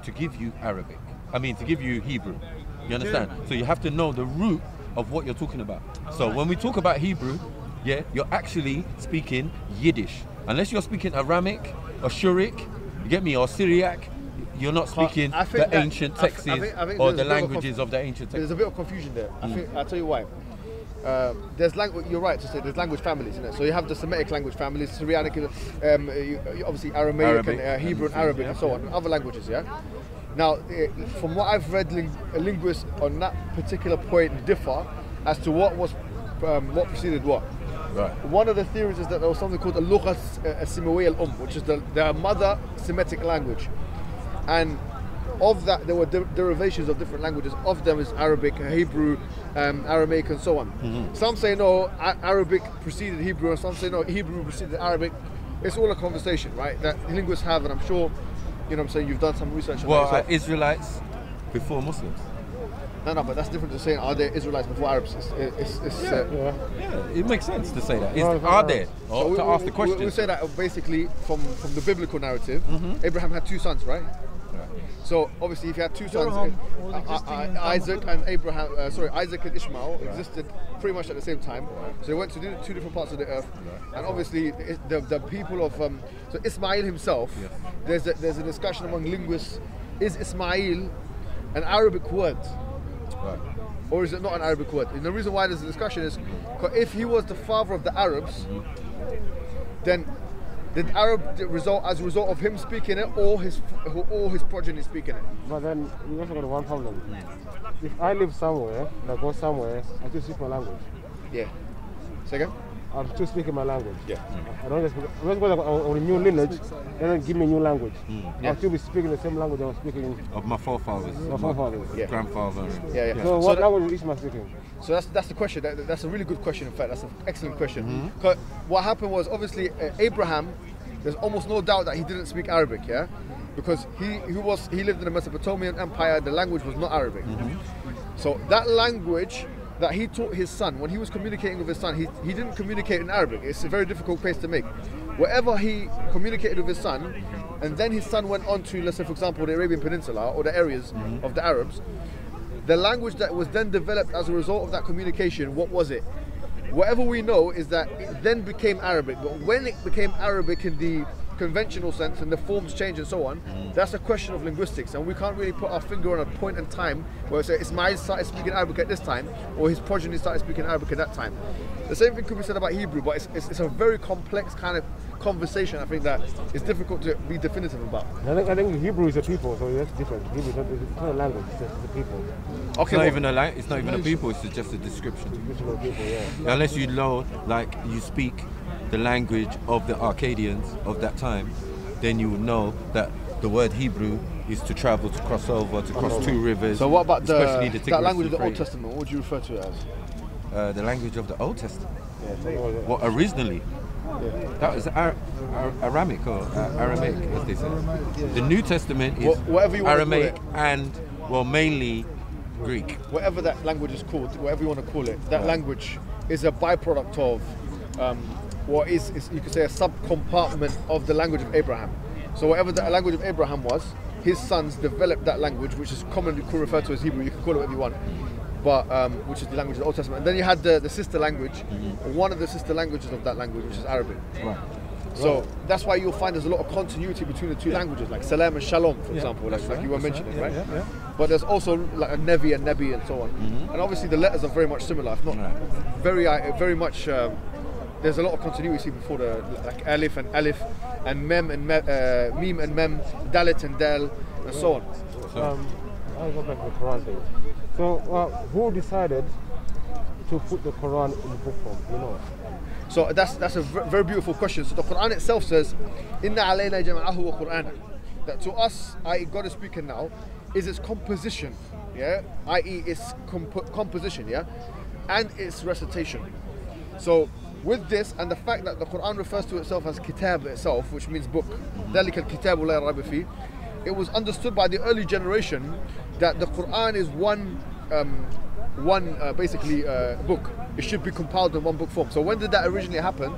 to give you Arabic. I mean, to give you Hebrew. You understand? So you have to know the root of what you're talking about. So when we talk about Hebrew, yeah, you're actually speaking Yiddish. Unless you're speaking Aramic or Shuric, you get me, or Syriac, you're not speaking the ancient texts or the languages of the ancient texts. There's a bit of confusion there. I'll tell you why. There's language. You're right to say there's language families in it. So you have the Semitic language families, Syriac, obviously Aramaic and Hebrew and Arabic and so on, and other languages. Yeah. Now, from what I've read, linguists on that particular point differ as to what what preceded what. Right. One of the theories is that there was something called al-lugha as-simawiyya al-umm, which is the mother Semitic language, and of that there were derivations of different languages. Of them is Arabic, Hebrew, Aramaic, and so on. Some say no, Arabic preceded Hebrew, and some say no, Hebrew preceded Arabic. It's all a conversation, right? That linguists have, and I'm sure, you know what I'm saying, you've done some research on that yourself. Israelites before Muslims. No, but that's different to saying, are there Israelites before Arabs? Yeah, it makes sense to say that. Are there? Or to ask the question. We say that basically from the biblical narrative, Abraham had two sons, right? So obviously, if you had two sons, Isaac and Isaac and Ishmael existed pretty much at the same time. So they went to two different parts of the earth, and obviously the people of so Ismail himself. There's a discussion among linguists: is Ismail an Arabic word, or is it not an Arabic word? And the reason why there's a discussion is if he was the father of the Arabs, then did Arab result as a result of him speaking it, or his progeny speaking it? But then you also got one problem. If I live somewhere, and I go somewhere, I still speak my language. Yeah. Second? I'm still speaking my language. Yeah. I don't just because on a new lineage, they don't give me a new language. I'll still be speaking the same language I was speaking of my forefathers, grandfather. Yeah. So what language is my speaking? So that's the question. That's a really good question. In fact, that's an excellent question. Because what happened was obviously Abraham. There's almost no doubt that he didn't speak Arabic, yeah, because he lived in the Mesopotamian Empire. The language was not Arabic. So that language that he taught his son, when he was communicating with his son, he didn't communicate in Arabic. It's a very difficult case to make. Wherever he communicated with his son, and then his son went on to, let's say, for example, the Arabian Peninsula or the areas of the Arabs, the language that was then developed as a result of that communication, what was it? Whatever we know is that it then became Arabic, but when it became Arabic in the conventional sense and the forms change and so on, that's a question of linguistics, and we can't really put our finger on a point in time where say Ismail started speaking Arabic at this time, or his progeny started speaking Arabic at that time. The same thing could be said about Hebrew, but it's a very complex kind of conversation. I think that it's difficult to be definitive about. I think Hebrew is a people, so that's different. Hebrew is not a language; it's a people. Okay, it's not even a language. It's not even a people. It's just a description. People, yeah. Unless you know, like you speak the language of the Arcadians of that time, then you will know that the word Hebrew is to travel, to cross over, to cross two rivers. So what about that language of the Old Testament? What would you refer to it as? The language of the Old Testament. Yeah, what originally? That was Aramic or Aramaic, as they say. The New Testament is Aramaic and, well, mainly Greek. Whatever that language is called, whatever you want to call it, that language is a byproduct of what is you could say a sub-compartment of the language of Abraham. So whatever the language of Abraham was, his sons developed that language, which is commonly referred to as Hebrew. You can call it whatever you want, but which is the language of the Old Testament. And then you had the sister language, one of the sister languages of that language, which is Arabic. Right. So that's why you'll find there's a lot of continuity between the two languages, like Salam and Shalom, for example, like you were mentioning, right? But there's also like a Nevi and Nebi and so on. And obviously the letters are very much similar, if not very much. There's a lot of continuity before the like Alif and Alif, and Mem and Mim and Mem, Dalit and Dal, and so on. I'll go back to the Quran thing. So who decided to put the Quran in book form? You know. So that's a very beautiful question. So the Quran itself says, "Inna alayna jam'ahu wa Qur'ana." that to us, i.e. God is speaking now, is its composition, yeah, i.e. its composition, yeah, and its recitation. So with this and the fact that the Quran refers to itself as kitab itself, which means book, ذَلِكَ الْكِتَابُ لَا رَيْبَ فِيهِ, it was understood by the early generation that the Quran is one book. It should be compiled in one book form. So when did that originally happen?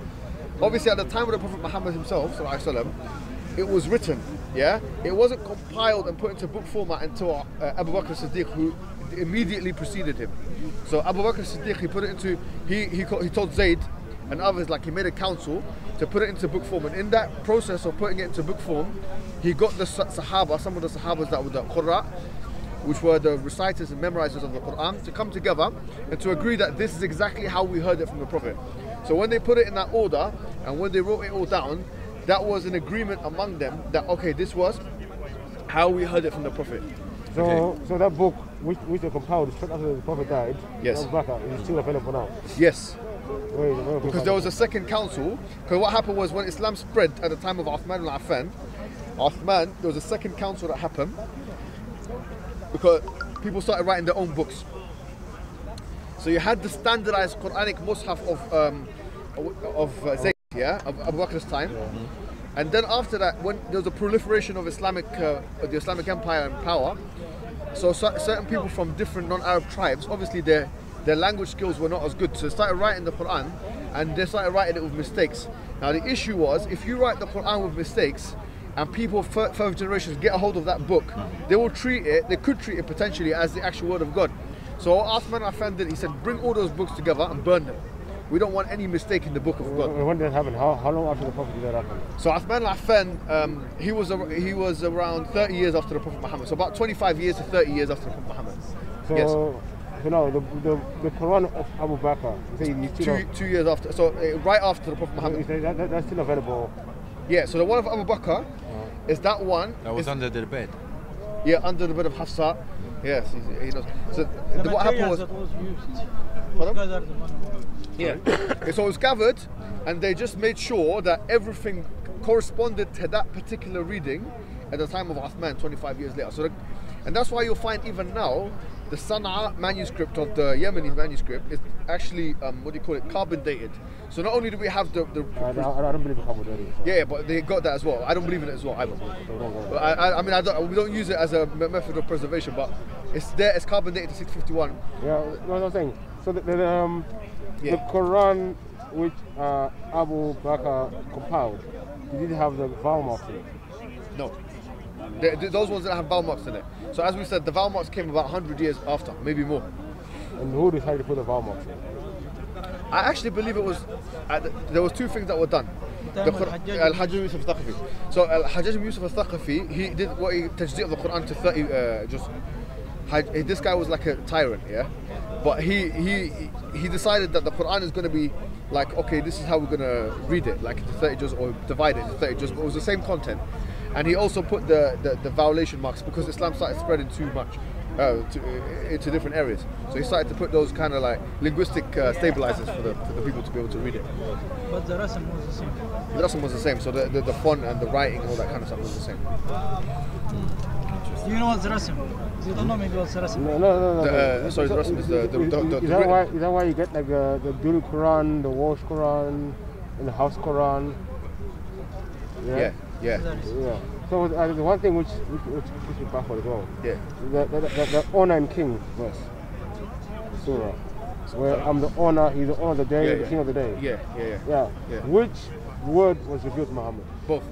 Obviously at the time of the Prophet Muhammad himself, it was written, yeah? It wasn't compiled and put into book format until Abu Bakr as-Siddiq, who immediately preceded him. So Abu Bakr as-Siddiq, he put it into, he told Zayd and others, like he made a council to put it into book form. And in that process of putting it into book form, he got the Sahaba, some of the Sahabas that were the Qurra, which were the reciters and memorizers of the Quran, to come together and to agree that this is exactly how we heard it from the Prophet. So when they put it in that order and when they wrote it all down, that was an agreement among them that, okay, this was how we heard it from the Prophet. So that book, which they compiled straight after the Prophet died, yes, is still available now? Yes. Because there was a second council. Because what happened was when Islam spread at the time of Uthman al-Affan, there was a second council that happened because people started writing their own books. So you had the standardized Quranic Mus'haf of Zayd, yeah, of Abu Bakr's time. And then after that, when there was a proliferation of the Islamic Empire and power, so certain people from different non-Arab tribes, obviously their language skills were not as good, so they started writing the Quran and they started writing it with mistakes. Now the issue was, if you write the Quran with mistakes and people further generations get a hold of that book, they could treat it potentially as the actual word of God. So what Uthman al-Affan did, he said, bring all those books together and burn them. We don't want any mistake in the book of God. When did that happen? How long after the Prophet did that happen? So Uthman al-Affan, he was around 30 years after the Prophet Muhammad. So about 25 years to 30 years after the Prophet Muhammad. So, yes. So now the Quran of Abu Bakr, 2 years after, so right after the Prophet Muhammad. That's still available. Yeah, so the one of Abu Bakr is that one. That was under the bed. Yeah, under the bed of Hafsa. Yes, he knows. So what happened was. Yeah. So it was gathered, and they just made sure that everything corresponded to that particular reading at the time of Uthman 25 years later. So, and that's why you'll find even now the Sana'a manuscript of the Yemeni manuscript is actually carbon dated. So not only do we have the I don't believe in carbon dating. So. Yeah, but they got that as well. I don't believe in it as well either. We don't use it as a method of preservation, but it's there. It's carbon dated to 651. Yeah, no, I'm saying. So the Quran which Abu Bakr compiled, did it have the vowel marks in it? No. Those ones that have vowel marks in it. So as we said, the vowel marks came about 100 years after, maybe more. And who decided to put the vowel marks in? I actually believe it was, there was two things that were done. Al-Hajjaj Yusuf al-Thaqafi. So Al-Hajjaj Yusuf al-Thaqafi, he did what he tajdeed of the Quran to 30, this guy was like a tyrant, yeah? But he decided that the Quran is going to be like, okay, this is how we're going to read it, like into 30 juz or divide it into 30 juz, but it was the same content. And he also put the violation marks because Islam started spreading too much into different areas. So he started to put those kind of like linguistic stabilizers for the people to be able to read it. But the rasm was the same. The rasm was the same, so the font and the writing and all that kind of stuff was the same. Do you know what's the rasm? You don't know maybe what's the rasm? No. Sorry, the rasm is the is that why you get like the Dul Quran, the Walsh Quran, and the House Quran? Yeah. So the one thing which keeps me baffled as well. Yeah. The honor and king verse, surah, where I'm the honor, he's the honor of the day, the king of the day. Yeah. Which word was revealed to Muhammad? Both.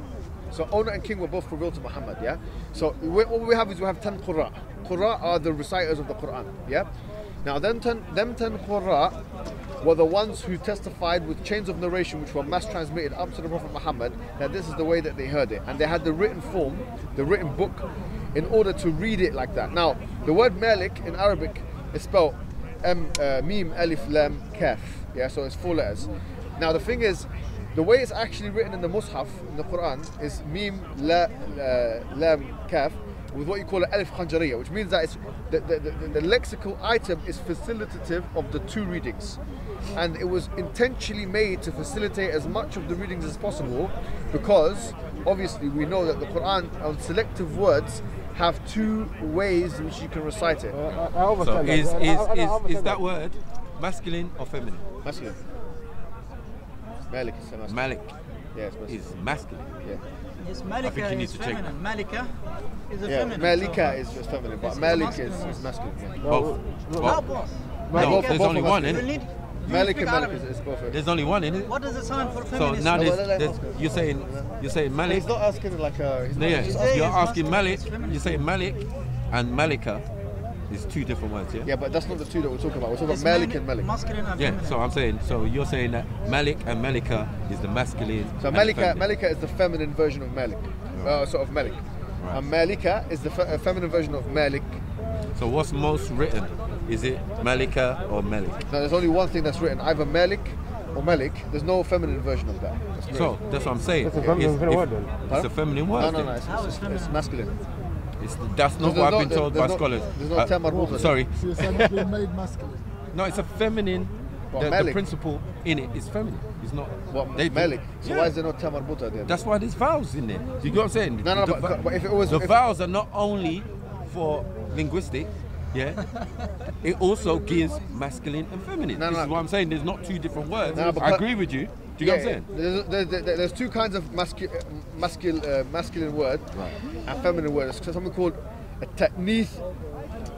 So honor and king were both revealed to Muhammad. Yeah. So what we have is we have 10 Qurra. Qurra are the reciters of the Quran. Yeah. Now them 10 Qurra were the ones who testified with chains of narration which were mass transmitted up to the Prophet Muhammad that this is the way that they heard it, and they had the written form, the written book, in order to read it like that. Now the word Malik in Arabic is spelled Mim Alif Lam Kaf, yeah, so it's 4 letters. Now the thing is, the way it's actually written in the Mus'haf in the Quran is Mim Lam Kaf with what you call an Alif Khanjariya, which means that it's the lexical item is facilitative of the two readings. And it was intentionally made to facilitate as much of the readings as possible, because obviously we know that the Quran on selective words have two ways in which you can recite it. So is that word masculine or feminine? Masculine. Malik is masculine. Malik yes, is masculine. Yeah. Yes, Malika is feminine. Malika is a feminine. Malika is feminine, but Malik is masculine. Yeah. Both. No, there's only one, isn't it? Malik and Malik is both. There's only one, isn't it? What does it sound for So feminist? now you're saying Malik. He's not asking like a. You're asking Malik. You're saying Malik and Malika is two different words, yeah? Yeah, but that's not the two that we're talking about. We're talking about Malik and Malik. Masculine and yeah, feminine. so I'm saying, so you're saying that Malik and Malika is the masculine. So Malika is the feminine version of Malik, sort of Malik. Right. And Malika is the feminine version of Malik. So what's most written? Is it Malika or Malik? No, there's only one thing that's written, either Malik or Malik. There's no feminine version of that. So that's what I'm saying. It's a feminine word then. It's a feminine word. No, it's masculine. That's not what I've been told by scholars. There's no tamar. Sorry. So it's been made masculine. No, it's a feminine. The principle in it is feminine. It's not. Malik. So why is there no tamar buta there? That's why there's vowels in there. You get what I'm saying? No, but if it was the vowels are not only for linguistic. Yeah, it also gives masculine and feminine. This is what I'm saying. There's not two different words. I agree with you. Do you get what I'm saying? There's two kinds of masculine word and feminine word. There's something called a ta'nith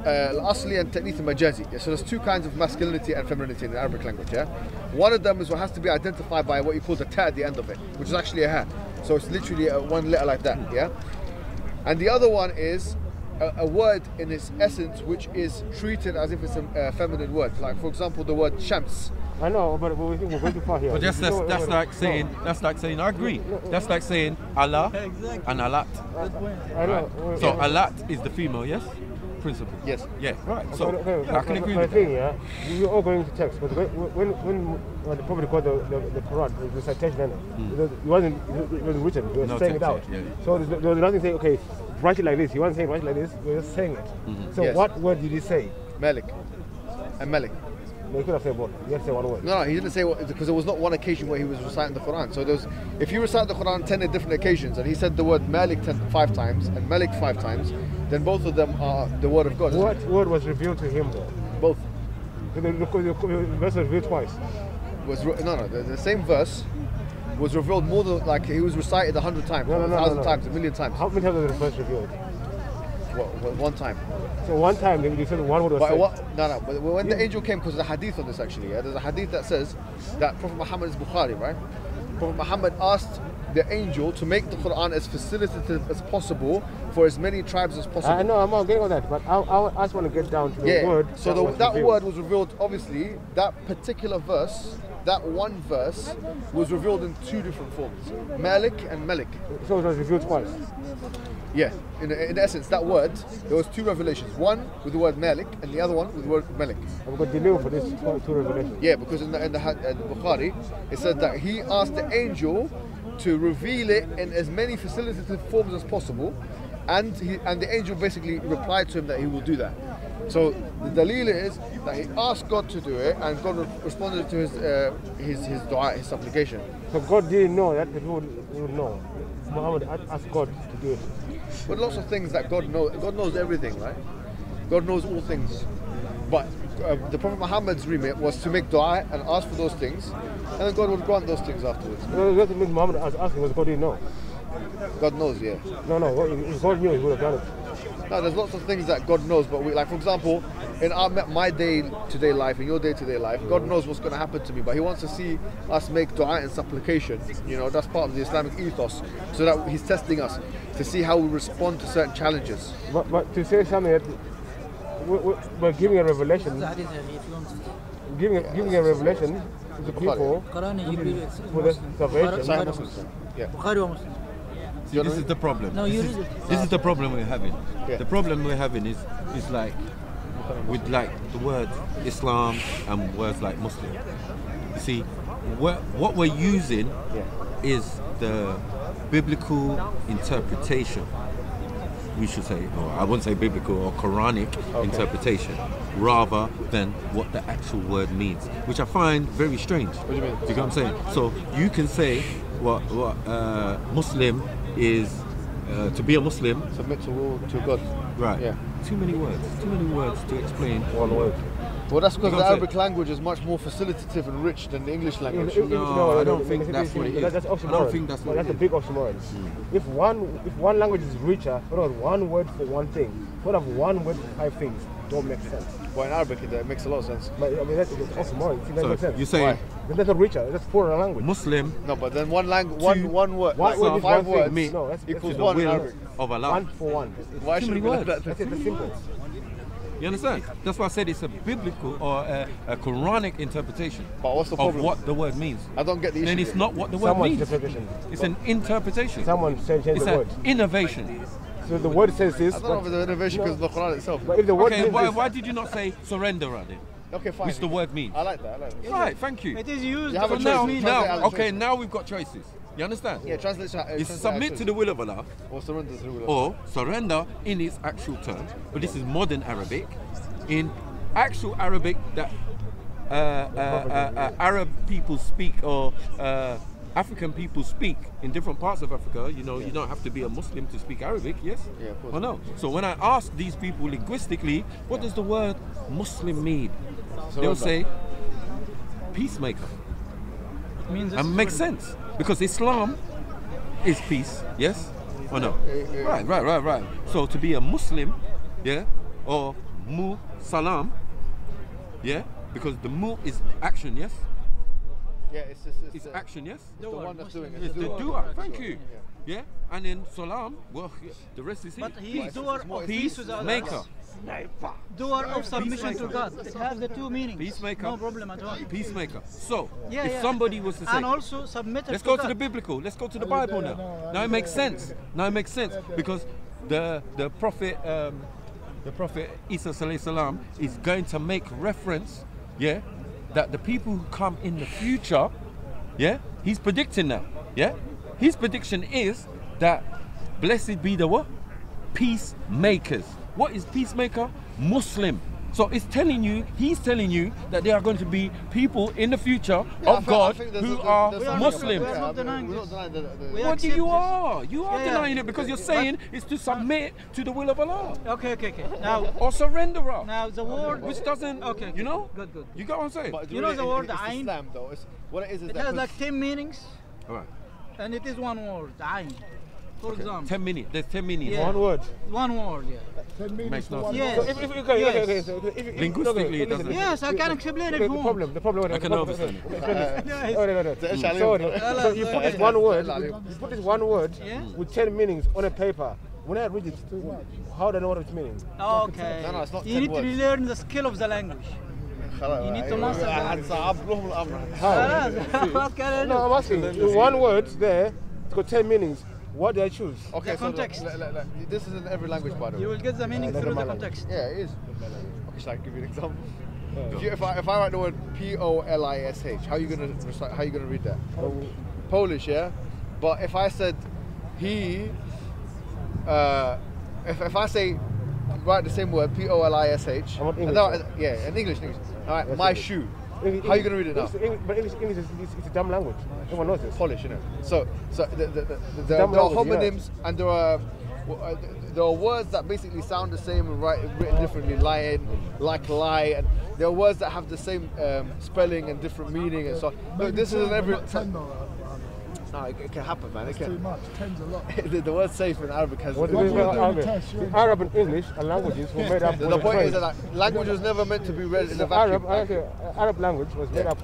al-asli and ta'nith al-majazi. So there's two kinds of masculinity and femininity in the Arabic language. Yeah, one of them is what has to be identified by what you call the ta at the end of it, which is actually a ha. So it's literally one letter like that. Yeah, and the other one is a word in its essence which is treated as if it's a feminine word. Like for example, the word shams. I know, but we think we're going too far here. But that's like saying I agree. That's like saying Allah and Alat. I know. Right. So Alat is the female, yes? Principle. Yes. Yeah. Right. So I can agree with that. Yeah, we're all going to text, but when the probably called the Quran, the citation, it wasn't written. He was saying it out. Yeah. So there was nothing saying, okay, write it like this. He wasn't saying write it like this. He was just saying it. So what word did he say? Malik. And Malik. No, he could have said one. He had to say one word. No, he didn't say what, because there was not one occasion where he was reciting the Quran. So if you recite the Quran 10 different occasions and he said the word Malik 5 times and Malik 5 times, then both of them are the word of God. What word was revealed to him though? Both. The verse was revealed twice. The same verse was revealed more than, like, he was recited 100 times, 1,000 times, 1,000,000 times. How many times was the verse revealed? One time. So one time you said one word was said. But when the angel came, because there's a hadith on this actually, there's a hadith that says that Prophet Muhammad is Bukhari, right? Prophet Muhammad asked the angel to make the Quran as facilitative as possible for as many tribes as possible. I know, I'm not getting on that, but I just want to get down to the word. So that word was revealed, obviously, that particular verse, that one verse was revealed in two different forms, Malik and Malik. So it was revealed twice? Yeah, in essence, that word, there was two revelations. One with the word Malik and the other one with the word Malik. I've got delay for this two revelations. Yeah, because in the Bukhari, it said that he asked the angel to reveal it in as many facilitative forms as possible, and the angel basically replied to him that he will do that. So the dalil is that he asked God to do it, and God responded to his dua, his supplication. So God didn't know that, but he would know. Muhammad asked God to do it. But lots of things that God knows. God knows everything, right? God knows all things. But the Prophet Muhammad's remit was to make dua and ask for those things, and then God would grant those things afterwards. No, that means Muhammad was asking was God didn't know. God knows, yeah. No, if God knew, he would have done it. No, there's lots of things that God knows, but like for example, in my day-to-day life, in your day-to-day life, God knows what's going to happen to me, but He wants to see us make dua and supplication. You know, that's part of the Islamic ethos, so that He's testing us to see how we respond to certain challenges. But to say something that we're giving a revelation, giving a revelation to the people for the salvation. Yeah. See, this is the problem. No, this is the problem we're having. Yeah. The problem we're having is like with like the word Islam and words like Muslim. You see, what we're using is the biblical interpretation. We should say, or I wouldn't say biblical or Quranic interpretation, rather than what the actual word means, which I find very strange. What do you mean? Do you get what I'm saying? So you can say what Muslim is to be a Muslim. Submit to God. Right. Yeah. Too many words to explain one word. Well, that's because the Arabic language is much more facilitative and rich than the English language. No, I don't think that's what it is. That's oxymoron. I don't think that's what it is. That's a big oxymoron. If one language is richer, what about one word for one thing? What of one word for 5 things? Don't make sense. Well, in Arabic it makes a lot of sense. But I mean, that's oxymoron. That makes sense. You're saying that's not richer. That's poorer language. Muslim. No, but then one word, like 5 words equals the one in will Arabic. of Allah. One for one. Why should it be like that? That's it. That's simple. You understand? That's why I said it's a biblical or a Quranic interpretation But what's the problem? of what the word means. I don't get the issue. Then it's not what the word means. Interpretation. It's an interpretation. Someone changed the word. It's an innovation. So the word says this. I don't know if it's an innovation because of the Quran itself. But if the word Okay, means why did you not say surrender right then? Okay, fine. Which the word means. I like that. Right, thank you. It is used. You have a So choice. now we've got choices. You understand? Yeah, translation. It's submit to the will of Allah or surrender to the will of or surrender in its actual terms. But this is modern Arabic. In actual Arabic that Arab people speak or African people speak in different parts of Africa, you know, you don't have to be a Muslim to speak Arabic, yes? Yeah, of course. Or no? So when I ask these people linguistically, what does the word Muslim mean? They'll say peacemaker. And makes sense because Islam is peace, yes or no? Right. So to be a Muslim, yeah, or salam, yeah, because the is action, yes? Yeah, it's action, yes? The one that's doing it. It's the doer. Thank you. Yeah, and then salam. Well, the rest is But here. he's doer of peace with others. Peacemaker. Doer of submission to God. It has the two meanings. Peacemaker. No problem at all. Peacemaker. So, Yeah, if yeah. somebody was to say, And also submitted let's to go God. to the biblical. Let's go to the Bible now. Now it makes sense. Now it makes sense because the prophet Isa alayhi salam is going to make reference, yeah, that the people who come in the future, yeah, he's predicting now, yeah. His prediction is that blessed be the what? Peacemakers. What is peacemaker? Muslim. So it's telling you, he's telling you that there are going to be people in the future of God who are Muslims. We're not denying this. What you are? You are denying it because you're saying it's to submit to the will of Allah. Okay. Now, or surrender. Now the word, which doesn't, you know? Good. You got what I'm saying? You know the word Ayn? Islam, though. What it is it that has like 10 meanings. All right. And it is one word, Ayn. For example. 10 meanings. There's 10 meanings. Yeah. One word. One word, yeah. 10 meanings Makes for no one sense. word. So if Linguistically, it doesn't. Yes, I can explain it if you want. The problem. I can understand it. So you put this one word. You put this one word with 10 meanings on a paper. When I read it, how do I know what it's meaning? Okay. No, it's not 10 You need words. to learn the skill of the language. You need to master that. No, I'm asking. One word there, it's got 10 meanings. What do I choose? Okay, The so context. This is in every language, by the way. You will get the meaning through the context. Yeah, it is. Okay, shall I give you an example? If I write the word Polish, how are you gonna recite? How are you gonna read that? Polish, yeah. But if I said he, if I say write the same word Polish, yeah, in English. All right, my shoe. How are you gonna read it now? But English is a dumb language. Everyone knows this. Polish, you know. So there are homonyms and there are words that basically sound the same and written differently. Lion, like lie, and there are words that have the same spelling and different meaning and so. Look, this is in every. No, it can happen, man. It's too much. 10's a lot. The word safe in Arabic has. Arab and English are languages were made up. The point is that language was never meant to be read in a vacuum. Arab language was made up.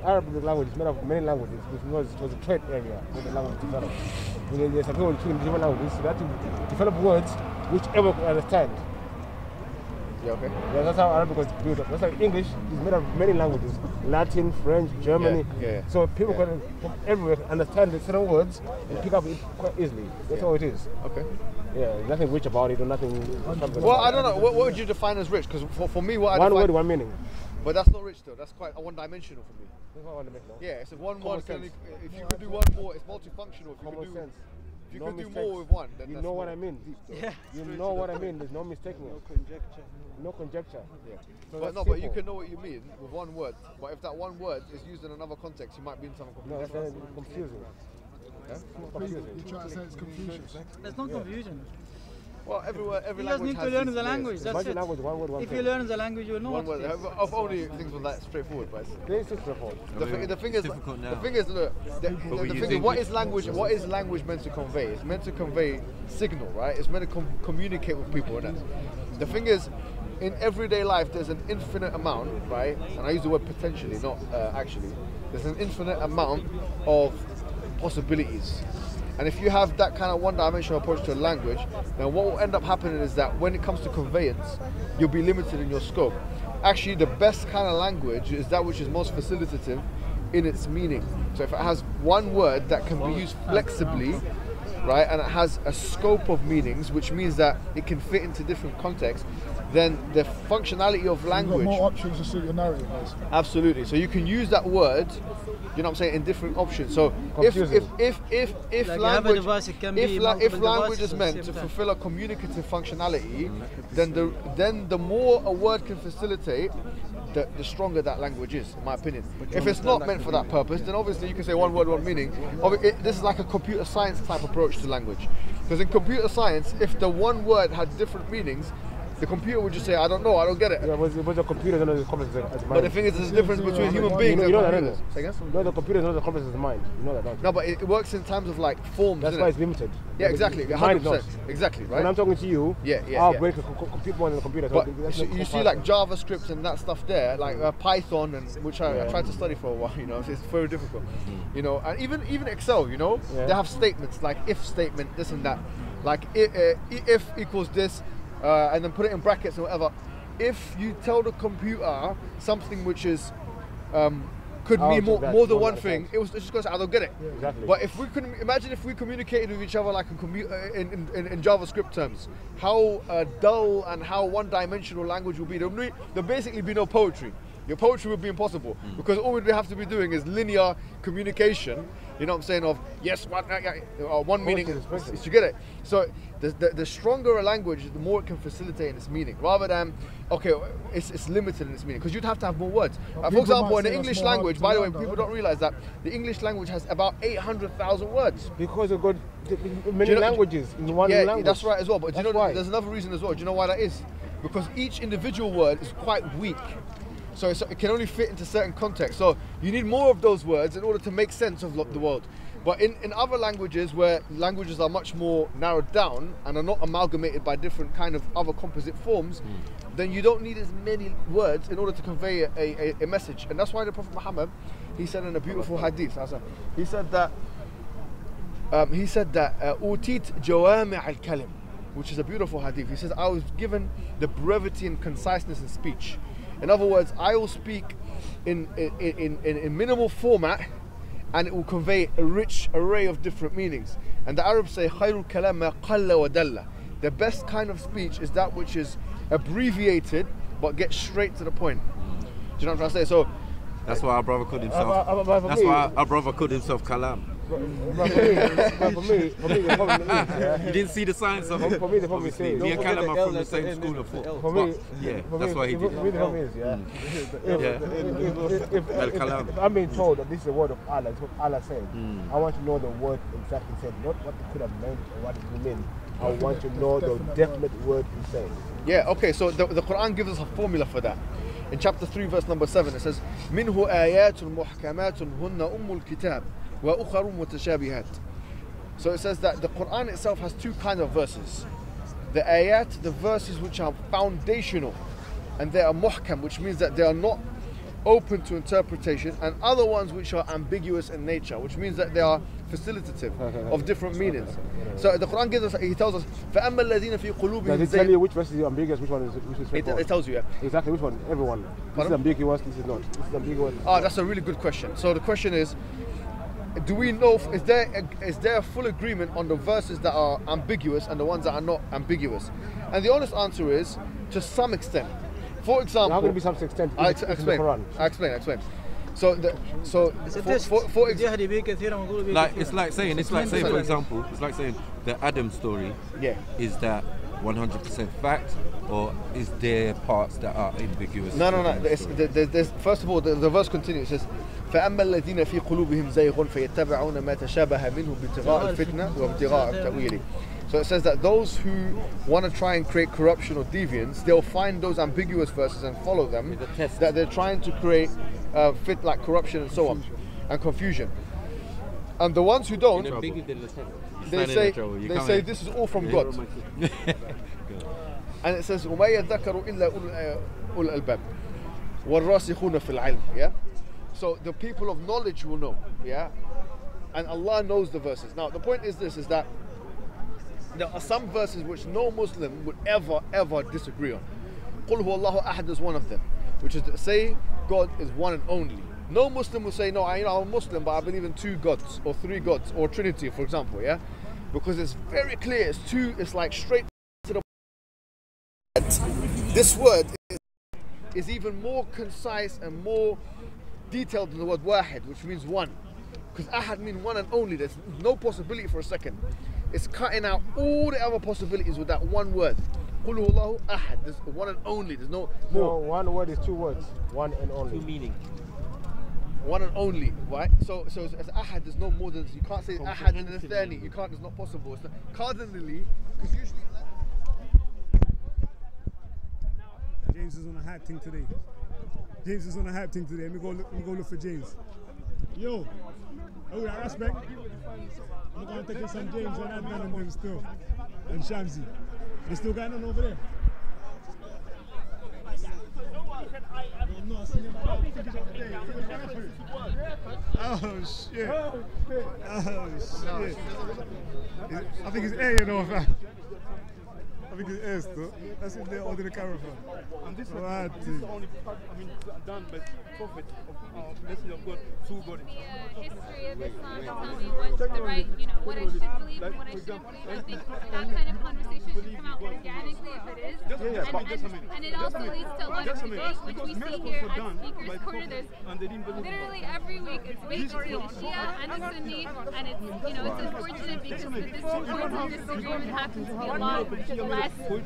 Arab language is made up of many languages. It was a trade area where the language developed. There's some people between different languages, so that to develop words which everyone could understand. Yeah, okay. Yeah, that's how Arabic was built up. That's like English is made up of many languages: Latin, French, Germany. Yeah. So people can from everywhere understand the certain words and pick up it quite easily. That's all it is. Okay. Yeah, there's nothing rich about it or nothing. Well, I don't know. What would you define as rich? Because for me, what I one define, word, one meaning. But that's not rich though. That's quite one-dimensional for me. Yeah, so one word can. If you could do one more, it's multifunctional. If you could do more with one, then you know what I mean. Yeah. You know what I mean. There's no mistaking it. No conjecture. Yeah. So but you can know what you mean with one word. But if that one word is used in another context, you might be in something completely different. different. Confusing. You try to say it's confusion. There's no confusion. Well, every You just language need to has learn these the layers. language. That's it. If you learn the language, you will know One what word. it is. If only things were that straightforward, but It's straightforward. the thing is, look, the thing is, what is language? What is language meant to convey? It's meant to convey signal, right? It's meant to communicate with people, innit? The thing is, in everyday life, there's an infinite amount, right? And I use the word potentially, not actually. There's an infinite amount of possibilities. And if you have that kind of one-dimensional approach to a language, then what will end up happening is that when it comes to conveyance, you'll be limited in your scope. Actually, the best kind of language is that which is most facilitative in its meaning. So if it has one word that can be used flexibly, right, and it has a scope of meanings, which means that it can fit into different contexts, then the functionality of language... You've got more options to suit your narrative, basically. Absolutely. So you can use that word, you know what I'm saying, in different options. So if language is meant to fulfill a communicative functionality, then the more a word can facilitate, the stronger that language is, in my opinion. If it's not meant for that purpose, then obviously you can say one word, one meaning. This is like a computer science type approach to language. Because in computer science, if the one word had different meanings, the computer would just say, I don't know, I don't get it. Yeah, but the computer doesn't know the complex as mind. But the thing is, there's a difference between human beings and computers. Say again? No, the computer knows the complex as mind. You know that, don't you? No, but it works in terms of like forms. That's why it's limited. Yeah, exactly. 100%. Exactly, right? When I'm talking to you, our brain can compute more than the computer. But you see like JavaScript and that stuff there, like Python, and which I tried to study for a while, you know, it's very difficult. You know, and even Excel, you know, they have statements like if statement, this and that. Like if equals this, and then put it in brackets or whatever. If you tell the computer something which is could mean more than one thing, it's just going to say, I don't get it. Yeah, exactly. But if we could imagine if we communicated with each other like in JavaScript terms, how dull and how one-dimensional language will be. There'll basically be no poetry. Your poetry would be impossible because all we'd have to be doing is linear communication. You know what I'm saying? Of yes, one meaning is you get it. So the stronger a language, the more it can facilitate in its meaning, rather than it's limited in its meaning. Because you'd have to have more words. For example, in the English language, by the way, people don't realize that the English language has about 800,000 words. Because we've got many languages in one language. Yeah, that's right as well. But do you know there's another reason as well. Do you know why that is? Because each individual word is quite weak. So it can only fit into certain contexts. So you need more of those words in order to make sense of the world. But in other languages, where languages are much more narrowed down and are not amalgamated by different kind of other composite forms, then you don't need as many words in order to convey a message. And that's why the Prophet Muhammad, he said in a beautiful hadith, he said that "Utit jawami' al-kalim," which is a beautiful hadith. He says, I was given the brevity and conciseness in speech. In other words, I will speak in minimal format, and it will convey a rich array of different meanings. And the Arabs say, "Khairul kalam ma qalla wa dalla." The best kind of speech is that which is abbreviated but gets straight to the point. Do you know what I'm trying to say? So that's why our brother called himself. That's why our brother called himself Kalam. For me, the problem is, you didn't see the science of it. For me, the problem is, me and Kalam are from the same school of thought. For me, that's why he did. For me, the problem is, if I'm being told that this is the word of Allah, it's what Allah said, I want to know the word exactly said, not what it could have meant or what it could mean. I want to know the definite word he said. Yeah, okay, so the Quran gives us a formula for that. In chapter 3, verse number 7, it says, مِنْهُ آيَاتٌ مُحْكَمَاتٌ هُنَّ أُمُّ الْكِتَابِ وَأُخَرُ مُتَشَابِهَاتٌ. So it says that the Quran itself has two kinds of verses. The ayat, the verses which are foundational, and they are muhkam, which means that they are not open to interpretation, and other ones which are ambiguous in nature, which means that they are facilitative of different meanings. So the Quran gives us, he tells us, فَأَمَّا الَّذِينَ فِي قُلُوبِهِمْ. Does it tell you which verse is ambiguous, which one is straightforward? It tells you, yeah. Exactly, which one? Everyone. This is ambiguous, this is not. This is ambiguous. That's a really good question. So the question is, do we know, is there a full agreement on the verses that are ambiguous and the ones that are not ambiguous? And the honest answer is, to some extent. For example, how can it be some extent? I explain. So for example, it's like saying, for example, the Adam story is that 100% fact, or is there parts that are ambiguous? No. There's, first of all, the verse continues. It says, فأما الذين في قلوبهم زيغ فيتبعون ما تشابه منه ابتغاء الفتنة وابتغاء تأويله. So it says that those who want to try and create corruption or deviance, they'll find those ambiguous verses and follow them, that they're trying to create fit like corruption and so on, and confusion. And the ones who don't, they say this is all from God. And it says وما يذكر إلا أولو الألباب والراسخون في العلم. Yeah. So the people of knowledge will know. Yeah. And Allah knows the verses. Now the point is this: is that there are some verses which no Muslim would ever disagree on. قُلْ هُوَ اللَّهُ أَحَدٌ is one of them, which is to say God is one and only. No Muslim will say, no, I'm a Muslim, but I believe in 2 gods or 3 gods or Trinity, for example, yeah? Because it's very clear, it's like straight to the This word is even more concise and more detailed than the word wahid, which means one. Because ahad means one and only, there's no possibility for a second. It's cutting out all the other possibilities with that one word. قُلْ هُوَ اللَّهُ أَحَدٌ, there's one and only, there's no more. So one word is 2 words, one and only. 2 meaning. One and only, right? So as ahad, there's no more than, you can't say ahad and then thani, you can't, it's not possible. It's not, cardinally, because usually... James is on a hype thing today. Let me go look for James. Yo, oh, I respect. I'm going to take some James and Adnan and them still. And Shamsi. They still going on over there? Oh shit. I think it's air, you know, fam. I think it's air still. That's in there holding the camera, fam. And this is the only, done by prophet of message of God through God. The history of Islam, tell me what's the right, what I should believe and what I shouldn't believe. I think that kind of conversation should come out organically if it is. And it also leads to a lot of debate, which we see here at Speaker's Corner. There's literally every week it's debates between the Shia and the Sunni, and it's, it's unfortunate because at this point in this regime it happens to be a lot less heard.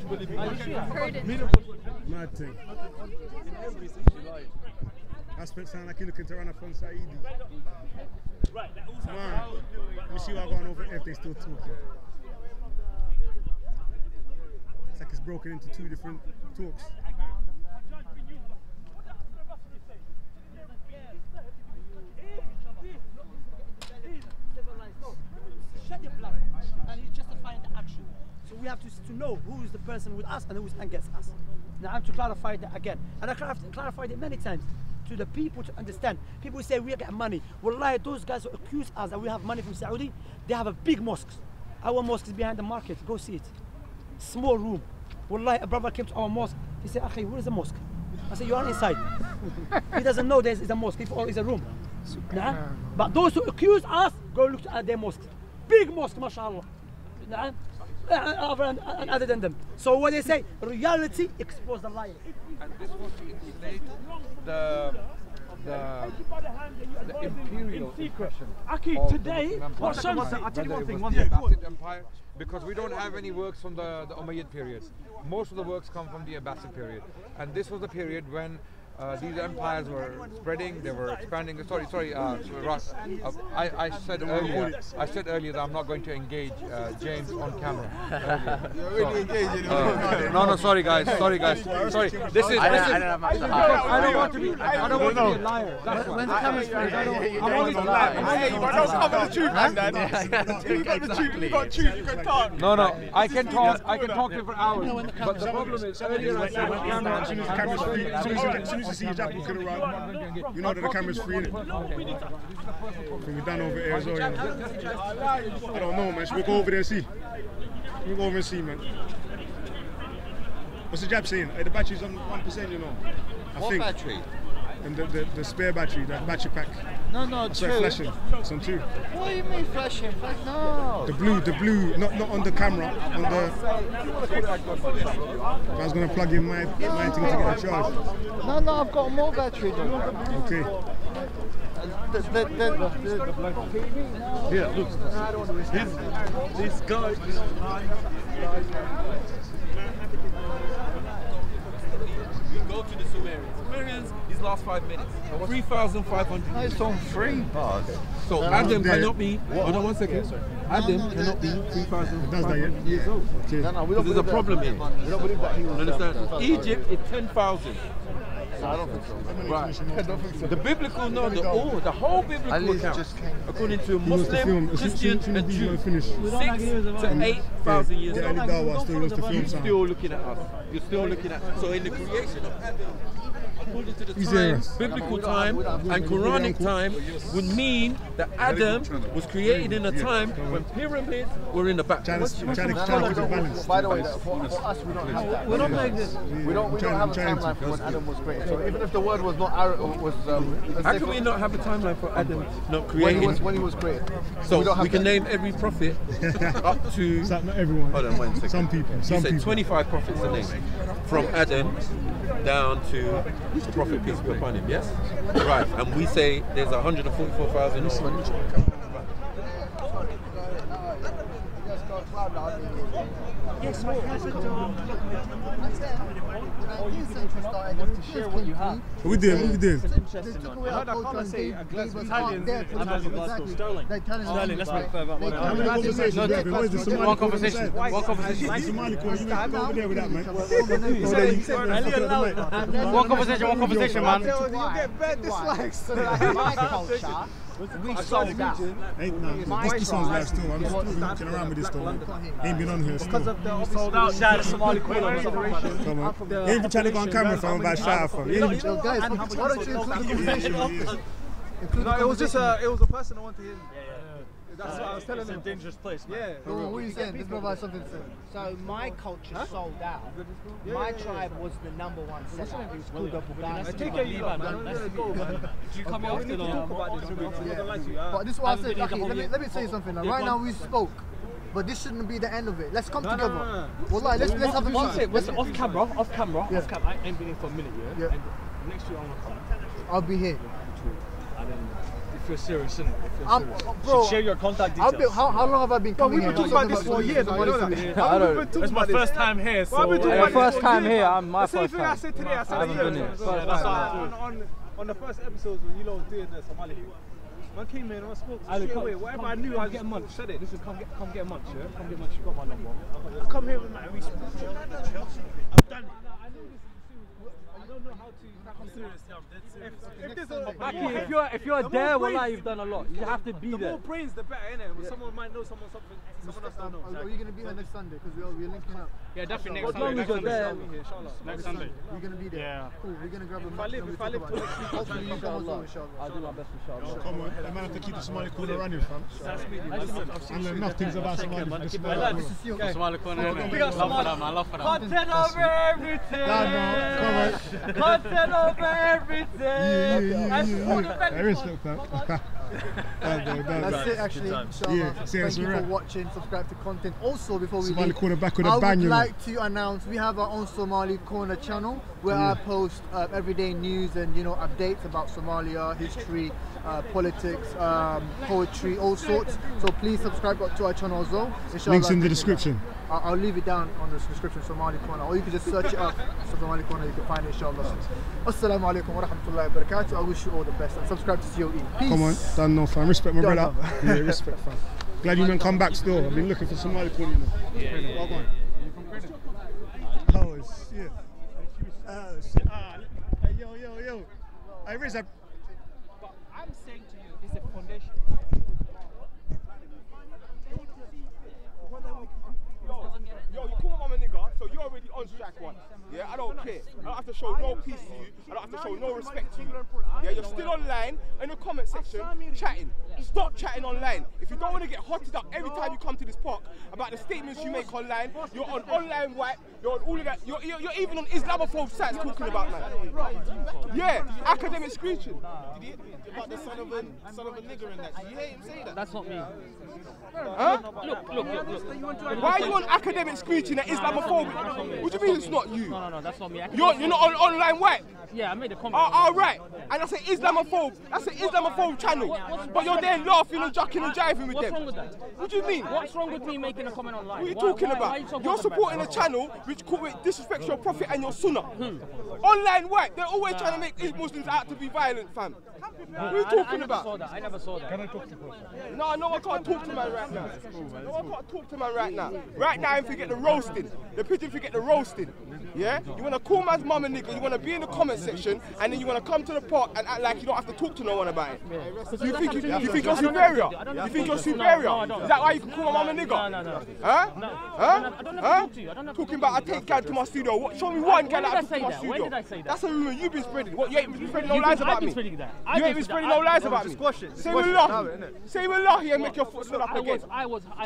Mad thing. Aspect sound like you're looking to run up on Saidi. Tomorrow, let me see what I'm going over if they still talking. It's like it's broken into 2 different talks. Shed your blood, and he's justifying the action. So we have to know who is the person with us and who is against us. Now I have to clarify that again. And I clarified it many times to the people to understand. People say we get money. Wallahi, those guys who accuse us that we have money from Saudi, they have a big mosque. Our mosque is behind the market. Go see it. Small room. Wallahi, a brother came to our mosque. He said, Akhi, where is the mosque? I said, you are inside. He doesn't know there's a mosque. He thought it's a room. Nah? But those who accuse us, go look at their mosque. Big mosque, mashallah. Nah? And other than them. So what they say, reality expose the liar. And this was to instate the imperial impression. Aki, today, I'll tell you one thing, Empire, because we don't have any works from the Umayyad period. Most of the works come from the Abbasid period. And this was the period when these empires were spreading, they were expanding. Sorry, Ross. I said earlier that I'm not going to engage James on camera. You're really engaging. No, sorry guys. Sorry. This is. I don't want to be a liar. That's why. When the camera's free, I'm only lying. Hey, but don't cover the truth, man. You got the truth. You got truth. You can talk. No. I can talk. I can talk for hours. But the problem is earlier I said as soon as the camera's free, as soon as you see his apple could run, you know that the camera's free, innit? We're done over here as well, you know. I don't know, man. Should we go over there and see? We'll go over and see, man. What's the jab saying? Hey, the battery's on 1%, you know. What battery? And the spare battery, that battery pack. No, it's like flashing. It's on 2. What do you mean flashing? No. The blue, not on the camera, on the... I was going to plug in my thing to get a charge. No, I've got more battery though. Okay. Here, look. This guy. Go to the Sumerians. Sumerians, his last 5 minutes. 3,500. No, it's on 3 bars. So Adam cannot be. Hold on 1 second. Adam cannot be 3,500 years old. There's a problem here. We don't believe that he was. Understand? Egypt is 10,000. No, I don't think so. Right. I don't think so. The biblical, no, the whole biblical account, according to Muslim, Christian, and Jew, 6,000 to 8,000 years old. You're still looking at us. You're still looking at. So in the creation of Adam, according to the time, biblical time and Quranic time would mean that Adam was created in a time when pyramids were in the back. By the way, for us, we don't have that. We're not like this. We don't have a timeline for when Adam was created. So even if the word was not how can we not have a timeline for Adam not created? When he was created. So we can name every prophet up to. Not everyone. Hold on 1 second. Some people. You said 25 prophets a name, from Adam down to the prophet peace be upon him. Yes. Right. And we say there's 144,000. Yes, what to share what you have. What we doing? Interesting one. I heard that comment say Italians in Glasgow. Sterling, let's make further up. How many conversations have you been? What is this? One conversation. One conversation. Somali call, you went over there with that, man. One conversation, man. You get bad dislikes. My culture. We sold out. This one's live still. I'm still looking around with this still. Ain't been on here still. Because of the sold out shout Somali corner. Come on. You ain't been trying to go on camera from about shout from. Guys, why don't you include the conversation? No, it was a person I wanted to hear. That's what I was telling them. It's a dangerous place, man. Yeah. What are you saying? Let's provide something to say. So my culture sold out. My tribe was the #1 seller. It was called the Buganda. Do you come here often or talk about this? But this is what I said. Okay, let me say something. Right now we spoke. But this shouldn't be the end of it. Let's come together. Well, let's have the fun. Off camera. I ain't been here for a minute, yeah? And next year I want to come. I'll be here. And then, if you're serious, innit? If you're serious. Bro, share your contact details. How long have I been coming here? We've been talking about this for years. It's my first time here, so... First time here, I'm my first time. I said today, I said a year ago. On the first episodes when you lot was doing the Somali thing, man came in and I spoke straight away. Whatever I knew, I get munch. Said it. Listen, come get munch, yeah? Come get munch. You got my number. I come here with my we spoke. I've done it. I don't know how to. I'm serious, yeah, I'm dead serious. If you're there, well, you've done a lot. You have to be there. The more brains, the better, innit? Someone might know someone something, someone else don't know. Are you going to be here next Sunday? Because we're linking up. Yeah, definitely next Sunday. As long as you're there, next Sunday. You're going to be there? Yeah. Cool, we're going to grab a If I live to next week, hopefully you come as well, inshallah. I'll do my best, inshallah. Come on, I might have to keep the Somali corner running, fam. I learned nothing about Somali. Somali corner. Love for that. Content over everything. Content over everything. I respect that. That's it, actually. Inshallah. Thank you for watching. Subscribe to content. Also, before we Somali leave, corner back with a I bang, would like to announce we have our own Somali Corner channel where I post everyday news and updates about Somalia, history, politics, poetry, all sorts. So please subscribe to our channel as well. Inshallah, links in the description. I'll leave it down on the description, Somali Corner, or you can just search it up, Somali Corner, you can find it, inshallah. Assalamu alaikum wa rahmatullahi wa barakatuh. I wish you all the best and subscribe to C.O.E. Peace. Come on, done no fam. Respect my brother. Yeah, respect fam. Glad you man come back still. I've been looking for Somali Corner. Well done. Oh shit. Oh shit. Hey, yo. Hey, Riz, I'm saying to you, it's a foundation. Yo, you come on, my nigga, so you're already on strike one. Yeah, I don't care. I don't have to show no peace to you. I don't have to show no respect to you. Yeah, you're still online in the comment section chatting. Stop chatting online. If you don't want to get hotted up every time you come to this park about the statements you make online, you're on online wipe, you're on all of that. You're even on Islamophobe sites talking about, man. Yeah, academic screeching. Did you hear about the son of a nigger and that? Did you hear him say that? That's not me. Huh? Look. Why are you on academic screeching at Islamophobic? What do you mean it's not you? No, that's not me. You're not on online wipe? Yeah, I made a comment. All right. And that's an Islamophobe. That's an Islamophobe channel. But you're there laughing and jucking and jiving with them. What's wrong with that? What do you mean? What's wrong with me making a comment online? What are you talking about? You're supporting a channel which disrespects your prophet and your sunnah. Online white. They're always trying to make these Muslims out to be violent, fam. What are you talking about? I never saw that. Can I talk to you? No, I can't talk to man right now. No, I can't talk to man right now. Right now, if you get the roasting, the pigeon forget the roasting. Yeah? You want to call man's mum a nigga, you want to be in the comment section, and then you want to come to the park and act like you don't have to talk to no one about it. You think you're superior? You think you're superior? Is that why you can call my mum a nigga? No. Huh? I don't have to talk to you. Talking about I take gal to my studio. What? Show me one gal I took to my studio. When did I say that? That's a rumor you've been spreading. What? You ain't been spreading no lies about me. You ain't been spreading no lies about me. Say wallahi and make your foot swell up again.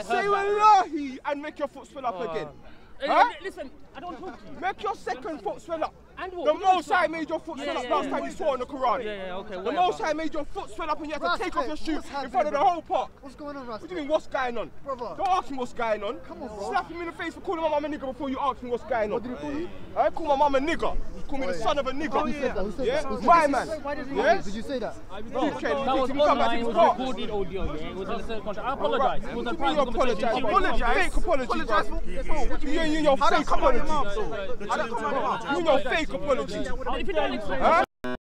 Say wallahi and make your foot swell up again. Huh? Listen, I don't talk to you. Make your second foot swell up. And what? The Most High made your foot swell up last time you saw in the Quran. Yeah, okay. The Most High made your foot swell up and you had to take off your shoes in front of the whole park. What's going on, Rasta? What do you mean, what's going on? Brother. Don't ask me what's going on. Come on, bro. Slap him in the face for calling my mum a nigga before you ask me what's going on. What did he call you? I call my mum a nigga. He called me the son of a nigga. Who said that? Who said yeah? that? My man. Yeah? Did you say that? That was online, it was recorded audio, yeah? It was in a certain contract. I apologise. It was a private conversation. Fake apology, bro. You and your fake apology. You and your fake apology. If you don't explain,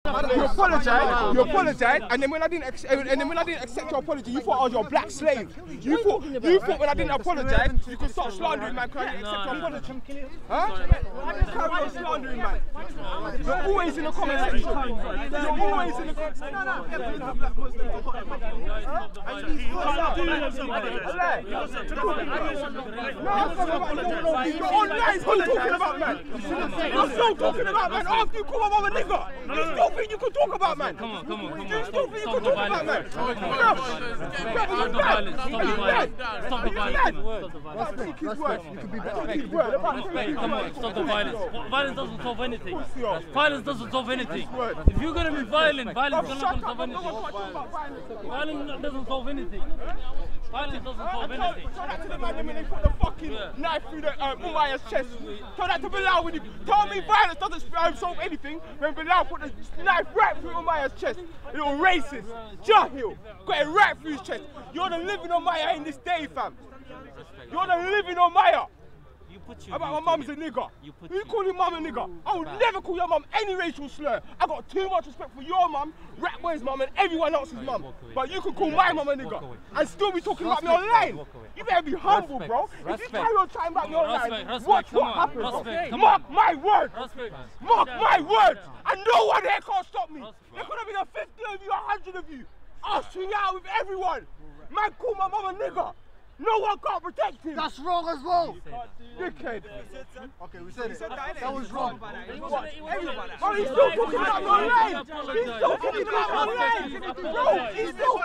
You apologise, and then when I didn't accept your apology, you thought I was your black slave. You thought when I didn't apologise, you could start slandering man because I didn't accept your apology. Huh? Carry on slandering man. You're always in the comment section. You're always in the comment You're online still talking about man. You're still talking about man after you call my mum a nigga. You still think you can talk about man? Come on. You still think you can talk about man? Stop the violence. Stop the violence. Come on, stop the violence. Violence doesn't solve anything. Violence doesn't solve anything. If you're going to be violent, violence doesn't solve anything. Violence doesn't solve anything. Violence doesn't solve anything. Tell that to the man when they put the fucking knife through the Umayya's chest. Tell that to Bilal when you tell me violence doesn't solve anything when Bilal put the knife right through Umayya's chest. You little racist. Jahil. Got it right through his chest. You're the living Umayya in this day, fam. You're the living Umayya. About my mum's a nigga. You call your mum a nigga? I would never call your mum any racial slur. I got too much respect for your mum, Rat Boy's mum, and everyone else's mum. But you can call my mum a nigga and still be talking about me online. You better be humble, bro. If you carry on chatting about me online, watch what happens. Mark my words. Mark my words. And no one here can't stop me. There could have been a 50 of you, 100 of you. I'll swing out with everyone. Man, call my mum a nigga. No one can't protect him. That's wrong as well. Dickhead. Okay, we said it. That was wrong. Oh, he's still talking about me online. He's still talking about me online. Bro, he's still.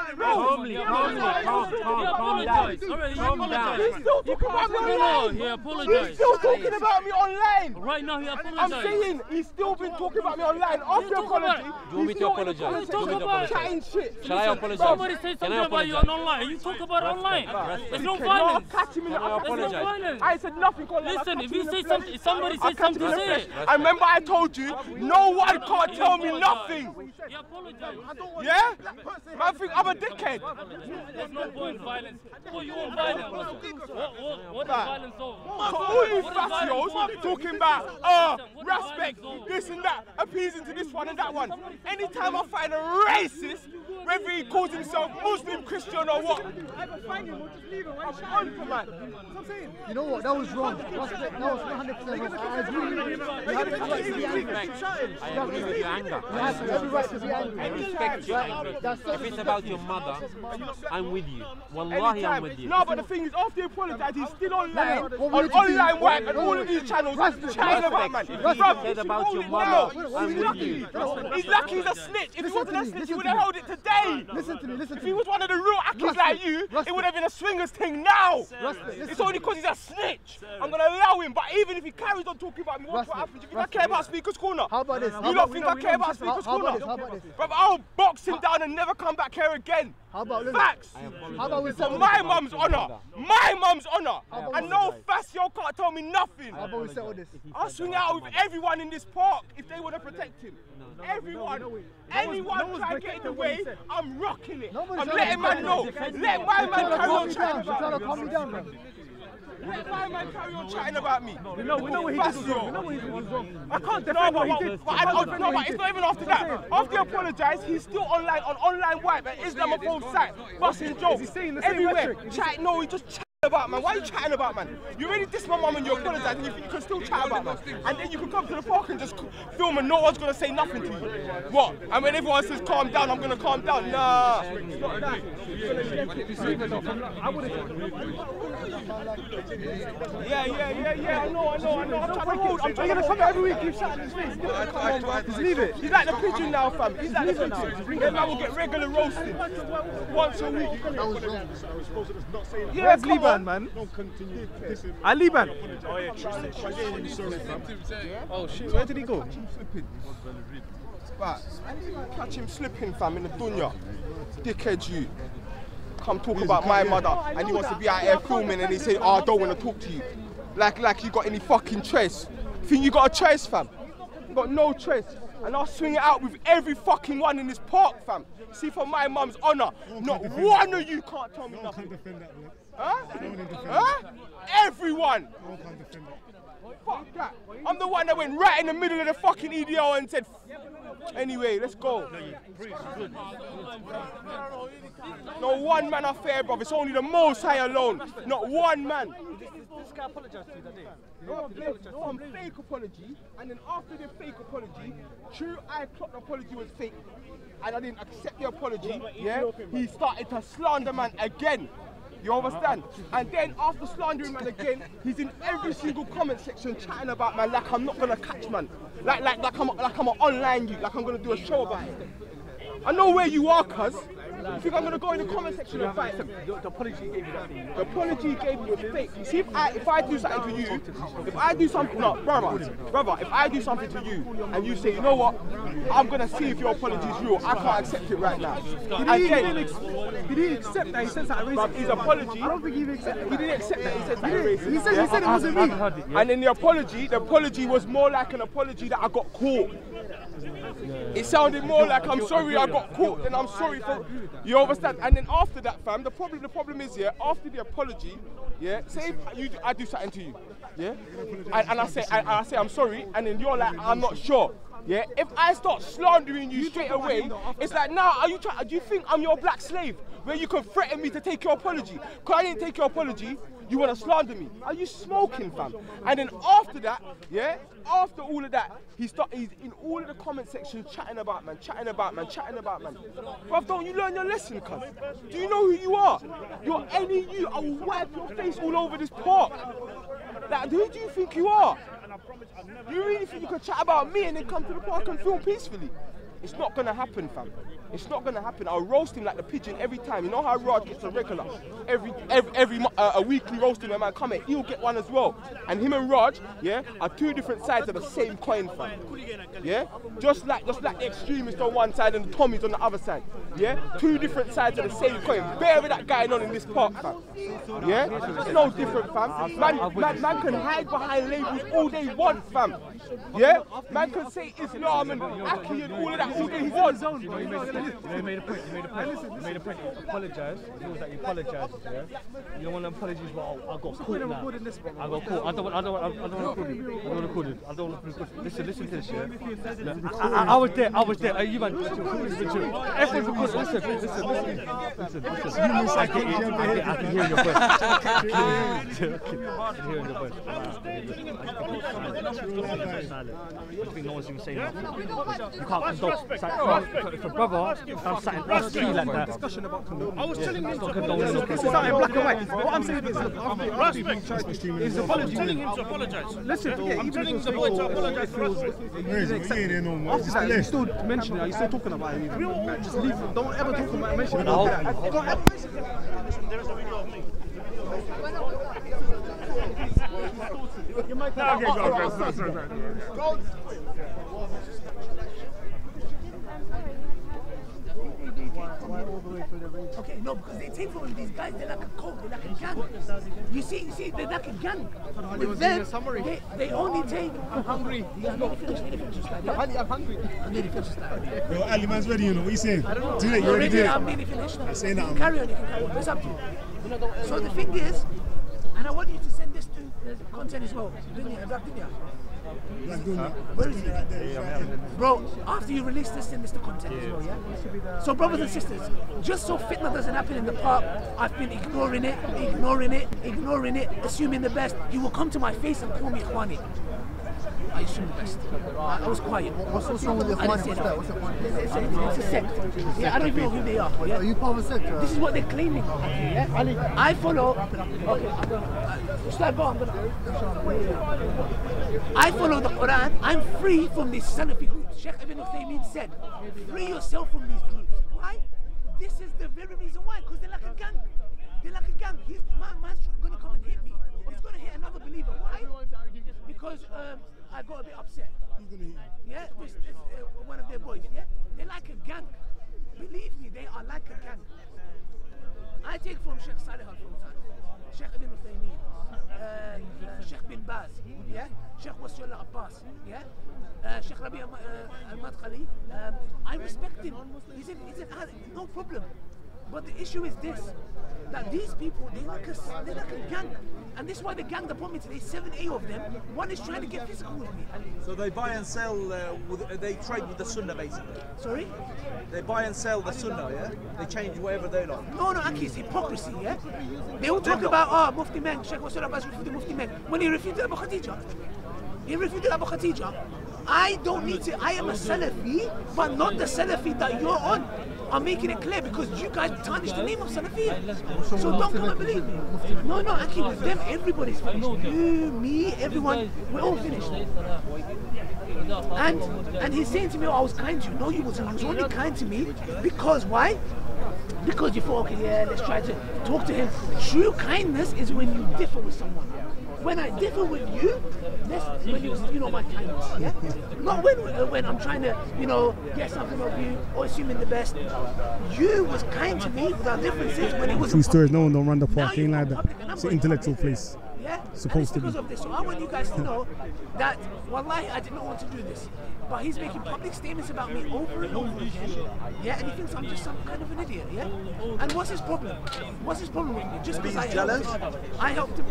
Calm down. He's still talking about me online. He apologized. He's still talking about me online. Right now, he apologized. I'm saying he's still been talking about me online. After apology, Do you want me to apologize? Chatting shit. Shall I apologize? Somebody say something about you on online. You talk about it online. There's no violence. Catch him in the There's no violence. I said nothing. Listen, if you say something, if somebody says something, say it. I remember I told you, no one can't tell me nothing. He apologized. Yeah? Man, think I'm a dickhead. There's no point in violence. What you want violence? What is violence over? So all you facios talking about, respect, this and that, appeasing to this one and that one. Anytime I find a racist, whether he calls himself Muslim, Christian or what, you know what? That was wrong. That was 100% wrong. I agree with you. You have every right to be angry. I agree with your anger. You have every right to be angry. I respect your anger. If it's about your mother, I'm with you. Wallahi, I'm with you. No, but the thing is, after he apologized, he's still online, on online work and all of these channels, chatting about man. Said about your mother, I'm with you. He's lucky he's a snitch. If he wasn't a snitch, he would have held it today. Listen to me. If he was one of the real actors like you, it would have been a swingers thing now. It's only because he's a snitch. I'm going to allow him, but even if he carries on talking about me, watch what happens. You think I care about Speaker's Corner? How about this? You don't think I care about Speaker's Corner? But I'll box him down and never come back here again. How about this? Facts. How about we For my mum's honour. My mum's honour. And no facio can't tell me nothing. How about we settle this? I'll swing out with everyone in this park if they want to protect him. Everyone. Anyone try to get in the way, I'm rocking it. I'm letting man know. Let my man carry on chatting about it. Calm me down, man. Let my man carry on chatting about me. We know what he did was wrong. We know what he did was wrong. I can't defend what he did. But it's not even after that. After he apologised, he's still online on online wipe at Islamophobe site, busting jokes. Is he saying the same everywhere? Chat? No, he just chatting about, man. Why are you chatting about, man? You already dissed my mum and you apologise and you think you can still chat about, man. And then you can come to the park and just film and no one's gonna say nothing to you. What? And when everyone says calm down, I'm gonna calm down. Nah, it's not that. Yeah. I know. I'm trying to come every week. Keep shouting his face. Just leave it. He's like the pigeon now, fam. He's like the pigeon. Then man will get regular roasting once a week. Where's Liban, man? Liban. Oh yeah, sorry, fam. Oh shit, where did he go? Right. Catch him slipping, fam, in the dunya. Dickhead, you. Come talk about my mother, and he wants to be out here filming, and he say, oh, I don't want to talk to you. Like you got any fucking choice. Think you got a choice, fam? You got no choice. And I'll swing it out with every fucking one in this park, fam. See, for my mum's honour, not one of you can't tell me nothing. Huh? Everyone. Fuck that. I'm the one that went right in the middle of the fucking EDO and said, anyway, let's go. No one man affair, bruv. It's only the Most High alone. Not one man. This guy apologized to you that day. No, fake apology. And then after the fake apology, true, I clocked the apology was fake. And I didn't accept the apology. Yeah, he started to slander man again. You understand? And then after slandering man again, he's in every single comment section chatting about man like I'm not gonna catch man. Like I'm an online you, like I'm gonna do a show about it. I know where you are, cuz. You think I'm gonna go in the comment section and fight them? The apology you gave me that thing. The apology you gave me was fake. You see, if I do something to you, if I do something, no, brother, if I do something to you and you say, you know what, I'm gonna see if your apology is real. I can't accept it right now. He didn't accept that. He said that racist. His apology. I don't think he accepted it. He didn't accept that. He said that racist. He said it wasn't me. And then the apology was more like an apology that I got caught. It sounded more like I'm sorry I got caught than I'm sorry for. You understand? And then after that, fam, the problem is, yeah, after the apology, yeah, say I do something to you, yeah, and I say I'm sorry, and then you're like I'm not sure. Yeah, if I start slandering you straight away, it's like, now, do you think I'm your black slave where you can threaten me to take your apology? Because I didn't take your apology, you want to slander me. Are you smoking, fam? And then after that, yeah, after all of that, he's in all of the comment sections chatting about man. Bruv, don't you learn your lesson, cuz? Do you know who you are? You're any you. I will wipe your face all over this park. Like, who do you think you are? You really think you can chat about me and then come to the park and film peacefully? It's not gonna happen, fam. It's not gonna happen. I'll roast him like the pigeon every time. You know how Raj gets a regular? Every weekly roasting when man come here, he'll get one as well. And him and Raj, yeah, are two different sides of the same coin, fam. Yeah? Just like the extremists on one side and the Tommies on the other side. Yeah? Two different sides of the same coin. Bear with that going on in this park, fam. Yeah? It's no different, fam. Man can hide behind labels all they want, fam. Yeah? Man can say Islam and Aki and all of that all they want. You made a point. You apologise. It feels like you apologised, yeah? You don't want to apologize, but I got caught now. I got caught. I don't want to record it. Listen to this, yeah? I was there. You man, everyone's recording. Listen. I can hear your voice. I think no one's even saying nothing. You can't condone. If a brother does something nasty like that, I was telling him to apologise. This is out in black and white. What I'm saying is, his apology. I'm telling him to apologise. Listen, I'm telling the boy to apologise for us. After that, you still mention it. Are you still talking about it? Just leave it. Don't ever talk about it. Mention it. Don't ever. There is a video of me. You might have go. Okay, no, because they take from these guys, they're like a cult, they're like a gang. You see, they're like a gang. With them, they only take. I'm hungry. I'm hungry. I'm nearly finished. Yo, Ali, man's ready, you know. What you saying? I don't know. Do it, you're ready. I'm nearly finished. I say that. Carry on, you can carry on. It's up to you. So the thing is, and I want you to send this sisters content as well. Black Dunya. Where is he? Bro, after you release this, then it's the content as well, yeah? So brothers and sisters, just so fitna doesn't happen in the park, I've been ignoring it, assuming the best. You will come to my face and call me Ikhwani. I assume the best. I was quiet. What's wrong with the Ikhwani? It's a sect. Yeah, I don't even know who they are. Yeah? Are you part of a sect? This is what they're claiming. Yeah? I follow. Okay, should I go? I follow the Quran. I'm free from these Salafi groups. Sheikh Ibn Uthaymeen said, free yourself from these groups. Why? This is the very reason why. Because they're like a gang. They're like a gang. Man's going to come and hit me. He's going to hit another believer. Why? Because I got a bit upset. Yeah, this one of their boys. Yeah, they're like a gang. Believe me, they are like a gang. I take from Sheikh Salih al-Fawzan, Sheikh Ibn Uthaymeen, Sheikh bin Baz, yeah, Sheikh Wasiullah Abbas, yeah, Sheikh Rabi al-Madkhali. I respect him. He's no problem. But the issue is this, that these people, they're like a gang. And this is why they ganged upon me today, 7, 8 of them. One is trying to get physical with me. So they buy and sell, they trade with the Sunnah basically? Sorry? They buy and sell the Sunnah, yeah? They change whatever they like? No, Aki, it's hypocrisy, yeah? They all talk about, Mufti Meng, Sheikh Wasiullah Abbas refuted Mufti Meng. When he refuted Abu Khadija, I don't need to, I am a Salafi, but not the Salafi that you're on. I'm making it clear because you guys tarnish the name of Salafi. So don't come and believe me. No, Aki, with them, everybody's finished. You, me, everyone, we're all finished. And he's saying to me, oh, I was kind to you. No, you wasn't. He was only kind to me because, why? Because you thought, okay, yeah, let's try to talk to him. True kindness is when you differ with someone. When I differ with you, that's when you know my kindness, yeah? Not when I'm trying to, get something of you or assuming the best. You was kind to me with our differences when it was True stories, no one don't run the park, ain't like that. It's an intellectual place. Yeah? Supposed to be. Because of this. So I want you guys to know that, wallahi, I did not want to do this. But he's making public statements about me over and over again. Yeah, and he thinks I'm just some kind of an idiot, yeah? And what's his problem? What's his problem with me? Just because I helped him.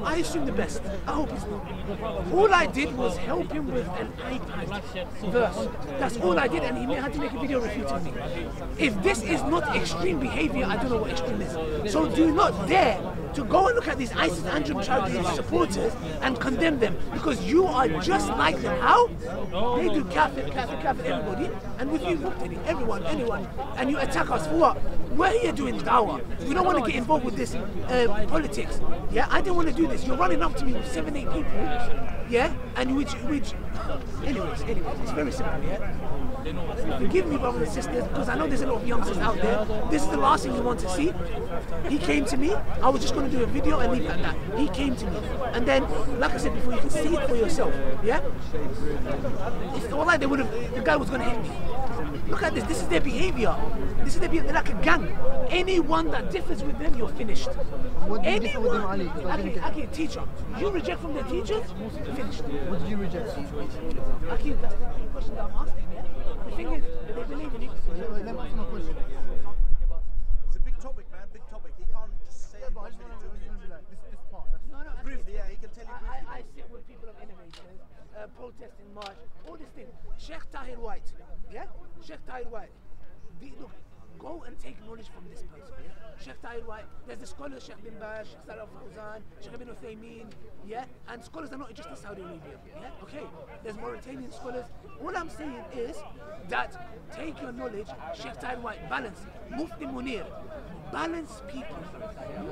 I assume the best. I hope he's not. All I did was help him with an iPad verse. That's all I did, and he had to make a video refuting me. If this is not extreme behavior, I don't know what extreme is. So do not dare to go and look at these ISIS Andrew Chowdhury supporters and condemn them, because you are just like them. How? They do kafir, everybody, and with you, everyone, anyone, and you attack us for what? We're here doing dawah. We don't want to get involved with this politics. Yeah, I didn't want to do this. You're running up to me with 7, 8 people, yeah, and which, anyways, it's very simple, yeah. Forgive me, brothers and sisters, because I know there's a lot of youngsters out there. This is the last thing you want to see. He came to me. I was just going to do a video and leave it at that. He came to me, and then, like I said before, you can see it for yourself. Yeah. If wallahi, the guy was going to hit me. Look at this. This is their behavior. They're like a gang. Anyone that differs with them, you're finished. Anyone. Okay, teacher. You reject from their teachers, you're finished. What did you reject? Okay, that's the question that I'm asking. Yeah? The thing is, they believe in it. Let me ask my question. It's a big topic, man. Big topic. He can't just say But I just want to be like, this part. No, briefly, yeah, he can tell you briefly. I sit with people of innovations, protesting march, all these things. Sheikh Tahir White, yeah? Sheikh Tahir White. Look, go and take knowledge from this person, yeah? Sheikh Tahir White, there's the scholars, Sheikh bin Baz, Sheikh Salih al-Fawzan, Sheikh Ibn Uthaymeen, yeah? And scholars are not just in Saudi Arabia, yeah? Okay, there's Mauritanian scholars. All I'm saying is that take your knowledge, Sheikh Tahir White, balance. Mufti Munir, balance people,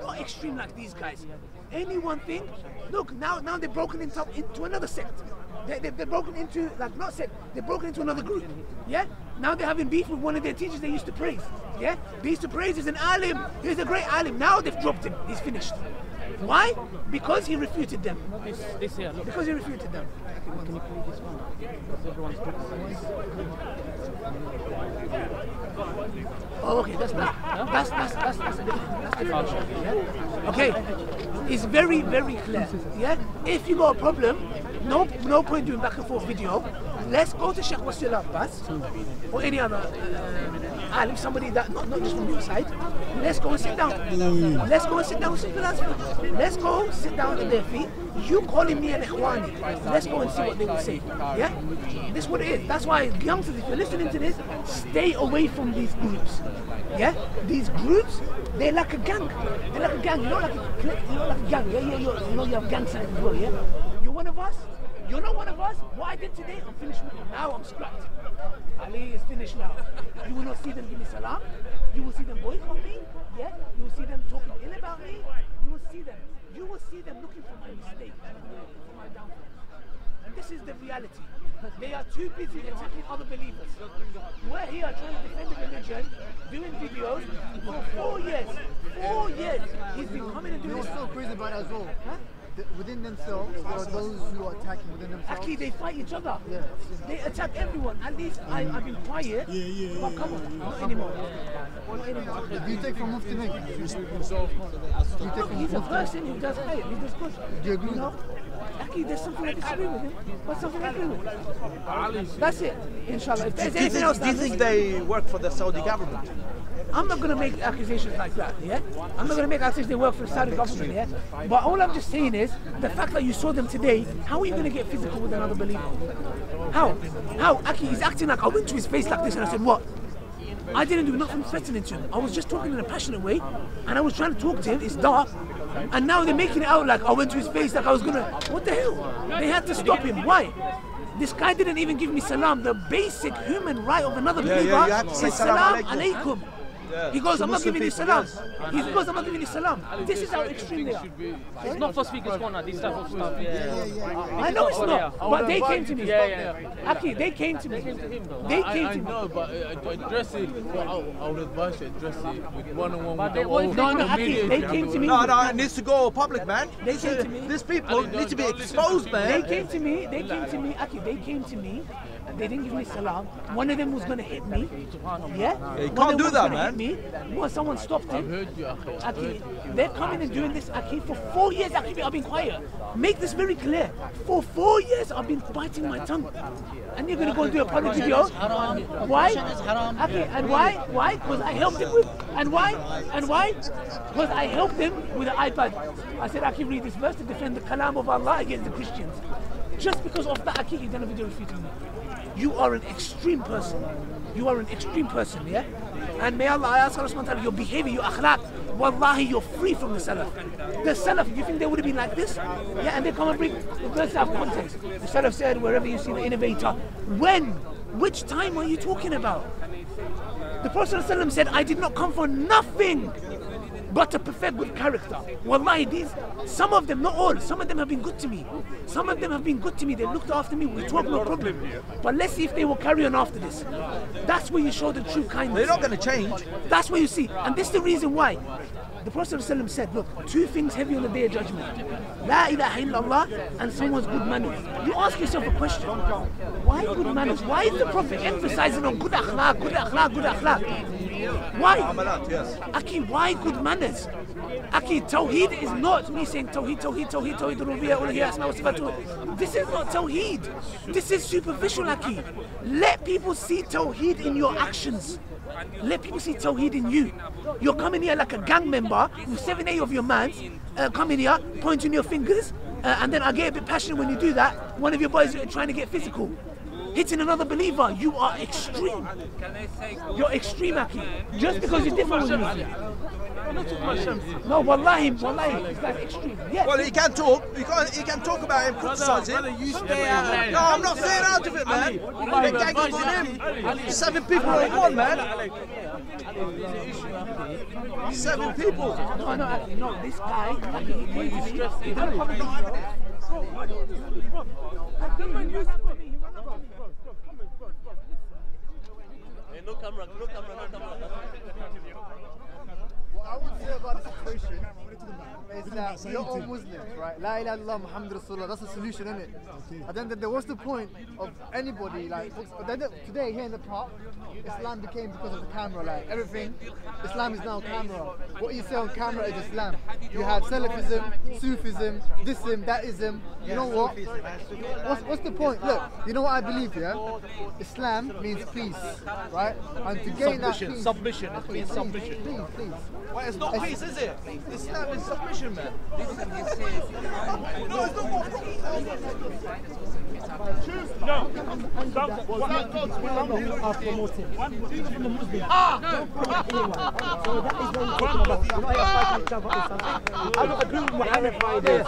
not extreme like these guys. Any one thing, look, now they've broken into another sect. They've broken into, like, not sect, they've broken into another group, yeah? Now they're having beef with one of their teachers they used to praise, yeah? They used to praise, he's an alim, he's a great alim. Now they've dropped him, he's finished. Why? Because he refuted them. Because he refuted them. Can you play this one? Because everyone's Oh, okay, that's a different. Yeah? Okay, it's very, very clear. Yeah, if you got a problem, no point doing back and forth video. Let's go to Sheikh Wasil Abbas or any other alim, somebody that not just from your side. Let's go and sit down. Let's go and sit down with some philosophers. Let's go sit down at their feet. You calling me an ikhwani. Let's go and see what they will say. Yeah? This is what it is. That's why youngsters, if you're listening to this, stay away from these groups. Yeah? These groups, they're like a gang. They're like a gang. You're not like a clique. You're not like a gang. Yeah, you know you have gang signs as well, yeah? You're one of us. You're not one of us. What I did today, I'm finished with you. Now I'm scrapped. Ali is finished now. You will not see them give me salam. You will see them boycott me. Yeah? You will see them talking ill about me. You will see them. You will see them looking for my mistake, for my downfall. And this is the reality. They are too busy attacking other believers. We're here trying to defend the religion, doing videos for 4 years. 4 years. He's been coming and doing this. What's so crazy about it as well? Huh? Within themselves, there are those who are attacking within themselves. Actually, they fight each other. Yeah. They attack everyone. At least I've been quiet. But come on, not anymore. Not anymore. Do you take from Mufti Ming? Look, he's a person who does hate. He does good. Do you agree? No. Actually, there's something I disagree with him, but something I agree with. That's it, inshallah. If there's anything else, do you think they work for the Saudi government? I'm not going to make accusations like that, yeah? I'm not going to make accusations they work for the Saudi government, yeah? But all I'm just saying is, the fact that you saw them today, how are you going to get physical with another believer? How? Aki, he's acting like I went to his face like this and I said, what? I didn't do nothing threatening to him. I was just talking in a passionate way, and I was trying to talk to him. It's dark. And now they're making it out like I went to his face like I was going to... What the hell? They had to stop him. Why? This guy didn't even give me salam. The basic human right of another believer is salam alaikum. Yeah. He goes, I'm not giving you salam. He goes, I'm not giving you salam. This is how extreme they are. It's not for speakers corner, this type of stuff. I know it's not, but they came to me. Aki, they came to me. They came to me. I know, but address it. I would advise you address it with one-on-one. No, Aki, they came to me. No, it needs to go public, man. They came to me. These people need to be exposed, man. They came to me. Aki, they came to me. They didn't give me salam. One of them was going to hit me. Yeah? You can't do that, man. Well, someone stopped him. Aki, they're coming and doing this, Aki, for 4 years. Aki, I've been quiet. Make this very clear. For 4 years, I've been biting my tongue. And you're going to go and do a public video? Why? Aki, and why? Why? Because I helped him with... And why? And why? Because I helped him with an iPad. I said, Aki, read this verse to defend the kalam of Allah against the Christians. Just because of that, Aki, you've done a video refuting me. You are an extreme person. You are an extreme person, yeah? And may Allah ask Allah subhanahu wa ta'ala, your behavior, your akhlaq, wallahi, you're free from the Salaf. The Salaf, you think they would have been like this? Yeah, and they come and bring the verse out of context. The Salaf said, wherever you see the innovator, when? Which time are you talking about? The Prophet ﷺ said, I did not come for nothing but to perfect good character. Wallahi, some of them, not all, some of them have been good to me. Some of them have been good to me. They looked after me. We talk, no problem. But let's see if they will carry on after this. That's where you show the true kindness. They're not going to change. That's where you see. And this is the reason why. The Prophet ﷺ said, look, 2 things heavy on the day of judgment. La ilaha illallah and someone's good manners. You ask yourself a question. Why good manners? Why is the Prophet emphasizing on good akhlaq, good akhlaq, good akhlaq? Why? Aki, why good manners? Aki, Tawheed is not me saying Tawheed, Rubiya, Uluhiyya, Asma wa Sifatu. This is not Tawheed. This is superficial, Aki. Let people see Tawheed in your actions. Let people see Tawheed in you. You're coming here like a gang member with 7, 8 of your mans, coming here, pointing your fingers, and then I get a bit passionate when you do that. One of your boys trying to get physical. Hitting another believer, you are extreme. You're extreme, Aki. Just because you're different with me. No, wallahi, it's like extreme. Yes. Well, he can talk. He can talk about him, criticize him. No, I'm not staying out of it, man. They're gagging on him. 7 people on one, man. 7 people. No, this guy, he done a public no camera. I would say about the situation is that we're all Muslims, right? La ilaha illallah Muhammad Rasulullah. That's the solution, isn't it? And then what's the point of anybody like today here in the park? Islam became because of the camera, like everything. Islam is now camera. What you say on camera is Islam. You have Salafism, Sufism, thisism, thatism. You know what? What's the point? Look, you know what I believe, yeah? Islam means peace, right? And to gain that peace, submission. It means submission. Please. Well, it's not peace, is it? Islam is submission, man. No. I don't agree with Muhammad this.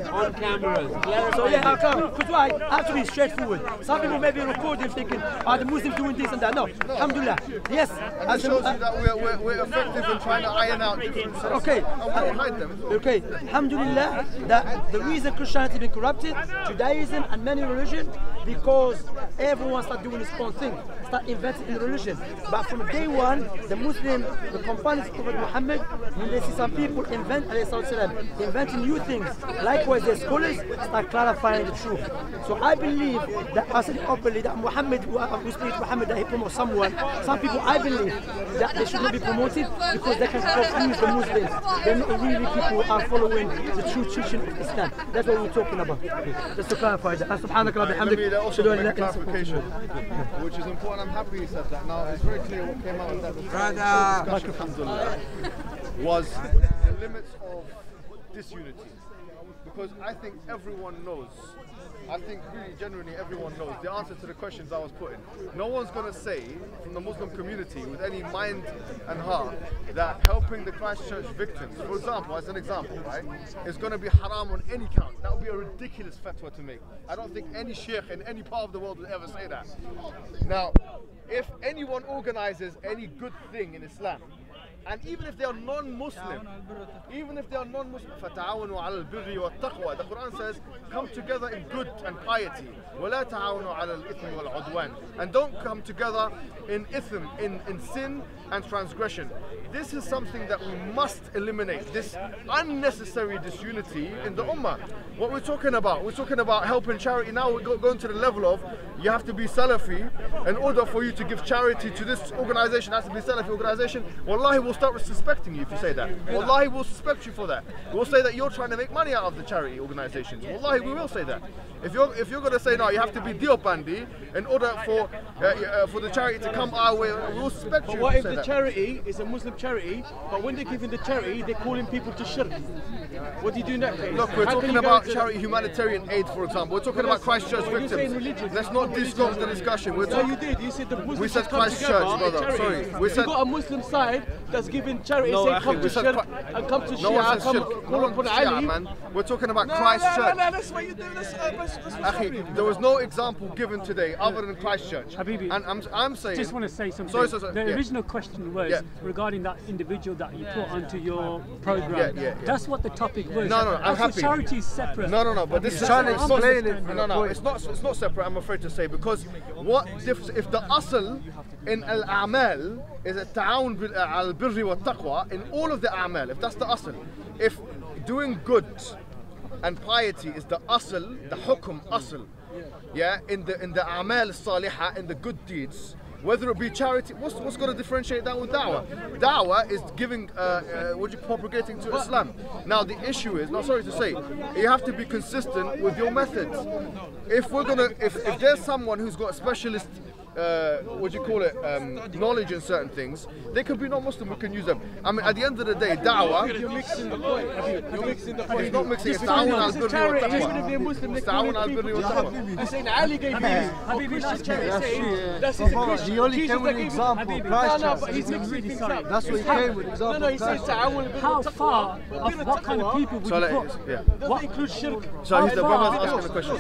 On cameras. So yeah, because why? Actually, it's straightforward. Some people may be recording thinking, are the Muslims doing this and that? No. Alhamdulillah. Yes. And it shows you that we're effective in trying to iron out differences. Okay. And we don't hide them. Okay. Alhamdulillah, that the reason Christianity has been corrupted, Judaism and many religions, because everyone started doing his own thing, start inventing in religion. But from day one, the Muslim, the companions of Prophet Muhammad, when they see some people inventing new things, likewise the scholars start clarifying the truth. So I believe that, I said it openly, that Muhammad, we speak to Muhammad, that he promotes someone. Some people, I believe that they should not be promoted because they can confuse the Muslims. They're not really people who are following the true teaching of Islam. That's what we're talking about. Just to clarify that. There also a clarification, which is important. I'm happy you said that. Now it's very clear what came out of that discussion, alhamdulillah, was the limits of disunity. Because I think everyone knows, I think really genuinely everyone knows the answer to the questions I was putting. No one's going to say from the Muslim community with any mind and heart that helping the Christchurch victims, for example, as an example, right, is going to be haram on any count. That would be a ridiculous fatwa to make. I don't think any sheikh in any part of the world would ever say that. Now, if anyone organizes any good thing in Islam, and even if they are non-Muslim, فَتَعَاوَنُوا عَلَى الْبِرِّ وَالتَّقْوَى. The Quran says, come together in good and piety. وَلَا تَعَاوَنُوا عَلَى الْإِثْمِ وَالْعُدْوَانِ. And don't come together in ithm, in sin and transgression. This is something that we must eliminate, this unnecessary disunity in the ummah. What we're talking about helping charity. Now we're going to the level of you have to be Salafi in order for you to give charity to this organization. It has to be Salafi organization. Wallahi, we'll start suspecting you if you say that. Wallahi, we'll suspect you for that. We'll say that you're trying to make money out of the charity organizations. Wallahi, we will say that. If you're going to say no, you have to be Diobandi in order for the charity to come our way, we'll suspect you. But what if the charity is a Muslim charity, but when they're giving the charity, they're calling people to shirk? What do you do in that case? Look, we're talking about charity humanitarian aid, for example. We're talking about Christchurch victims. Let's not discount the discussion. No, you did. You said the Muslims we said Christchurch, brother. Sorry. We said you got a Muslim side that's giving charity, saying come to shirk and come to Shia, call upon Ali. Man. We're talking about Christchurch. No, that's what you do. There was no example given today other than Christchurch. Habibi, and I'm saying. Just want to say something. Sorry. The original question was regarding that individual that you put onto your program. That's what the topic was. No, I'm happy. Charity is separate. No, but this is trying to explain it. No, it's not separate. I'm afraid to say, because what if the asl in al-a'mal is a ta'awun al-birri wa taqwa in all of the a'mal, if that's the asl, if doing good and piety is the asl, the hukum asl, in the a'mal salihah, in the good deeds, whether it be charity, what's going to differentiate that with da'wah? Da'wah is giving, propagating to Islam. Now the issue is, sorry to say, you have to be consistent with your methods. If there's someone who's got a specialist knowledge in certain things, they could be non-Muslim, we can use them. I mean, at the end of the day, da'wah, you're mixing the point. You're mixing the point. It's not mixing, it's ta'awun al-birri wa even if they're Muslim, they call people to taqwa. You're saying Ali gave me Christian charity, saying that's a Christian. He only came with an example. No, but he's mixing things up. That's what he came with, example. No, he says ta'awun. How far of what kind of people would you put? Does that include shirk? So he's the brother's asking a question.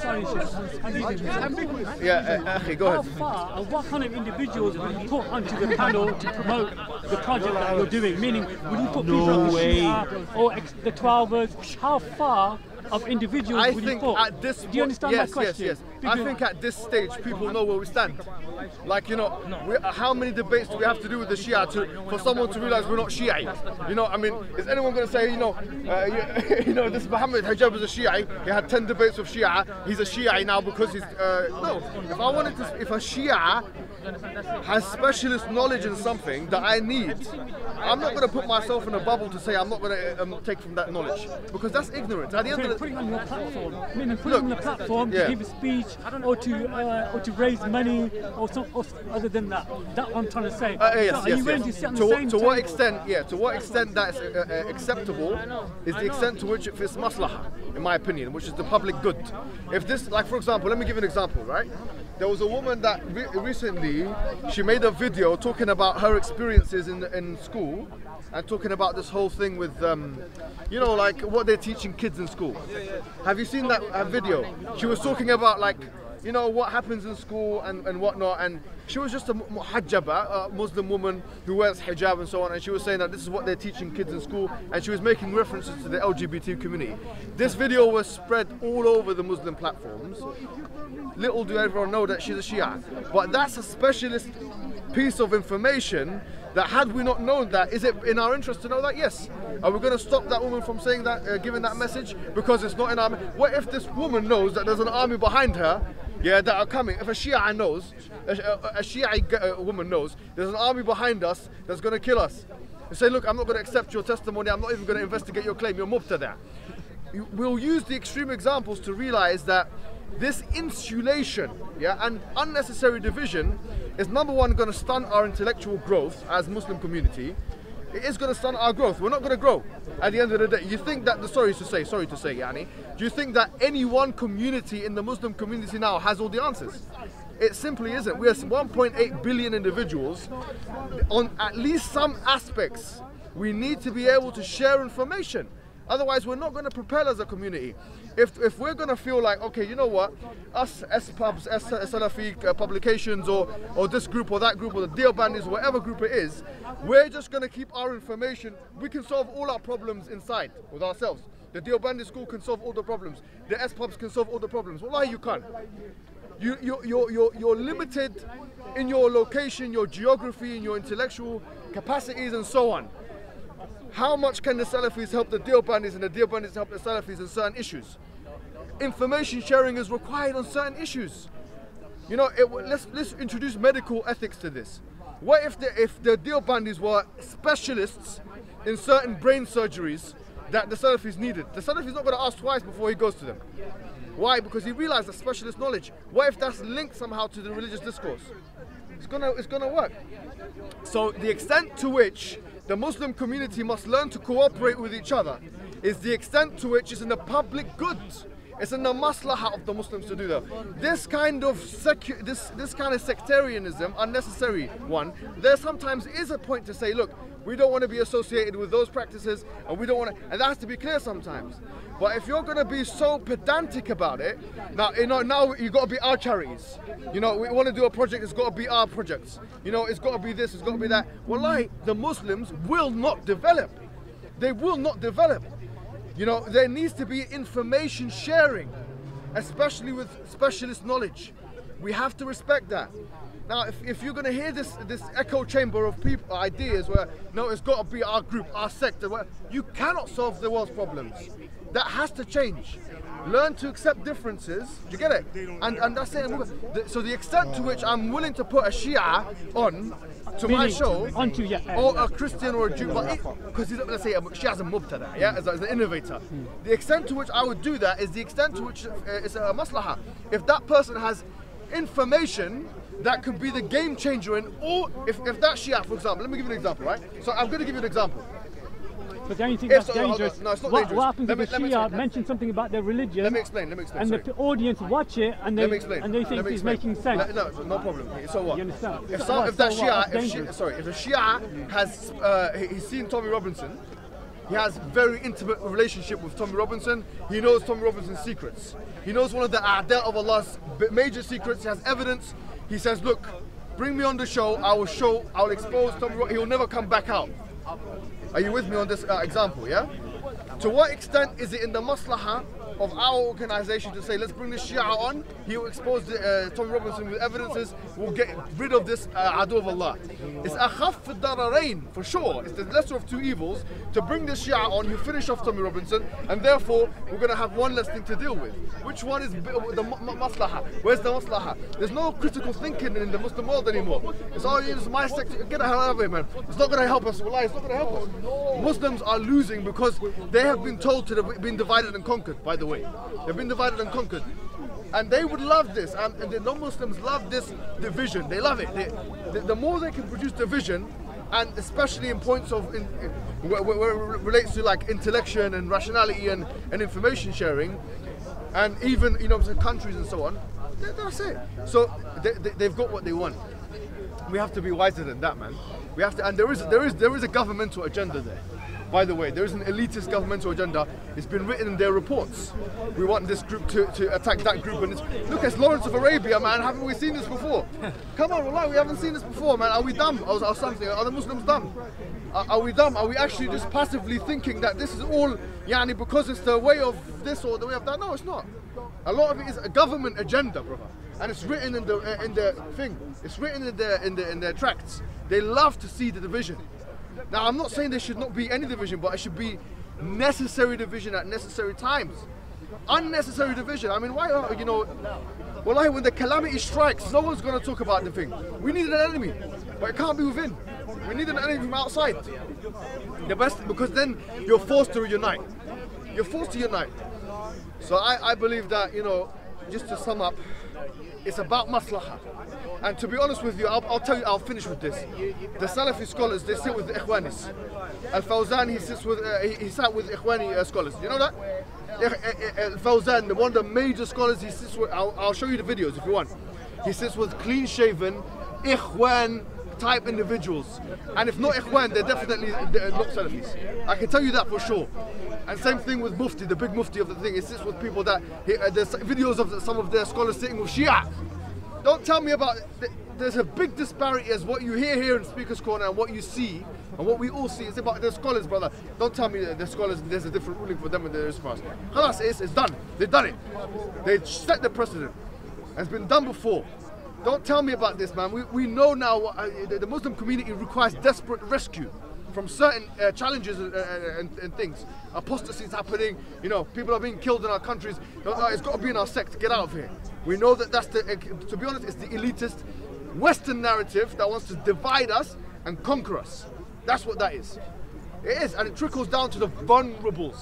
Go ahead. How far of what kind of individuals will you put onto the panel to promote the project that you're doing? Meaning, will you put people like the Shia or the 12ers? How far of individuals I would think you at this Do you understand yes, my question? Yes. I think at this stage people know where we stand. Like, you know, how many debates do we have to do with the Shia for someone to realize we're not Shia? You know, I mean, is anyone going to say, you know, this Muhammad Hijab is a Shia? He had 10 debates with Shia. He's a Shia now because he's no. If a Shia has specialist knowledge in something that I need, I'm not going to put myself in a bubble to say I'm not going to take from that knowledge, because that's ignorance. At the end of the putting on your platform, putting on the platform to give a speech or to raise money or other than that. That's what I'm trying to say. To what extent? Yeah. To what extent that's acceptable is the extent to which it fits maslahah, in my opinion, which is the public good. If this, like for example, let me give you an example, right? There was a woman that recently, she made a video talking about her experiences in school and talking about this whole thing with, you know, like what they're teaching kids in school. Have you seen that video? She was talking about, like, you know, what happens in school and whatnot, and she was just a muhajjaba, a Muslim woman who wears hijab and so on, and she was saying that this is what they're teaching kids in school, and she was making references to the LGBT community. This video was spread all over the Muslim platforms. Little do everyone know that she's a Shia. But that's a specialist piece of information that, had we not known that, is it in our interest to know that? Yes. Are we going to stop that woman from saying that, giving that message because it's not in our... What if this woman knows that there's an army behind her, yeah, that are coming? If a Shia knows, a Shia woman knows, there's an army behind us that's going to kill us. You say, look, I'm not going to accept your testimony, I'm not even going to investigate your claim, you're mubtada. We'll use the extreme examples to realize that this insulation, yeah, and unnecessary division is, number one, going to stunt our intellectual growth as Muslim community. It is going to stunt our growth. We're not going to grow at the end of the day. You think that sorry to say, Yani, do you think that any one community in the Muslim community now has all the answers? It simply isn't. We are 1.8 billion individuals. On at least some aspects, we need to be able to share information. Otherwise, we're not going to propel as a community. If we're going to feel like, okay, you know what, us S-Pubs, Salafi publications, or this group or that group, or the Deobandis, or whatever group it is, we're just going to keep our information. We can solve all our problems inside with ourselves. The Deobandi school can solve all the problems. The S-Pubs can solve all the problems. Wallahi, you can't. You're limited in your location, your geography, and your intellectual capacities, and so on. How much can the Salafis help the Deobandis and the Deobandis help the Salafis in certain issues? Information sharing is required on certain issues. You know, let's introduce medical ethics to this. What if the Deobandis were specialists in certain brain surgeries that the Salafis needed? The Salafis not going to ask twice before he goes to them. Why? Because he realized the specialist knowledge. What if that's linked somehow to the religious discourse? It's gonna work. So the extent to which the Muslim community must learn to cooperate with each other is the extent to which it's in the public good. It's in the maslahah of the Muslims to do that. This kind of sectarianism, unnecessary one, there sometimes is a point to say, look, we don't want to be associated with those practices, and we don't want to, and that has to be clear sometimes. But if you're going to be so pedantic about it, now you've got to be our charities. You know, we want to do a project, it's got to be our projects. You know, it's got to be this, it's got to be that. Wallahi, the Muslims will not develop. They will not develop. You know, there needs to be information sharing, especially with specialist knowledge. We have to respect that. Now, if you're going to hear this echo chamber of people, ideas where, no, it's got to be our group, our sector, you cannot solve the world's problems. That has to change. Learn to accept differences. Do you get it? And that's it. So the extent to which I'm willing to put a Shia on to my show, or a Christian or a Jew, because let's say Shia's a mubtada, yeah, as an innovator. The extent to which I would do that is the extent to which it's a maslahah. If that person has information that could be the game changer in all, if that Shia, for example, let me give you an example, right? So I'm going to give you an example. But don't you think that's dangerous? No, it's not dangerous. What happens if the Shia mentions something about their religion? Let me explain. And the audience watch it and they think he's making sense. No problem. So what? You understand? If the Shia has, he's seen Tommy Robinson, he has very intimate relationship with Tommy Robinson. He knows Tommy Robinson's secrets. He knows one of the a'da of Allah's major secrets. He has evidence. He says, look, bring me on the show. I'll expose Tommy Robinson. He'll never come back out. Are you with me on this example, yeah? To what extent is it in the maslahah of our organisation to say, let's bring the Shia on, he will expose Tommy Robinson with evidences, we'll get rid of this adu of Allah. It's akhaf ad-dararain, for sure. It's the lesser of two evils to bring the Shia on, you finish off Tommy Robinson, and therefore we're going to have one less thing to deal with. Which one is the maslaha? Where's the maslaha? There's no critical thinking in the Muslim world anymore. It's all, it's my sector, get the hell out of here, man. It's not going to help us, wallahi, it's not going to help us. Muslims are losing because they have been told to have been divided and conquered, by the way. They've been divided and conquered. And they would love this, and the non-Muslims love this division. They love it. The more they can produce division, and especially in points of, where it relates to like intellection and rationality and information sharing, and even, you know, countries and so on, that's it. So they've got what they want. We have to be wiser than that, man. We have to, and there is a governmental agenda there. By the way, there is an elitist governmental agenda. It's been written in their reports. We want this group to attack that group. And look, it's Lawrence of Arabia, man. Haven't we seen this before? Come on, wallah, we haven't seen this before, man. Are we dumb or something? Are the Muslims dumb? Are we dumb? Are we actually just passively thinking that this is all, yani, because it's the way of this or the way of that? No, it's not. A lot of it is a government agenda, brother. And it's written in the thing. It's written in their tracts. They love to see the division. Now, I'm not saying there should not be any division, but it should be necessary division at necessary times. Unnecessary division. I mean, why, you know, wallahi, when the calamity strikes, no one's going to talk about the thing. We need an enemy, but it can't be within. We need an enemy from outside. The best, because then you're forced to unite. You're forced to unite. So I believe that, you know, just to sum up, it's about maslahah. And to be honest with you, I'll tell you, I'll finish with this. The Salafi scholars, they sit with the Ikhwanis. Al-Fawzan, he sat with Ikhwani scholars. You know that? Al-Fawzan, one of the major scholars, he sits with, I'll show you the videos if you want. He sits with clean-shaven, Ikhwan type individuals. And if not Ikhwan, they're definitely not Salafis. I can tell you that for sure. And same thing with Mufti, the big Mufti of the thing. He sits with people that, there's videos of some of their scholars sitting with Shia. Don't tell me about, there's a big disparity as what you hear here in Speaker's Corner and what you see, and what we all see. It's about the scholars, brother. Don't tell me that the scholars, there's a different ruling for them than there is for us. Khalas, it's done. They've done it. They set the precedent. It's been done before. Don't tell me about this, man. We know now what, the Muslim community requires desperate rescue from certain challenges and things. Apostasy is happening, you know, people are being killed in our countries. It's got to be in our sect. Get out of here. We know that that's the, to be honest, it's the elitist Western narrative that wants to divide us and conquer us. That's what that is. It is, and it trickles down to the vulnerables.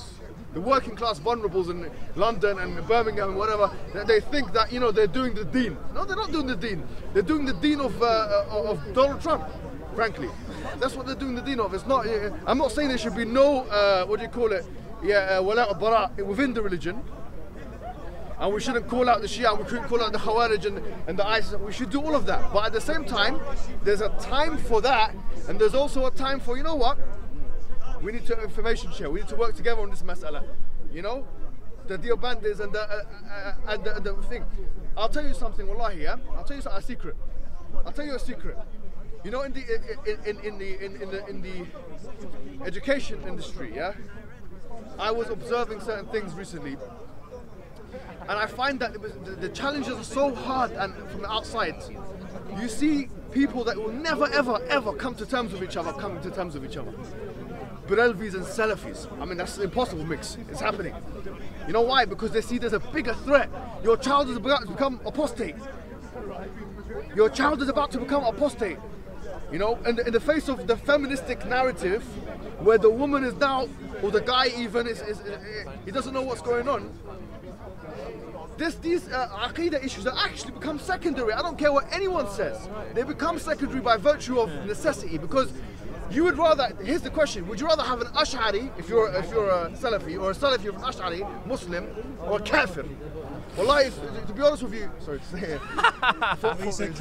The working class vulnerables in London and Birmingham and whatever, they think that, you know, they're doing the deen. No, they're not doing the deen. They're doing the deen of Donald Trump, frankly. That's what they're doing the deen of. It's not, I'm not saying there should be no, what do you call it, wala' bara within the religion. And we shouldn't call out the Shia, we shouldn't call out the Khawarij and the ISIS. We should do all of that. But at the same time, there's a time for that, and there's also a time for, you know what? We need to information share. We need to work together on this mas'ala. You know, the Deobandis and the thing. I'll tell you something, wallahi, yeah. I'll tell you a secret. I'll tell you a secret. You know, in the education industry, yeah, I was observing certain things recently, and I find that the challenges are so hard, and from the outside, you see people that will never, ever, ever come to terms with each other, coming to terms with each other. Brelvis and Salafis. I mean, that's an impossible mix. It's happening. You know why? Because they see there's a bigger threat. Your child is about to become apostate. Your child is about to become apostate. You know, and in the face of the feministic narrative, where the woman is now, or the guy even, he doesn't know what's going on. These Aqidah issues are actually become secondary. I don't care what anyone says. They become secondary by virtue of necessity, because you would rather, here's the question, would you rather have an Ash'ari, if you're a Salafi, or a Salafi of an Ash'ari Muslim, or a Kafir? Wallahi, to be honest with you, sorry to say it. Was it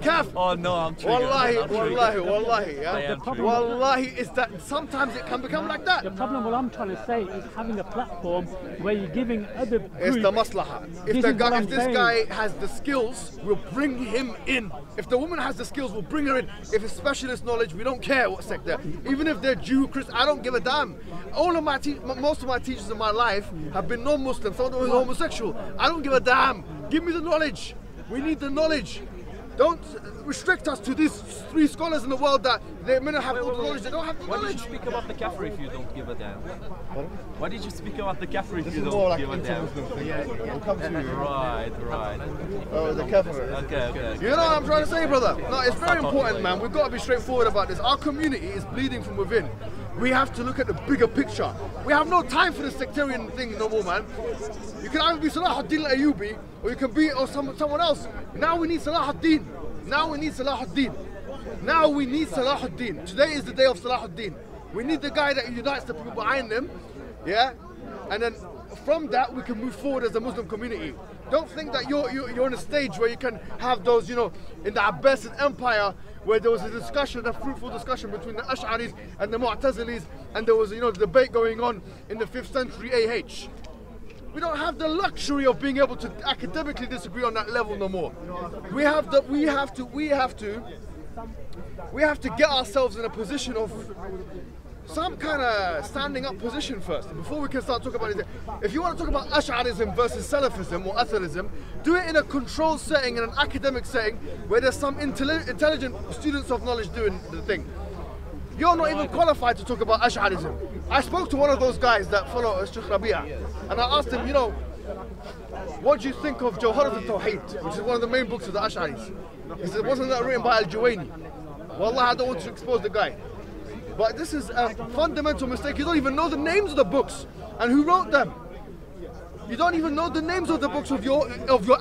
calf? Oh no, I'm triggered. Wallahi, yeah. Wallahi, is that sometimes it can become like that. The problem, what I'm trying to say, is having a platform where you're giving other groups. It's the maslaha. If this guy has the skills, we'll bring him in. If the woman has the skills, we'll bring her in. If it's specialist knowledge, we don't care what sector. Even if they're Jew, Christian, I don't give a damn. Most of my teachers in my life have been non-Muslim. Some of them are homosexual. I don't give a damn. Give me the knowledge. We need the knowledge. Don't restrict us to these 3 scholars in the world that they may not have all the knowledge. They don't have the knowledge. Why did you speak about the kafir if you don't give a damn? Why did you speak about the kafir if you don't give a damn? We'll come to you. Right. Oh, the kafir. Okay. You know what I'm trying to say, brother? No, it's very important, man. We've got to be straightforward about this. Our community is bleeding from within. We have to look at the bigger picture. We have no time for this sectarian thing no more, man. You can either be Salahuddin al-Ayyubi or you can be someone else. Now we need Salahuddin. Now we need Salahuddin. Today is the day of Salahuddin. We need the guy that unites the people behind him, yeah? And then from that we can move forward as a Muslim community. Don't think that you're on a stage where you can have those, you know, in the Abbasid Empire, where there was a discussion, a fruitful discussion between the Ash'aris and the Mu'tazilis, and there was, you know, the debate going on in the 5th century AH. We don't have the luxury of being able to academically disagree on that level no more. We have to get ourselves in a position of some kind of standing up position first, before we can start talking about it. If you want to talk about Ash'arism versus Salafism or Atharism, do it in a controlled setting, in an academic setting, where there's some intelligent students of knowledge doing the thing. You're not even qualified to talk about Ash'arism. I spoke to one of those guys that follow Sheikh Rabi'a, and I asked him, you know, what do you think of Jawharat al-Tawheed, which is one of the main books of the Ash'aris? He said, wasn't that written by Al-Juwayni? Wallah, I don't want to expose the guy. But this is a fundamental mistake. You don't even know the names of the books and who wrote them. You don't even know the names of the books of your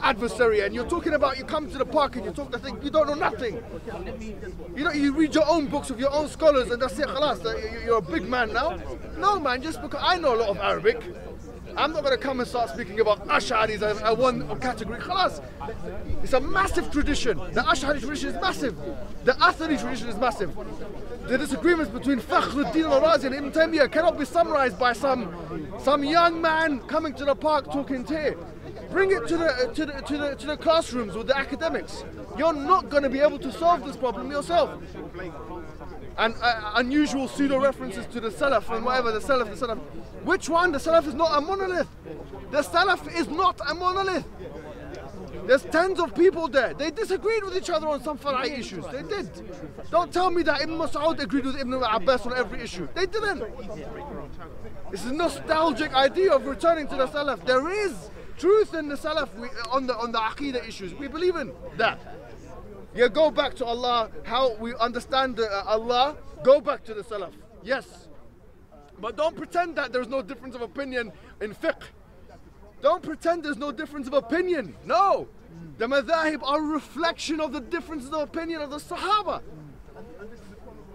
adversary, and you're talking about, you come to the park and you talk the thing, you don't know nothing. You know, you read your own books of your own scholars and that's it, khalas, you're a big man now. No man, just because I know a lot of Arabic, I'm not going to come and start speaking about Ash'aris as one category. Khalas. It's a massive tradition. The Ash'ari tradition is massive. The Athari tradition is massive. The disagreements between Fakhruddin al-Razi and Ibn Taymiyyah cannot be summarized by some young man coming to the park talking tea. Bring it to the classrooms with the academics. You're not going to be able to solve this problem yourself. And unusual pseudo-references to the Salaf and whatever, the Salaf. Which one? The Salaf is not a monolith. The Salaf is not a monolith. There's tens of people there. They disagreed with each other on some Fara'i issues. They did. Don't tell me that Ibn Mas'ud agreed with Ibn Abbas on every issue. They didn't. It's a nostalgic idea of returning to the Salaf. There is truth in the Salaf on the Aqidah issues. We believe in that. Yeah, go back to Allah, how we understand Allah, go back to the Salaf. Yes. But don't pretend that there's no difference of opinion in fiqh. Don't pretend there's no difference of opinion. No. The madhahib are a reflection of the differences of opinion of the Sahaba.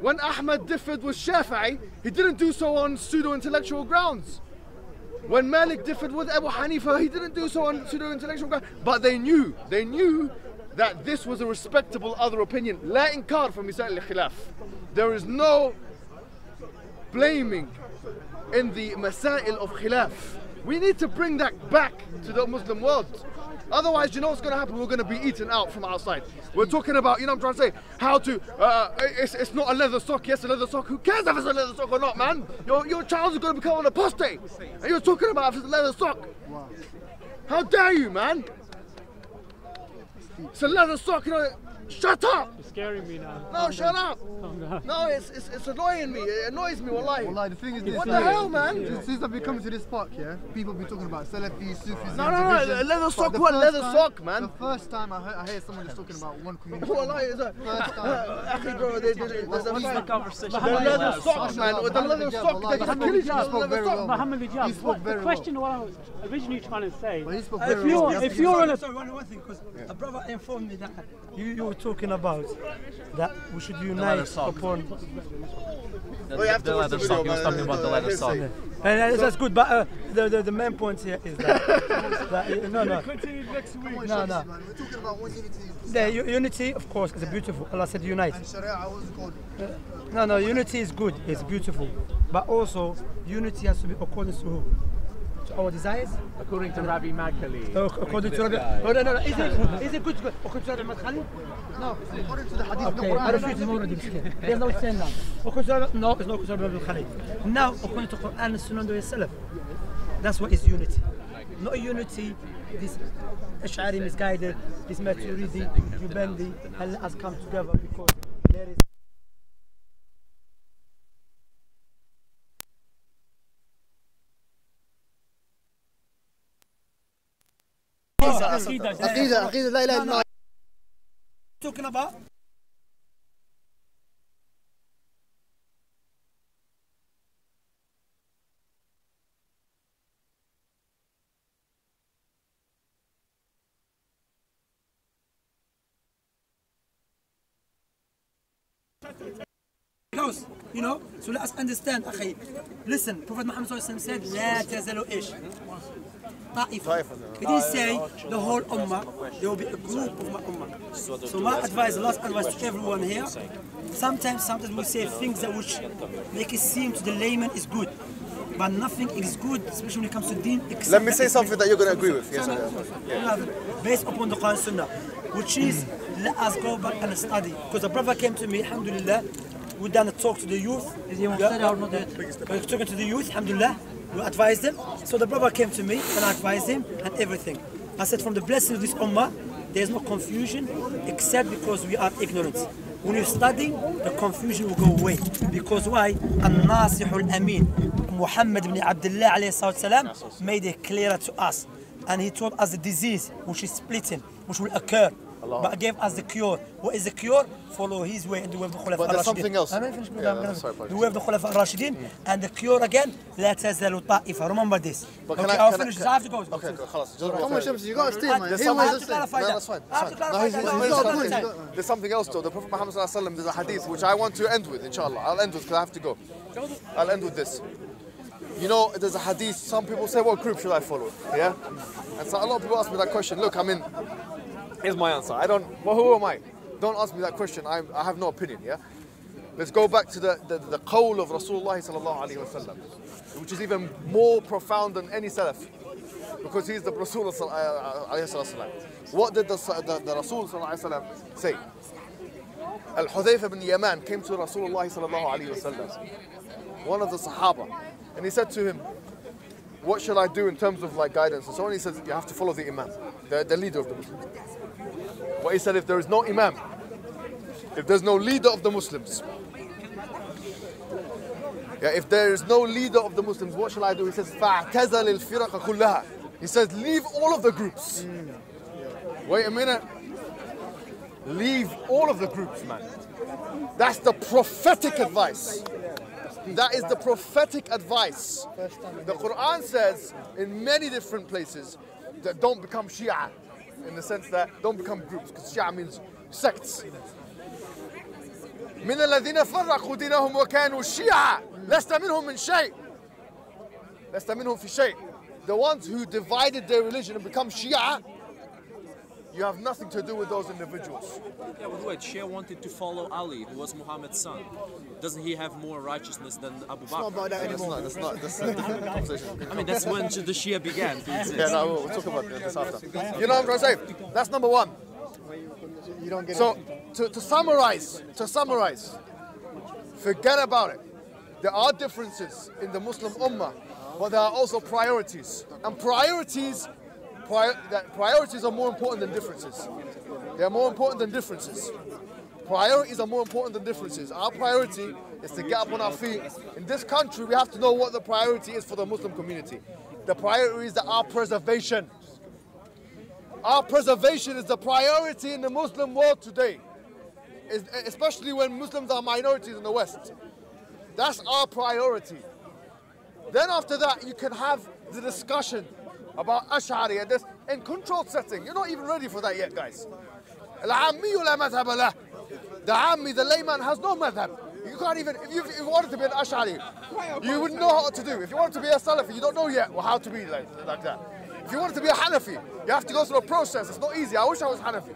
When Ahmad differed with Shafi'i, he didn't do so on pseudo-intellectual grounds. When Malik differed with Abu Hanifa, he didn't do so on pseudo-intellectual grounds. But they knew that this was a respectable other opinion. La inkar from Masail al-Khilaf. There is no blaming in the Masail of Khilaf. We need to bring that back to the Muslim world. Otherwise, you know what's going to happen? We're going to be eaten out from outside. We're talking about, you know what I'm trying to say, how to, it's not a leather sock, yes, a leather sock. Who cares if it's a leather sock or not, man? Your child is going to become an apostate. And you're talking about if it's a leather sock. How dare you, man? It's a leather sock, you know. Shut up! You're scaring me now. No, shut up! No, it's annoying me. It annoys me, wallahi. Wallahi, the thing is this. What the hell, man? Since I've been coming to this park, yeah, people be talking about Salafi, Sufis. No, leather sock, what leather sock, man? The first time I hear someone just talking about one community. Wallahi, is that? First time. Bro, there's a conversation. The leather sock, man. With the leather sock, they just kill each other with the leather sock. Muhammad Ijaz, the question what I was originally trying to say, if you're on a... Sorry, one thing, because a brother informed me that you were talking about that we should unite upon The leather sock. He was talking about the leather sock. And that's good, but the main point here is that, no. Continue next week. No. We're talking about one unity. The unity, of course, is beautiful. Allah said unite. And Sharia, what's it called? No, unity is good, it's beautiful. But also, unity has to be according to who? To our desires? According to Rabbi Madkhali. According to Rabbi... Oh, no. Is it good? According to Rabbi Madkhali? No. According to the hadith. Okay, I refuse him already. There's no saying now. According to Rabbi... No, it's not according to Rabbi Madkhali. Now, according to Quran and Sunnah yourself. That's what is unity. Not unity, this Ash'ari misguided, this Maturidi, Jubendi, and let us come together because there is... عقيدة لا إله إلا الله. Talking about? Close, you know, so let us understand, أخي. Listen, Prophet Muhammad said, لا تزالوا إيش؟ طائفة. He didn't say the whole ummah, there will be a group of my ummah. So my advice, last advice to everyone here, sometimes we say things that which make it seem to the layman is good. But nothing is good, especially when it comes to deen. Let me say something that you're going to agree with. Yes, based upon the Quran Sunnah, which is let us go back and study. Because a brother came to me, alhamdulillah, we done a talk to the youth. Is he study or not yet? We're talking to the youth, alhamdulillah. We advised them. So the brother came to me and I advised him and everything. I said from the blessing of this ummah, there is no confusion except because we are ignorant. When you study, the confusion will go away. Because why? An-Nasihul Amin, Muhammad ibn Abdullah alayhi salam, made it clearer to us. And he told us the disease which is splitting, which will occur. But gave us the cure. What is the cure? Follow his way and the way of the Khulafa al-Rashidin. But there's something else. The way of the Khulafa al-Rashidin. And the cure again, لا تزال طائفة. Remember this. But okay, I'll finish. I have to go. Okay, خلاص. Come on, Shams, you got to stay, man. There's something else though. The Prophet Muhammad sallallahu alaihi wasallam, there's a hadith which I want to end with, inshallah. I'll end with because I have to go. I'll end with this. You know, there's a hadith, some people say, what group should I follow? Yeah? And so a lot of people ask me that question. Look, I mean, here's my answer. Well, who am I? Don't ask me that question. I have no opinion, yeah? Let's go back to the qawl of Rasulullah sallallahu alaihi wasallam, which is even more profound than any salaf, because he's the Rasul sallallahu alaihi wasallam. What did the Rasul sallallahu alaihi wasallam say? Al-Hudhayfa ibn Yaman came to Rasulullah sallallahu alaihi wasallam, one of the Sahaba, and he said to him, what should I do in terms of like guidance? And so on. He says, you have to follow the Imam, the leader of the Muslims. But he said, if there is no Imam, if there's no leader of the Muslims, if there is no leader of the Muslims, what shall I do? He says, فَاعْتَزَلِ الْفِرَقَ كُلَّهَا. He says, leave all of the groups. Wait a minute. Leave all of the groups, man. That's the prophetic advice. That is the prophetic advice. The Quran says in many different places that don't become Shia, in the sense that don't become groups, because Shia means sects. من الذين فرقوا دينهم وكانوا شيعا لست منهم من شيء. لست منهم في شيء. The ones who divided their religion and become Shia, you have nothing to do with those individuals. Yeah, but wait, Shia wanted to follow Ali, who was Muhammad's son. Doesn't he have more righteousness than Abu Bakr? It's not about that anymore. That's a different conversation. I mean, that's when the Shia began to exist. Yeah, no, we'll talk about this after. You know what I'm trying to say? That's number one. You don't get so, to summarize, forget about it. There are differences in the Muslim Ummah, but there are also priorities. And priorities are more important than differences. They are more important than differences. Priorities are more important than differences. Our priority is to get up on our feet. In this country, we have to know what the priority is for the Muslim community. The priority is our preservation. Our preservation is the priority in the Muslim world today, especially when Muslims are minorities in the West. That's our priority. Then after that, you can have the discussion about Ash'ari and this in controlled setting. You're not even ready for that yet, guys. The Ammi, the layman, has no madhab. You can't even, if you wanted to be an Ash'ari, you wouldn't know how to do. If you wanted to be a Salafi, you don't know yet how to be like that. If you wanted to be a Hanafi, you have to go through a process. It's not easy. I wish I was Hanafi,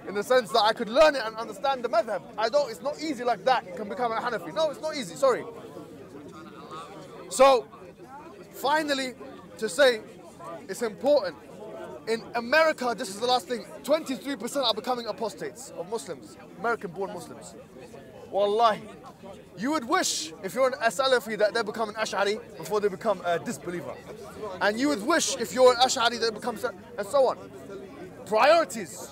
in the sense that I could learn it and understand the madhab. It's not easy like that. You can become a Hanafi. No, it's not easy, sorry. So, finally, to say, it's important. In America, this is the last thing, 23% are becoming apostates of Muslims, American-born Muslims. Wallahi. You would wish, if you're a Salafi, that they become an Ash'ari before they become a disbeliever. And you would wish, if you're an Ash'ari, that they become, and so on. Priorities.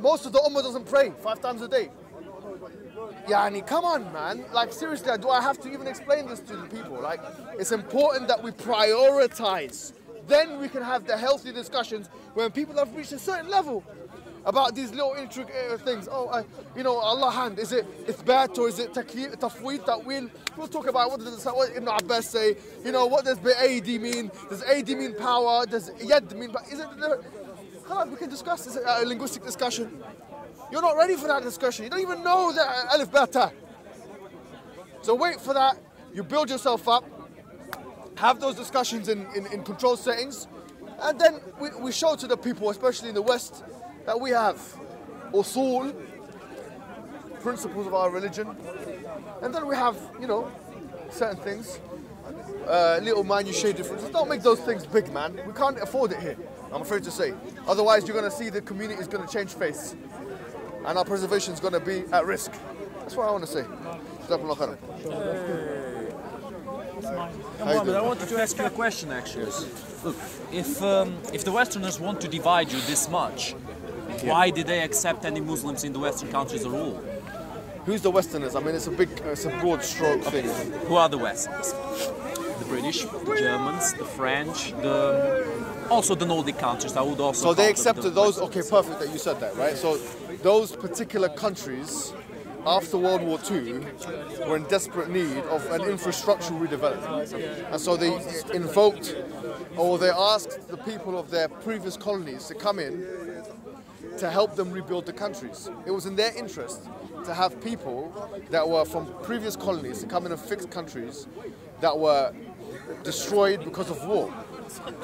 Most of the Ummah doesn't pray 5 times a day. Yani, come on, man. Like, seriously, do I have to even explain this to the people? Like, it's important that we prioritize. Then we can have the healthy discussions when people have reached a certain level about these little intricate things. Oh, you know, Allah hand, is it ithbat or is it tafweed, ta'wil? We'll talk about what Ibn Abbas say. You know, what does AD mean? Does AD mean power? Does yad mean? Is it? We can discuss this, a linguistic discussion. You're not ready for that discussion. You don't even know the alif bata. So wait for that. You build yourself up. Have those discussions in controlled settings, and then we show to the people, especially in the West, that we have usul, principles of our religion, and then we have, you know, certain things, little minutiae differences. Don't make those things big, man. We can't afford it here, I'm afraid to say. Otherwise, you're going to see the community is going to change face, and our preservation is going to be at risk. That's what I want to say. Mohammed, I wanted to ask you a question actually. Look, if the Westerners want to divide you this much, why did they accept any Muslims in the Western countries at all? Who's the Westerners? I mean, it's a broad stroke thing. Who are the Westerners? The British, the Germans, the French, also the Nordic countries. I would also. So they accepted those. Okay, perfect that you said that, right? So those particular countries, after World War II, were in desperate need of an infrastructural redevelopment. And so they invoked, or they asked the people of their previous colonies to come in to help them rebuild the countries. It was in their interest to have people that were from previous colonies to come in and fix countries that were destroyed because of war.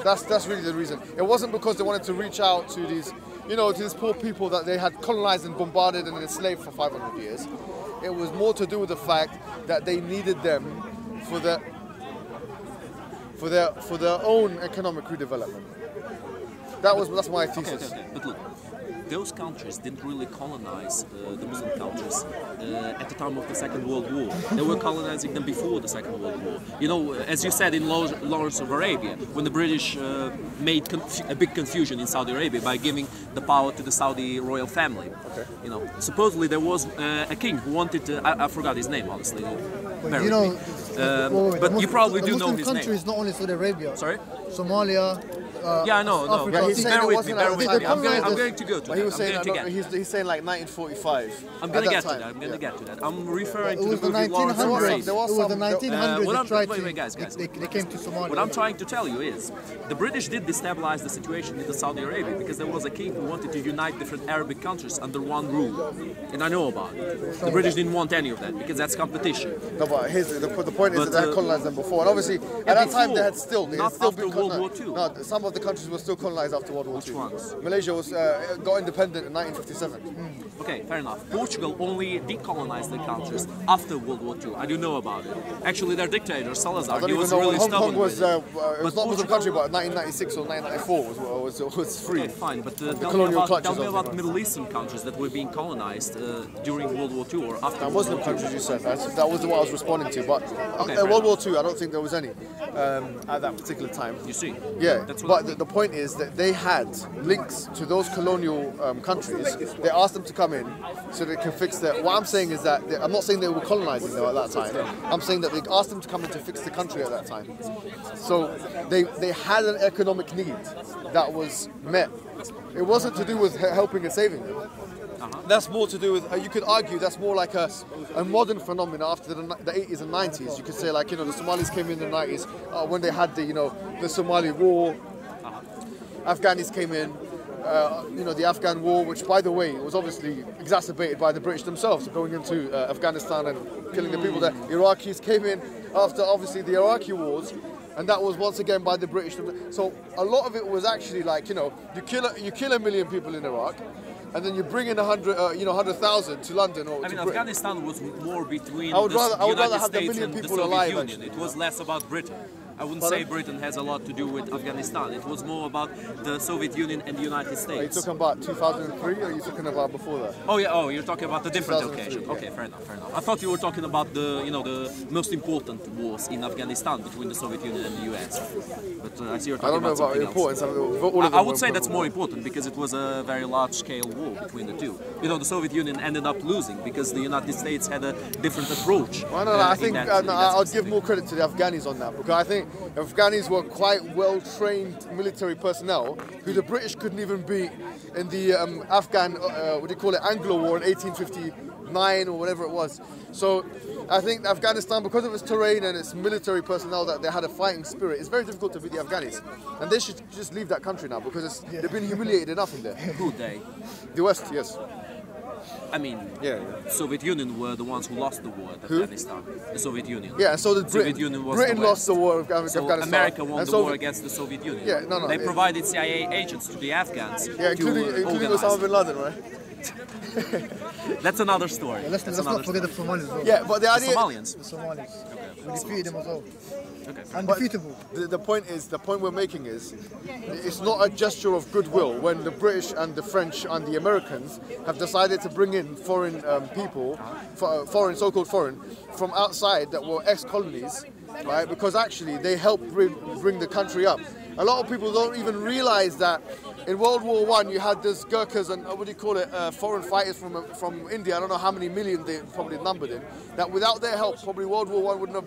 That's really the reason. It wasn't because they wanted to reach out to these, you know, to these poor people that they had colonized and bombarded and enslaved for 500 years. It was more to do with the fact that they needed them for their own economic redevelopment. That's my thesis. Okay. But look, those countries didn't really colonize the Muslim countries at the time of the Second World War. They were colonizing them before the Second World War. You know, as you said in Lawrence of Arabia, when the British made a big confusion in Saudi Arabia by giving the power to the Saudi royal family. Okay. You know, supposedly there was a king who wanted to, I forgot his name, honestly. You know, but you probably do know his name. The Muslim country is not only Saudi Arabia. Sorry? Somalia. Yeah, I know. No. Yeah, Bear with me. I'm going to go to that. He's saying like 1945. I'm going to get to that. I'm referring to the movie Lawrence of Arabia. It was the 1900s. Wait, guys. They came to Somalia. What I'm trying to tell you is, the British did destabilize the situation in Saudi Arabia because there was a king who wanted to unite different Arabic countries under one rule, and I know about it. The British didn't want any of that because that's competition. No, but the point is that they had colonized them before, and obviously at that time they had still been World War II. No, some of the countries were still colonized after World War II. Which ones? Malaysia was got independent in 1957. Okay, fair enough. Portugal only decolonized the countries after World War II. I do know about it. Actually, their dictator, Salazar, he was really Hong stubborn. Kong was, it was not Muslim country, but 1996 or 1994 was free. Okay, fine, but tell me about Middle Eastern countries that were being colonized during World War II or after Muslim countries, you said. That was what I was responding to. But World War II, I don't think there was any at that particular time. You see? Yeah, but the point is that they had links to those colonial countries. They asked them to come in so they can fix that. What I'm saying is that I'm not saying they were colonizing them at that time. I'm saying that they asked them to come in to fix the country at that time. So they had an economic need that was met. It wasn't to do with helping and saving them. That's more to do with, you could argue that's more like a modern phenomenon after the 80s and 90s. You could say, like, you know, the Somalis came in the 90s when they had the Somali war. Afghanis came in, the Afghan war, which, by the way, was obviously exacerbated by the British themselves going into Afghanistan and killing the people there. Iraqis came in after, obviously, the Iraqi wars, and that was once again by the British. So a lot of it was actually like, you kill a million people in Iraq, and then you bring in 100,000 to London or to Britain. Afghanistan was more between I would rather United have the States million and the people Soviet alive, Union. actually. It was less about Britain. I wouldn't Pardon? say Britain has a lot to do with Afghanistan. It was more about the Soviet Union and the United States. Are you talking about 2003 or are you talking about before that? Oh yeah, you're talking about the different 2003, occasion. yeah. Okay, fair enough. I thought you were talking about the most important wars in Afghanistan between the Soviet Union and the US. But I see you're talking about something else. I would say that's more important because it was a very large-scale war between the two. The Soviet Union ended up losing because the United States had a different approach. I think I'll give more credit to the Afghanis on that, because I think Afghanis were quite well-trained military personnel who the British couldn't even beat in the Afghan, Anglo War in 1859 or whatever it was. So I think Afghanistan, because of its terrain and its military personnel, that they had a fighting spirit, it's very difficult to beat the Afghanis. And they should just leave that country now, because they've been humiliated enough in there. Who they? The West, yes. I mean, Soviet Union were the ones who lost the war at Afghanistan. The Soviet Union. Yeah, and so did Britain. Soviet Union was Britain lost the war of so Afghanistan. America won the war against the Soviet Union. Yeah, no. They provided CIA agents to the Afghans. Yeah, including Osama bin Laden, right? That's another story. Yeah, let's not forget the Somalis as well. Yeah, but the idea... The Somalians. The Somalis. We defeated them as well. Okay. Undefeatable. The point we're making is, it's not a gesture of goodwill when the British and the French and the Americans have decided to bring in foreign people, so-called foreign, from outside that were ex-colonies, right? Because actually they helped bring the country up. A lot of people don't even realize that in World War I you had these Gurkhas and foreign fighters from India. I don't know how many million they probably numbered in. That without their help, probably World War I wouldn't have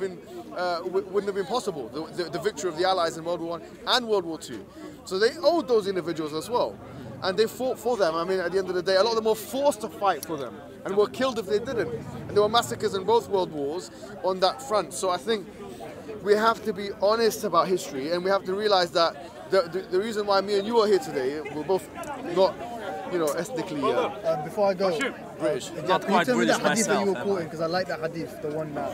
been possible. The victory of the Allies in World War I and World War II. So they owed those individuals as well, and they fought for them. I mean, at the end of the day, a lot of them were forced to fight for them and were killed if they didn't. And there were massacres in both world wars on that front. So I think we have to be honest about history, and we have to realize that the reason why me and you are here today, we're both not, ethnically. Before I go, British. Not quite tell me British the hadith myself. that you were quoting, because I like that hadith, the one that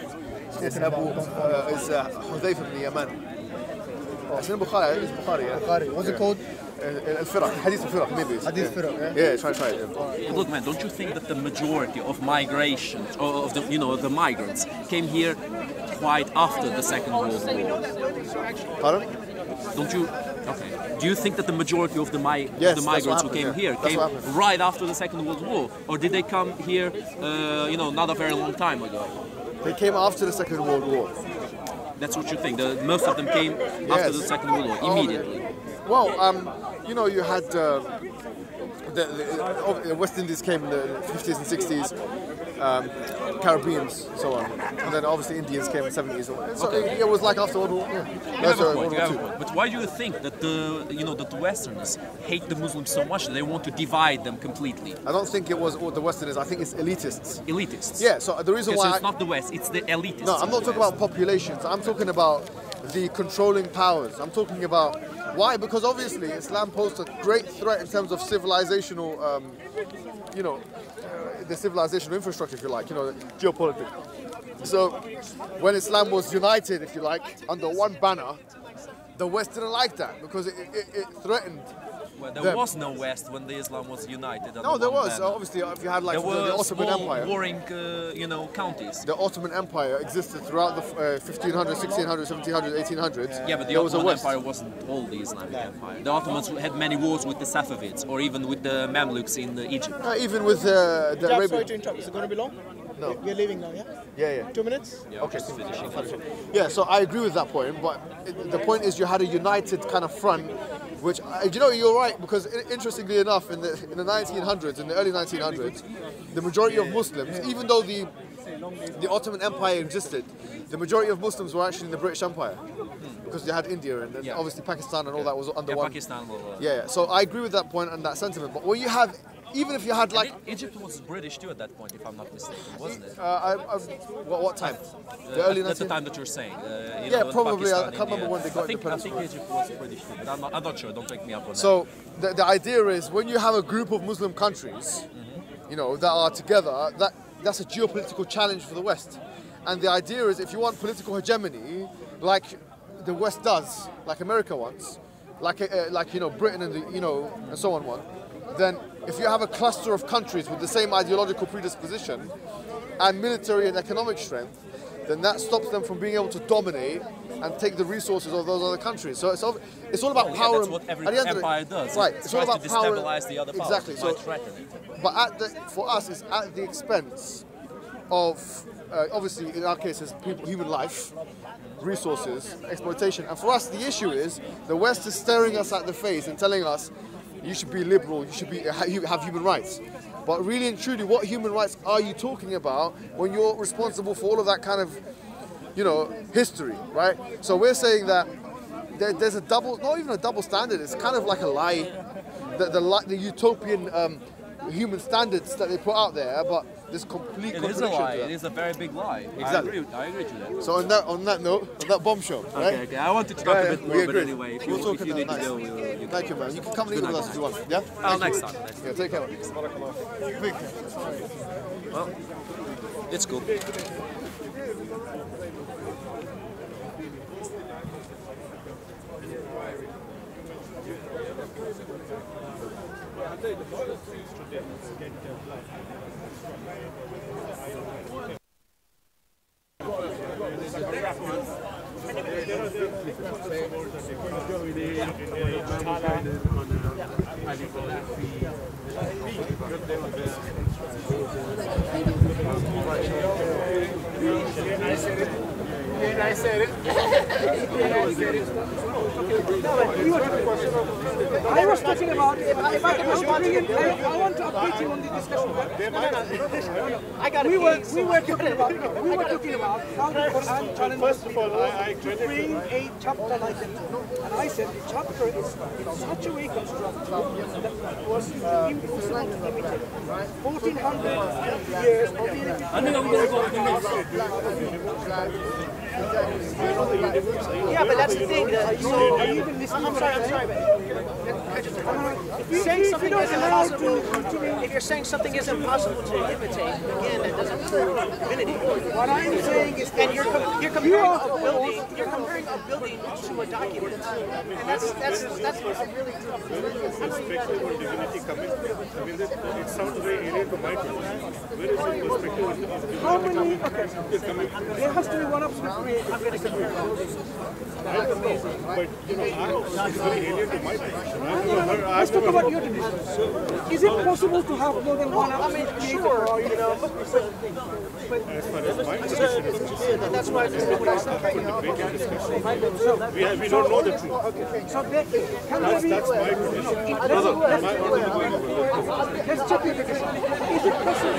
It's Hudayfa ibn Yaman. It's in Bukhari. It's Bukhari. Bukhari. What's it called? Al-Firaq. Hadith al-Firaq, maybe. Hadith Firaq, Yeah, try it. Look, man, don't you think that the majority of migration, of the migrants, came here quite after the Second World War? Pardon? Don't you? Okay. Do you think that the majority of the migrants who came here That's came what happened. right after the Second World War, or did they come here, not a very long time ago? They came after the Second World War. That's what you think. Most of them came after the Second World War, immediately. Well, you had the West Indies came in the 50s and 60s, Caribbeans, so on, and then obviously Indians came in the 70s. So it was like after World War II. But why do you think that that the Westerners hate the Muslims so much that they want to divide them completely? I don't think it was all the Westerners. I think it's elitists. Elitists. Yeah. So the reason why it's not the West, it's the elitists. No, I'm not talking about populations. I'm talking about the controlling powers. I'm talking about why? Because obviously Islam posed a great threat in terms of civilizational, the civilizational infrastructure, if you like, geopolitics. So when Islam was united, if you like, under one banner, the West didn't like that because it threatened. Well, there was no West when the Islam was united. No, there was. Obviously, if you had like the Ottoman Empire. Warring, counties. The Ottoman Empire existed throughout the 1500s, 1600s, 1700s, 1800s. Yeah, but the Ottoman Empire wasn't all the Islamic Empire. The Ottomans had many wars with the Safavids, or even with the Mamluks in Egypt. Even with the Arabian. Sorry to interrupt. Is it going to be long? No. We're leaving now, yeah? Yeah. 2 minutes? Yeah, okay. Finishing. Yeah, so I agree with that point, but the point is you had a united kind of front, which, you're right, because interestingly enough, in the 1900s, in the early 1900s, the majority of Muslims, even though the Ottoman Empire existed, the majority of Muslims were actually in the British Empire, because you had India and obviously Pakistan and all that was under one. Pakistan. Yeah, so I agree with that point and that sentiment, but when you have even if you had like... Egypt was British too at that point, if I'm not mistaken, wasn't it? What time? The early at the time that you're saying. Yeah, probably. I can't remember when they got independence. I think Egypt was British too, but I'm not sure. Don't take me up on that. So the idea is when you have a group of Muslim countries, you know, that are together, that's a geopolitical challenge for the West. And the idea is if you want political hegemony, like the West does, like America wants, like you know, Britain and and so on want, then if you have a cluster of countries with the same ideological predisposition and military and economic strength, then that stops them from being able to dominate and take the resources of those other countries. So it's all about power. That's what every empire does. Right. It's all about to power. destabilize the other power. Exactly. So, but for us, it's at the expense of obviously in our case, it's human life, resources, exploitation. And for us, the issue is the West is staring us at the face and telling us, you should be liberal, you should have human rights. But really and truly, what human rights are you talking about when you're responsible for all of that kind of, you know, history, right? So we're saying that there's a double, not even a double standard, it's kind of like a lie, the utopian human standards that they put out there, but there's complete contradiction. It is a lie, to that. it is a very big lie. Exactly. I agree to that. So on that note, on that bombshell, right? Okay, I wanted to talk a bit more, but anyway, if we'll you talk need to nice. go, you Thank you, man. You can come and eat with us if you want. Yeah? Oh, next time. Yeah, take care. Well, it's cool. I said it. I was talking about, if I can respond to him, I want to update you on the discussion. We were talking about how the Quran challenges to bring a chapter like that. And I said the chapter is in such a way constructed that it was impossible to imitate. 1400 years of the Yeah, but that's the thing. So, I'm sorry, if you're saying something is impossible to imitate, again, that doesn't prove divinity. What I'm saying is, and you're comparing a building to a document, and that's really perspective on divinity coming. I mean, it sounds very alien to my people. Where is the perspective on divinity? How many? Okay, there has to be one absolute way. I'm going to compare. I don't know, but you know, it's very alien to my position. Let's talk about your division. Is it possible to have more than one? I mean, sure, you know, but as far as my position is concerned, that's why this is what I said. We don't know the truth. Okay, so can that's my position. Let's check your division. Is it possible?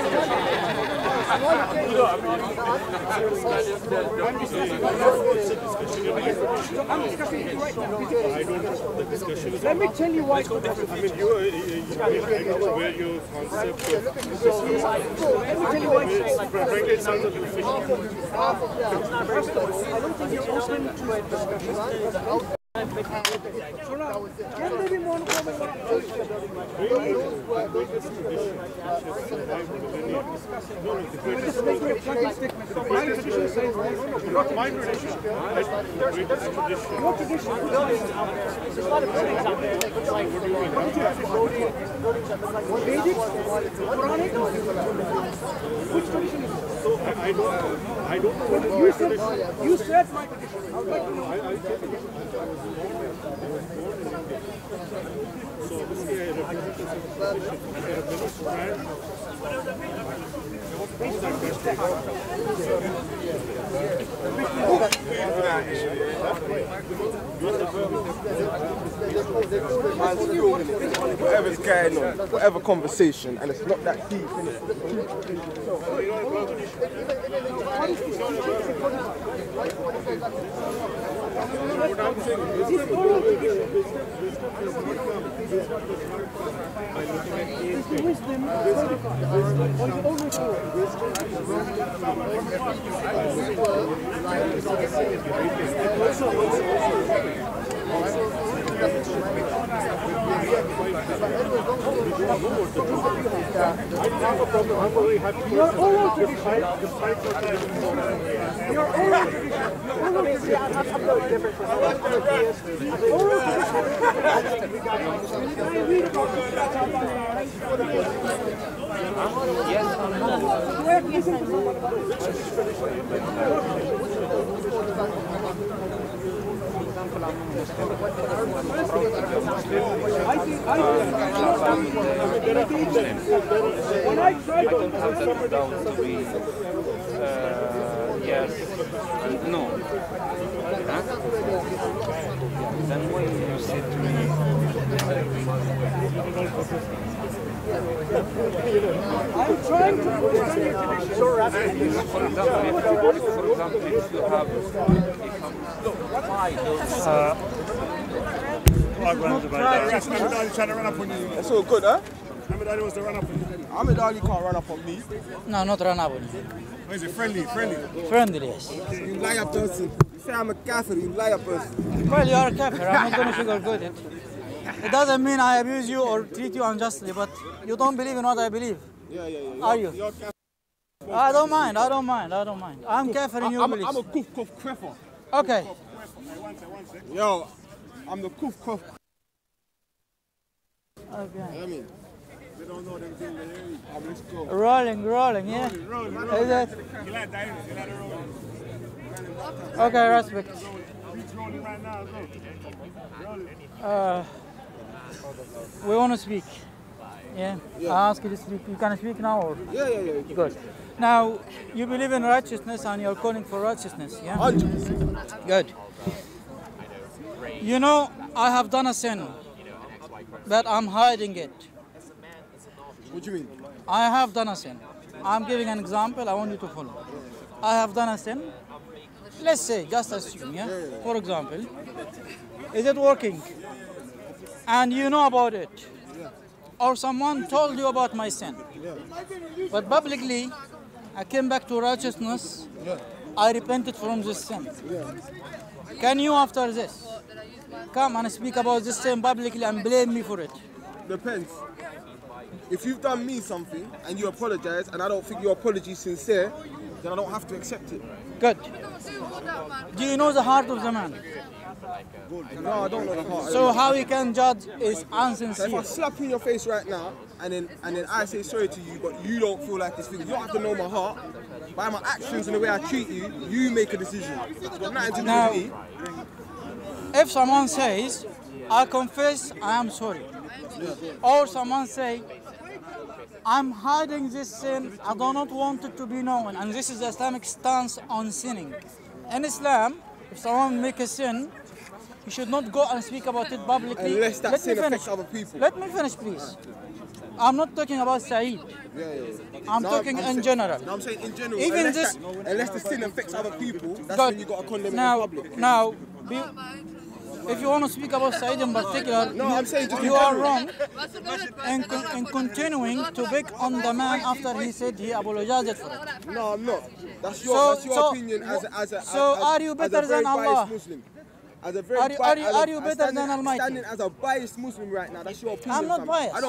I'm discussing it right now. I don't know the discussion is. Let me tell you why. I mean, where your concept of. Let me tell you why. Frankly, it sounds a bit fishy. I don't think you're open to a discussion. So now, can there be more common? We're just making a plug-in statement. My tradition says not my tradition. Your tradition. There's a lot of buildings out there that look like Vedic, Quranic. Which tradition is it? I don't know what you said my tradition. I would like to know. So obviously I represent a strand. Whatever's going on, whatever conversation, and it's not that deep, innit? When I try to understand it down to be yes and no, then when you say to me, I'm trying to understand. for example, if you have That's all good, huh? Ahmed Ali was the run up on you. Ahmed Ali can't run up on me. No, not run up on you. Or is it friendly? Friendly, yes. You liar person. You say I'm a kafir, you liar person. Well, you are a kafir. I'm not going to sugarcoat it. It doesn't mean I abuse you or treat you unjustly, but you don't believe in what I believe. Yeah. Are you? I don't mind. I'm kafir in your beliefs. I'm a kuf krefer. Okay. Yo, I'm the kuf kref. Okay. I mean, they don't know them things they hear you. Let's go. Rolling, yeah. Rolling. Is it? You like that, innit? You like the rolling. Okay, respect. He's rolling right now as well. We want to speak. Yeah? I ask you to speak. You can speak now or? Yeah. Good. Now, you believe in righteousness and you're calling for righteousness, yeah? 100%. Good. You know, I have done a sin, but I'm hiding it. What do you mean? I have done a sin. I'm giving an example, I want you to follow. I have done a sin. Let's say, just assume, yeah? For example, is it working? And you know about it. Or someone told you about my sin. But publicly, I came back to righteousness. I repented from this sin. Can you, after this, come and speak about this sin publicly and blame me for it? Depends. If you've done me something and you apologize and I don't think your apology is sincere, then I don't have to accept it. Good. Do you know the heart of the man? No, I don't know the heart. So how you can judge is insincere. So if I slap you in your face right now and then I say sorry to you, but you don't feel like it's thing, you don't have to know my heart. By my actions and the way I treat you, you make a decision. It's got nothing to do Now, with me. if someone says, I confess, I am sorry. Or someone say, I'm hiding this sin, I do not want it to be known. And this is the Islamic stance on sinning. In Islam, if someone makes a sin, you should not go and speak about it publicly. Unless that sin affects other people. Let me finish, please. I'm not talking about Saeed. I'm talking in general. No, I'm saying in general. Even unless the sin affects other people, that's when you got to condemn it in public. Now, if you want to speak about Saeed in particular, I'm saying you are wrong in continuing to pick on the man after he said he apologized for it. No, I'm not. That's your opinion as a are you better than Allah? Muslim. Are you better than Almighty? Standing as a biased Muslim right now, that's your opinion. I'm not fam. biased. I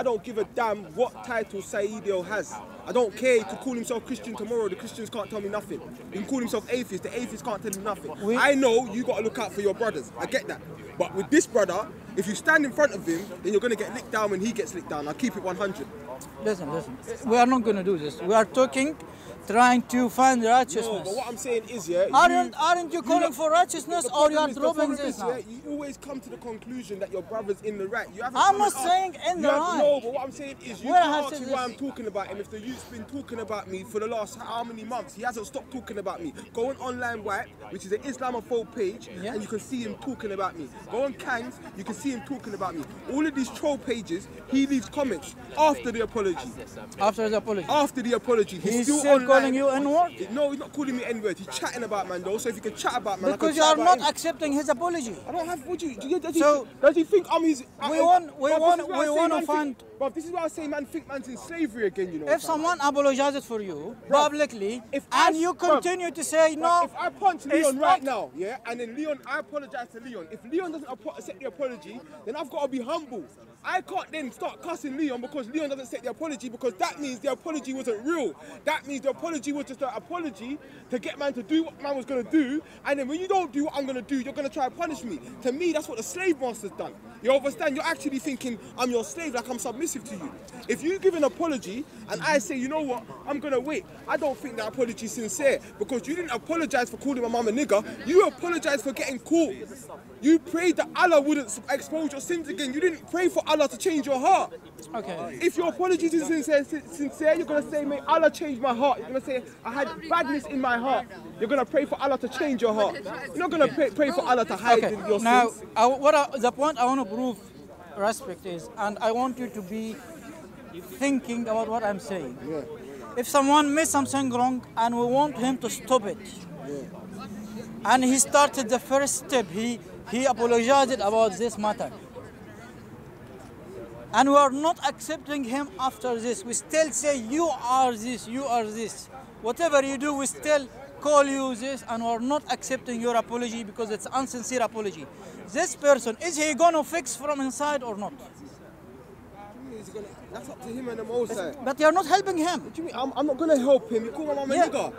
don't give a damn what title Saidio has. I don't care. He could call himself Christian tomorrow. The Christians can't tell me nothing. He can call himself atheist. The atheists can't tell him nothing. I know you got to look out for your brothers. I get that. But with this brother, if you stand in front of him, then you're going to get licked down when he gets licked down. I'll keep it 100. listen. We are not going to do this. We are trying to find righteousness. No, but what I'm saying is, yeah. Aren't you calling for righteousness, or you are dropping this now? You always come to the conclusion that your brother's in the right. You haven't. I'm not saying in the right. No, but what I'm saying is, you can't ask me why I'm talking about him. If the youth's been talking about me for the last how many months, he hasn't stopped talking about me. Go on Online Wipe, which is an Islamophobe page, and you can see him talking about me. Go on Kangs, you can see him talking about me. All of these troll pages, he leaves comments after the apology. After the apology. After the apology, he's still calling you N-word? No, he's not calling me N-word. He's chatting about man though. So if you can chat about man, because you are not accepting his apology. I don't have. Does he think I'm his? We want to find. But this is why I say man think man's in slavery again. You know. If someone apologizes for you publicly, you continue to say no. If I punch Leon right now, yeah, and then I apologize to Leon. If Leon doesn't accept the apology, then I've got to be humble. I can't then start cussing Leon because Leon doesn't accept the apology, because that means the apology wasn't real. That means the apology was just an apology to get man to do what man was going to do, and then when you don't do what I'm going to do, you're going to try and punish me. To me, that's what the slave master's done. You understand? You're actually thinking I'm your slave, like I'm submissive to you. If you give an apology and I say, you know what, I'm going to wait, I don't think that apology is sincere, because you didn't apologize for calling my mum a nigger, you apologized for getting caught. You prayed that Allah wouldn't expose your sins again. You didn't pray for Allah to change your heart. Okay. If your apology is sincere, you're going to say, may Allah change my heart. You're going to say, I had badness in my heart. You're going to pray for Allah to change your heart. You're not going to pray for Allah to hide your sins. Now, the point I want to prove respect is, and I want you to be thinking about what I'm saying. Yeah. If someone made something wrong and we want him to stop it, and he started the first step, he apologized about this matter, and we are not accepting him after this. We still say you are this, you are this. Whatever you do, we still call you this, and we are not accepting your apology because it's unsincere apology. This person, is he going to fix from inside or not? That's up to him and the Most High. But you're not helping him. What do you mean? I'm not going to help him. You call my mum a nigger.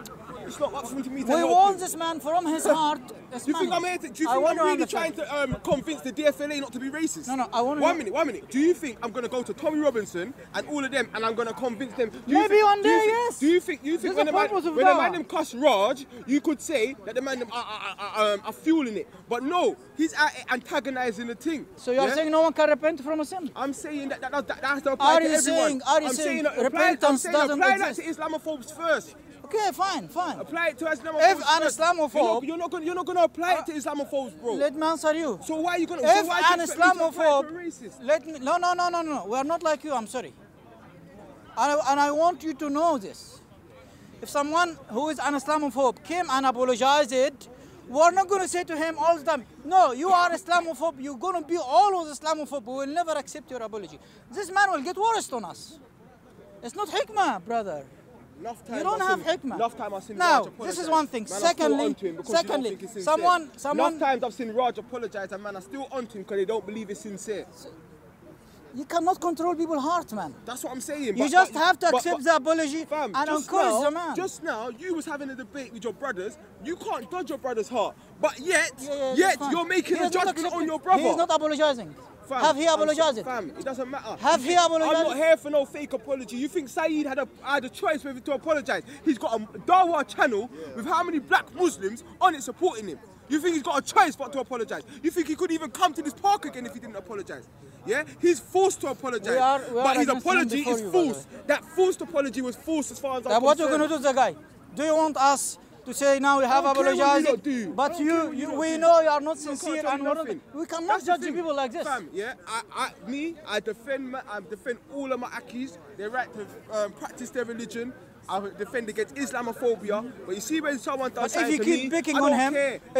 It's not up to me to help him. We want this man from his heart. Do you think I'm really trying to convince the DFLA not to be racist? No, I want to... One minute. Do you think I'm going to go to Tommy Robinson and all of them and I'm going to convince them? Maybe one day, yes. Do you think when the man them cuss Raj, you could say that the man them are fueling it? But no, he's antagonizing the thing. So you're saying no one can repent from a sin? I'm saying that has to apply to everyone. Are you saying repentance doesn't apply exist? that to Islamophobes first. Okay, fine. Apply it to Islamophobes. If an Islamophobe... You're not going to apply it to Islamophobes, bro. Let me answer you. So why are you going to... If an Islamophobe... No. We are not like you, I'm sorry. And I want you to know this. If someone who is an Islamophobe came and apologized, we're not going to say to him all the time, no, you are Islamophobe, you're going to be always Islamophobe, we will never accept your apology. This man will get worse on us. It's not hikmah, brother. You don't have hikmah. Now, this is one thing. Secondly, someone... Enough times I've seen Raj apologize and man, I'm still on to him because they don't believe it's sincere. You cannot control people's hearts, man. That's what I'm saying. You just have to accept the apology and encourage the man. Just now, you was having a debate with your brothers. You can't dodge your brother's heart. But yet you're making a judgment on your brother. He's not apologizing. Have he apologized? Fam, it doesn't matter. Have he apologized? I'm not here for no fake apology. You think Saeed had a choice whether to apologize? He's got a Dawa channel with how many black Muslims on it supporting him. You think he's got a choice but to apologize? You think he could even come to this park again if he didn't apologize? Yeah? He's forced to apologize. But his apology is false. That forced apology was false as far as I'm concerned. What are you going to do, the guy? Do you want us to say now we have apologized, but we know you are not sincere and we cannot judge people like this. Fam, yeah, I defend all of my Akis, their right to practice their religion. I defend against Islamophobia, but you see when someone does something to me, if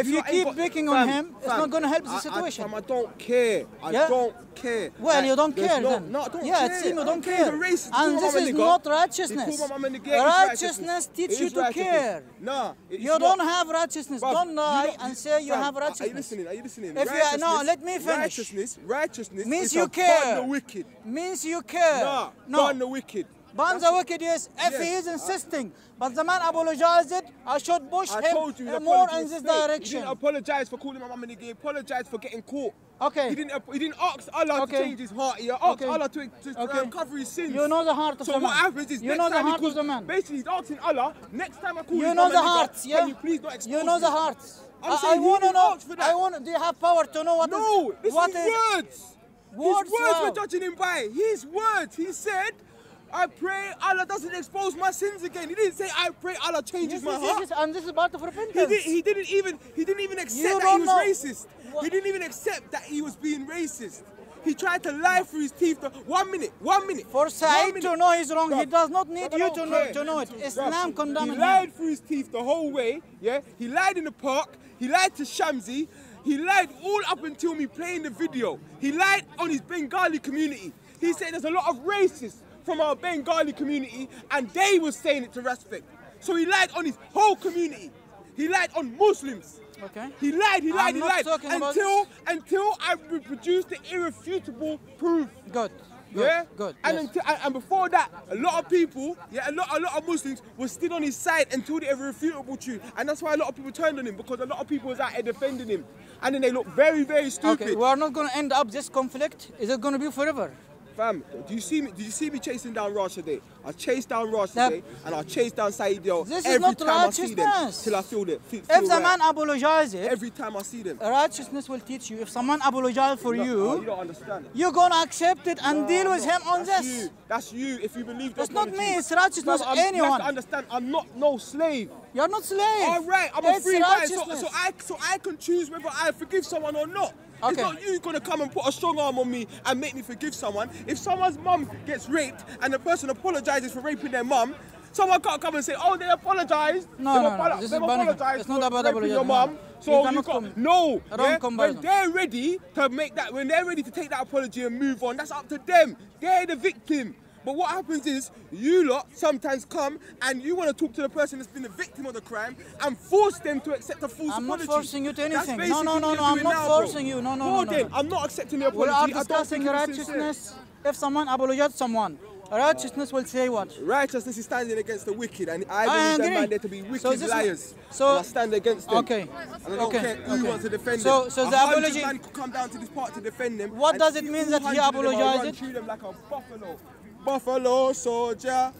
you keep picking on him, it's not going to help the situation. I don't care. I don't care. Well, you don't care then. No, I don't care. Yeah, it seems you don't care. And this is not righteousness. Righteousness teaches you to care. No, you don't have righteousness. Don't lie and say you have righteousness. Are you listening? No, let me finish. Righteousness means is you care. the wicked. Means you care. No, burn the wicked. Ban the wicked, yes, if he is insisting. But the man apologized, I should push I him told you the more apology in was this fake. He direction. didn't apologise for calling my mum in the game. Apologise for getting caught. Okay. He didn't ask Allah to change his heart. He asked Allah to cover his sins. You know the heart of the man. So what happens is you know the heart calls, of the man. Basically, he's asking Allah, next time I call you know the heart, yeah? Can you please not expose You know me? the heart. I want to know. For that. Do you have power to know what no, is? What is words. Words, his words we're judging him by. His words. He said, I pray Allah doesn't expose my sins again. He didn't say I pray Allah changes my heart. And this is part of repentance. He didn't even accept that he was racist. He didn't even accept that he was being racist. He tried to lie through his teeth. 1 minute. For Saeed to know he's wrong, he does not need you to know it. Islam condemns him. He lied through his teeth the whole way. Yeah, he lied in the park. He lied to Shamsi. He lied all up until me playing the video. He lied on his Bengali community. He said there's a lot of racists from our Bengali community, and they were saying it to respect. So he lied on his whole community. He lied on Muslims. Okay. He lied until I produced the irrefutable proof. Good. Yeah. Good. And and before that, a lot of people, a lot of Muslims were still on his side until the irrefutable truth, and that's why a lot of people turned on him, because a lot of people was out here defending him, and then they look very, very stupid. Okay. We are not going to end up this conflict. Is it going to be forever? Fam, do you see me? Did you see me chasing down Raj today? I chased down Raj today, and I chased down Saidel every time I see them till I feel it. If the man apologizes, every time I see them, righteousness will teach you. If someone apologizes for you don't understand. You're gonna accept it and deal with him on this. That's you. If you believe that. It's not me. It's righteousness. Anyone. You have to understand. I'm not no slave. You're not slave. All right. I'm a free man. So I can choose whether I forgive someone or not. Okay. It's not you gonna come and put a strong arm on me and make me forgive someone. If someone's mum gets raped and the person apologizes for raping their mum, someone can't come and say, "Oh, they apologized." No. This is apologized. It's not about apologizing. Your mum. So you got no. When they're ready to make that, when they're ready to take that apology and move on, that's up to them. They're the victim. But what happens is, you lot sometimes come and you want to talk to the person that's been the victim of the crime and force them to accept a false apology. I'm not forcing you to anything. No, I'm not forcing you. No. I'm not accepting the apology. We are discussing righteousness. If someone apologizes to someone, righteousness will say what? Righteousness is standing against the wicked, and I believe them man there to be wicked liars. So I stand against them. Okay. And I don't care who wants to defend them. So the apology. Man could come down to this part to defend them. What does it mean that he apologized? Treat them like a buffalo. Buffalo soldier.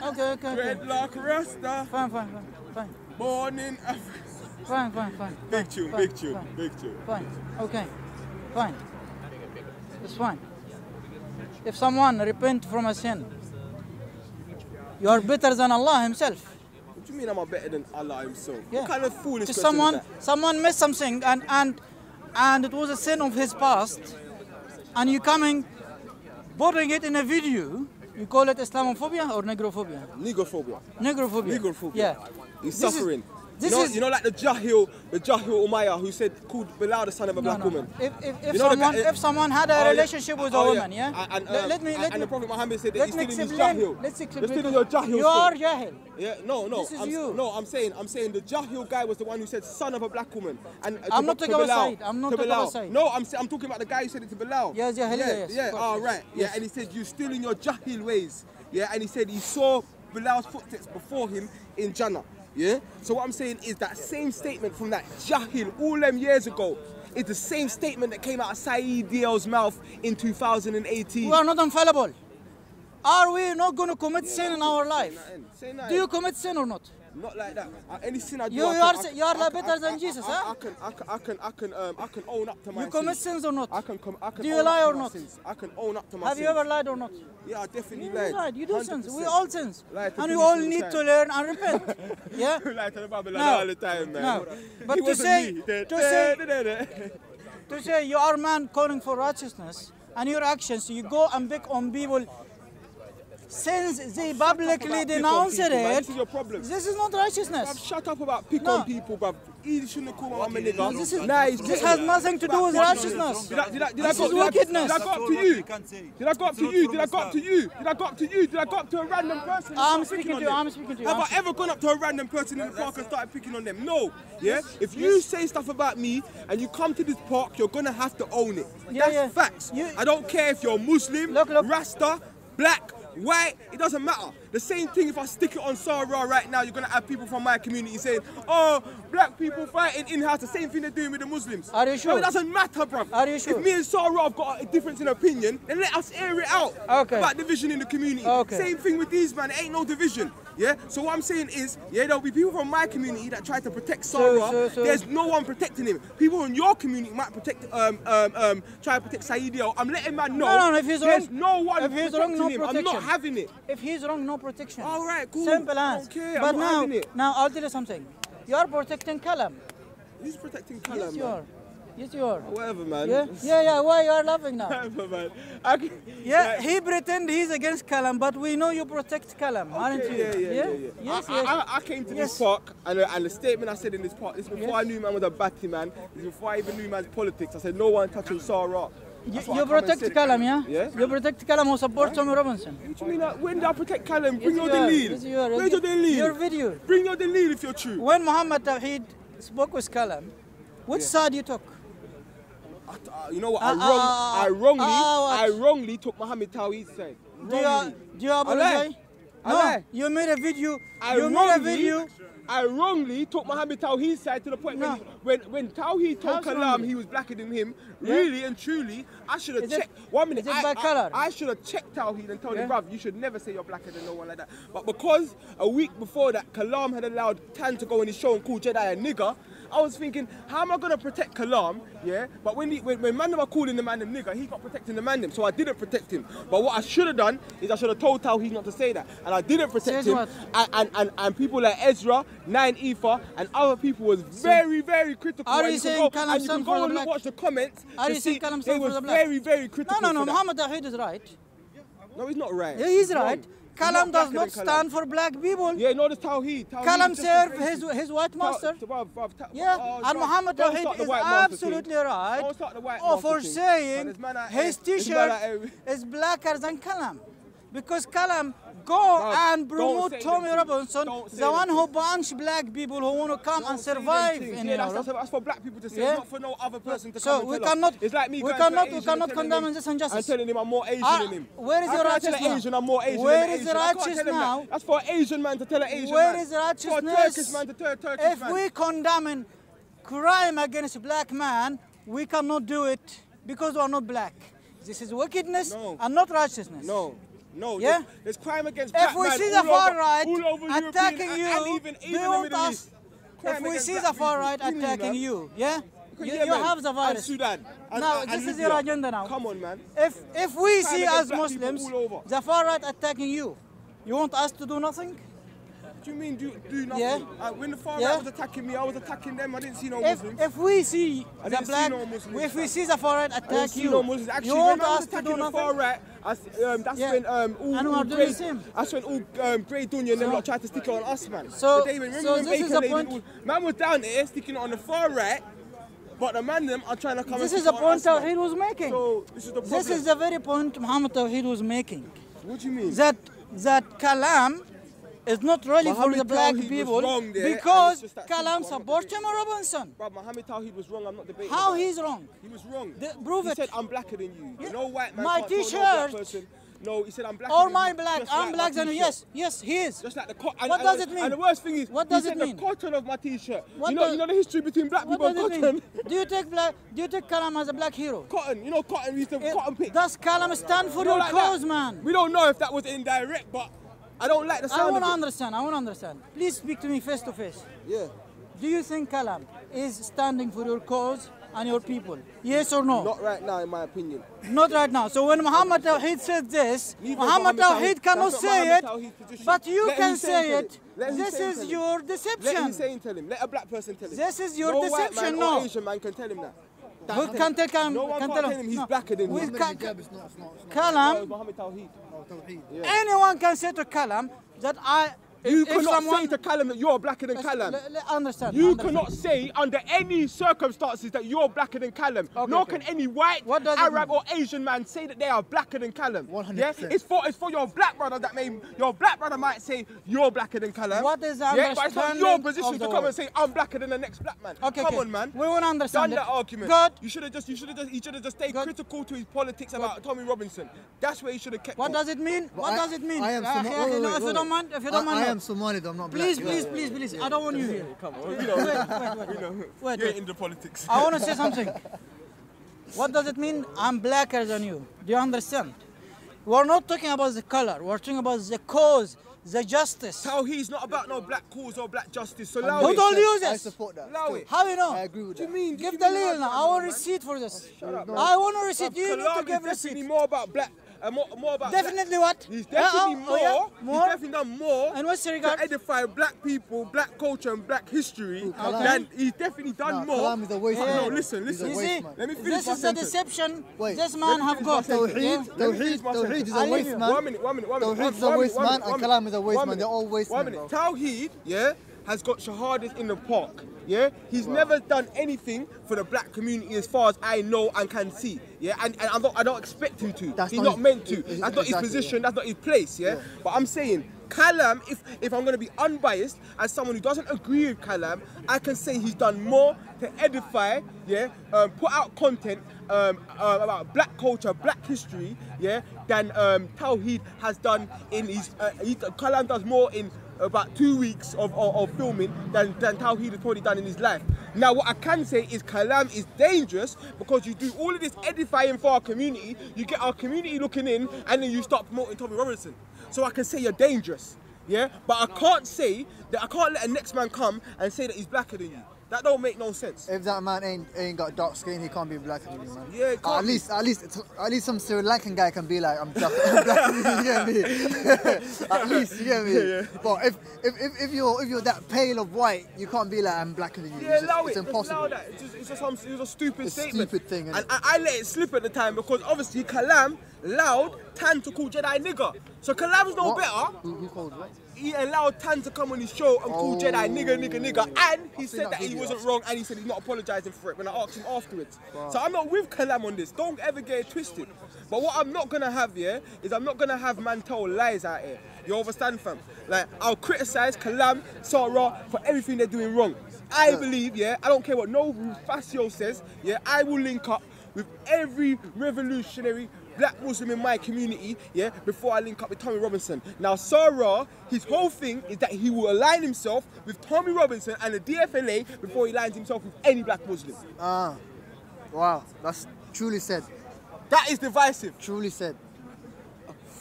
Okay. Dreadlock Rasta. Fine. Born in Africa. Fine. Big tune. Fine. Okay. Fine. It's fine. If someone repent from a sin, you are better than Allah Himself. What do you mean I'm better than Allah Himself? Yeah. What kind of foolish question is that? Someone missed something and it was a sin of his past, and you coming putting it in a video. You call it Islamophobia or negrophobia? Negrophobia. Yeah. He's suffering. You know, like the Jahil Umayyah who said, called Bilal the son of a black woman. If someone had a relationship with a woman, yeah? And the Prophet Muhammad said that he's still in his Jahil. Let's explain. You're still in your Jahil. You are Jahil. Yeah, no. This is you. No, I'm saying the Jahil guy was the one who said son of a black woman. And I'm not talking about Said. I'm not talking about Said. No, I'm talking about the guy who said it to Bilal. Yeah, Jahil. Yes. Yeah. All right. Yeah, and he said you're still in your Jahil ways. Yeah, and he said he saw Bilal's footsteps before him in Jannah. Yeah? So what I'm saying is that same statement from that Jahil all them years ago is the same statement that came out of Saeed Diel's mouth in 2018. We are not infallible. Are we not going to commit sin in our life? Do you commit sin or not? Not like that. Any sin I do, you are better than Jesus, huh? I can own up to my sins. You commit sins or not? Do you lie or not? I can own up to my sins. Have you ever lied or not? Yeah, I definitely lied. lied. You do sins. We all sins. And we all need to learn and repent. Yeah? Lie to the Bible all the time, man. No. But to say you are a man calling for righteousness and your actions, you go and pick on people since they publicly denounce it. This is your problem. This is not righteousness. Bruv, shut up about pick on people, bruv. He shouldn't call my mum a nigga. This has nothing to do with righteousness. This is wickedness. Did I go up to you? Did I go up to you? Did I go up to you? Did I go up to you? Did I go up to a random person? I'm speaking to you. I'm speaking to you. Have I ever gone up to a random person in the park and started picking on them? No. Yeah? If you say stuff about me and you come to this park, you're going to have to own it. That's facts. I don't care if you're Muslim, Rasta, black, white, it doesn't matter. The same thing if I stick it on Sarah right now, you're going to have people from my community saying, oh, black people fighting in-house, the same thing they're doing with the Muslims. Are you sure? No, it doesn't matter, bruv. Are you sure? If me and Sarah have got a difference in opinion, then let us air it out about division in the community. Same thing with these, man. There ain't no division. Yeah. So what I'm saying is, yeah, there'll be people from my community that try to protect Sarah. There's no one protecting him. People in your community might protect, try to protect Saidio. I'm letting man know. No, if he's there's wrong, no one if he's protecting wrong, no him. protection. I'm not having it. If he's wrong, no protection. All right, cool. Simple as. Okay, but I'm not having it. now I'll tell you something. You are protecting Kalam. Who's protecting Kalam? Yes, you are. Yes, you are. Whatever, man. Yeah. Why you are laughing now? Whatever, man. He pretend he's against Kalam, but we know you protect Kalam, aren't you? Yeah. Yes, I came to this park, and the statement I said in this park, this is before I knew man was a batty man, this is before I even knew man's politics. I said no one touching Sarah. You protect Kalam, yeah? You protect Kalam who supports Tommy Robinson. What do you mean? When did I protect Kalam? Bring your delil. Yes, you are. Bring your delil. Your video. Bring your delil if you're true. When Muhammad Tawheed spoke with Kalam, which side you took? You know what? I wrongly took Muhammad Tawheed's side. Do you apologize? No, you made a video. I wrongly took Muhammad Tawheed's side to the point when Tawheed told Kalam he was blacker than him. Really and truly, I should have checked. 1 minute. I should have checked Tawheed and told him, bruv, you should never say you're blacker than no one like that. But because a week before that, Kalam had allowed Tan to go on his show and call Jedi a nigger, I was thinking, how am I going to protect Kalam, yeah? But when man were calling the man them nigger, he got protecting the man them, so I didn't protect him. But what I should have done is I should have told Tawheed not to say that. And I didn't protect him. And people like Ezra, 9 Ether, and other people was very, very critical. Are you saying Kalam and you can go and watch the comments. Are you saying Kalam they was very, very critical. No, Muhammad Tawheed is right. No, he's not right. Yeah, he's right. Kalam does not stand for black people. Yeah, no, that's Tawheed. Kalam served his white master. And Muhammad Tawheed is absolutely right for saying his t-shirt is blacker than Kalam. Because Kalam go and promote Tommy Robinson, the one who bunch black people who want to come and survive in Europe. That's for black people to say, not for no other person to come so and we tell cannot, us. It's like me we cannot condemn this injustice. I'm telling him I'm more Asian than him. Where is the righteousness now? I'm more Asian Where is the righteousness now? That's for an Asian man to tell an Asian Where man. is the righteousness? For a Turkish man to tell a Turkish man. If we condemn crime against black man, we cannot do it because we are not black. This is wickedness and not righteousness. No, yeah? There's crime against black men. If we see the far right attacking you, they want us. If we see the far right attacking you, yeah? You have the virus. Sudan. Now, this is your agenda now. Come on, man. If we see as Muslims the far right attacking you, you want us to do nothing? What do you mean do nothing? Yeah. When the far right was attacking me, I was attacking them. I didn't see no Muslims. If we see the black, if we see the far right attack you, actually, you want us to do nothing? Far right, that's when all Grey Dunya and them lot tried to stick it on us, man. So this is the point. Man was down there sticking it on the far right. But the man them are trying to come. This is the point Tawheed was making. So this is the problem. This is the very point Muhammad Tawheed was making. What do you mean? That Kalam is not really for the black people because Kalam supports Tommy Robinson. Bro, Muhammad Tawheed was wrong. I'm not debating. How he's wrong? He was wrong. Prove he it. He said I'm blacker than you. Yeah. No white man. My T-shirt. No, he said I'm blacker or than my you. black. I'm black than you. Yes, he is. Just like the cotton. What does it mean? And the worst thing is, what does it mean? The cotton of my T-shirt. You know the history between black people and cotton. Do you take Kalam as a black hero? Cotton. You know cotton. We used to cotton pick. Does Kalam stand for your cause, man? We don't know if that was indirect, but I don't like the sound I want to understand. Please speak to me face to face. Yeah. Do you think Kalam is standing for your cause and your people? Yes or no? Not right now, in my opinion. Not right now. So when Muhammad Tawheed said this, Muhammad Tawheed cannot say it, but you can say it. This is your deception. Let him say and tell him. Let a black person tell him. This is your deception, white man no. or Asian man can tell him that. Who can tell Kalam? No one can tell him he's blacker than him. Kalam, anyone can say to Kalam that You cannot say to Callum that you're blacker than Callum. Understand. You cannot say under any circumstances that you're blacker than Callum. Nor can any white, Arab or Asian man say that they are blacker than Callum. 100%. Yeah? It's for your black brother that your black brother might say you're blacker than Callum. What is the understanding? But it's not your position to come word. And say I'm blacker than the next black man. Okay, come on, man. We want to understand Done that argument. Good. He should have just stayed critical to his politics about Tommy Robinson. That's where he should have kept. What does it mean? What does it mean? I am Somali. If you don't mind, I am Somali, though, I'm not black. Please. I don't want you here. Come on. Wait. You're into politics. I want to say something. What does it mean? I'm blacker than you. Do you understand? We're not talking about the color. We're talking about the cause, the justice. He's not about no black cause or black justice. So Who told you this? I support that. Allow it. How you know? I agree with that. What do you mean? Give the lil now. I want receipt for this. Shut up. I want a receipt. You need to give receipt. receipt. More about black. More about Definitely black. what? He's definitely more. More. He's definitely done more. And what's the regard? To edify black people, black culture, and black history. Than he's definitely done more. Kalam is a waste No, man. listen. You see, Let me finish. this is the deception this man have got. Tawheed is a waste man. One minute. Tawheed is a waste man, and Kalam is a waste man. They're all waste men. Tawheed, has got shahadas in the park. Yeah, he's never done anything for the black community as far as I know and can see. Yeah, and I don't expect him to. He's not meant to. That's not his position. That's not his place. Yeah, but I'm saying Callum, if I'm going to be unbiased as someone who doesn't agree with Callum, I can say he's done more to edify. Yeah, put out content about black culture, black history. Yeah, than Tawheed has done in his. Callum does more in about 2 weeks of filming than Tawheed has probably done in his life. Now what I can say is Kalam is dangerous because you do all of this edifying for our community, you get our community looking in, and then you start promoting Tommy Robinson. So I can say you're dangerous, yeah? But I can't say that, I can't let a next man come and say that he's blacker than you. That don't make no sense. If that man ain't got dark skin, he can't be blacker than you, man. Yeah, at least some Sri Lankan guy can be like, I'm blacker than you, you get me? At least, you get me? Yeah. But if you're that pale of white, you can't be like, I'm blacker than you. Yeah, it's impossible. Allow that. It's just a stupid statement. Stupid thing, and I let it slip at the time because obviously Kalam allowed Tan to call Jedi nigger. So Kalam's no better. Who called what? He allowed Tan to come on his show and call Jedi nigger, and he said that he wasn't wrong, and he said he's not apologising for it when I asked him afterwards. Wow. So I'm not with Kalam on this. Don't ever get it twisted. But what I'm not gonna have here is I'm not gonna have man tell lies out here. You understand, fam? Like I'll criticise Kalam, Sarah for everything they're doing wrong. I believe, I don't care what no Facio says, I will link up with every revolutionary black Muslim in my community, before I link up with Tommy Robinson. Now, Sarah, his whole thing is that he will align himself with Tommy Robinson and the DFLA before he aligns himself with any black Muslim. Wow, that's truly said. That is divisive. Truly said.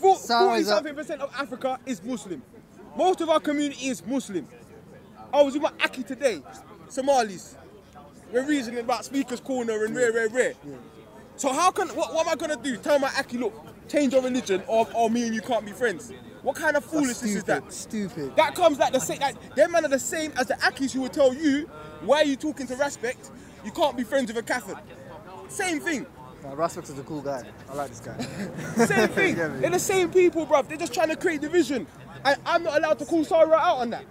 40-something% of Africa is Muslim. Most of our community is Muslim. I was with my Aki today, Somalis. We're reasoning about Speaker's Corner and rare. So how can, what am I going to do? Tell my Aki, look, change your religion or me and you can't be friends. What kind of foolishness is that? Stupid. That comes like the same, them men are the same as the Akis who will tell you, why are you talking to Respect? You can't be friends with a Catholic. Same thing. Respect is a cool guy. I like this guy. Same thing. They're the same people, bruv. They're just trying to create division. And I'm not allowed to call Sarah out on that.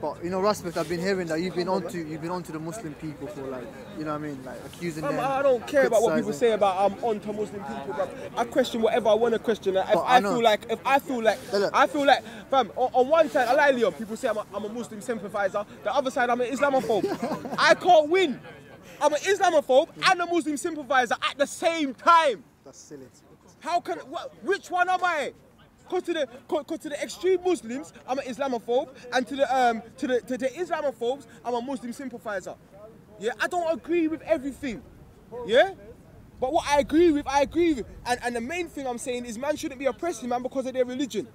But you know, Respect, I've been hearing that you've been onto the Muslim people for like, you know what I mean, like accusing them. I don't care about what people say about I'm onto Muslim people, bro. I question whatever I want to question. I feel like, fam, on one side, I like Leon. People say I'm a Muslim sympathizer. The other side, I'm an Islamophobe. I can't win. I'm an Islamophobe and a Muslim sympathizer at the same time. That's silly. How can? Which one am I? Because to the extreme Muslims, I'm an Islamophobe, and to the Islamophobes, I'm a Muslim sympathizer. Yeah, I don't agree with everything. Yeah, but what I agree with, And the main thing I'm saying is, man shouldn't be oppressing man because of their religion.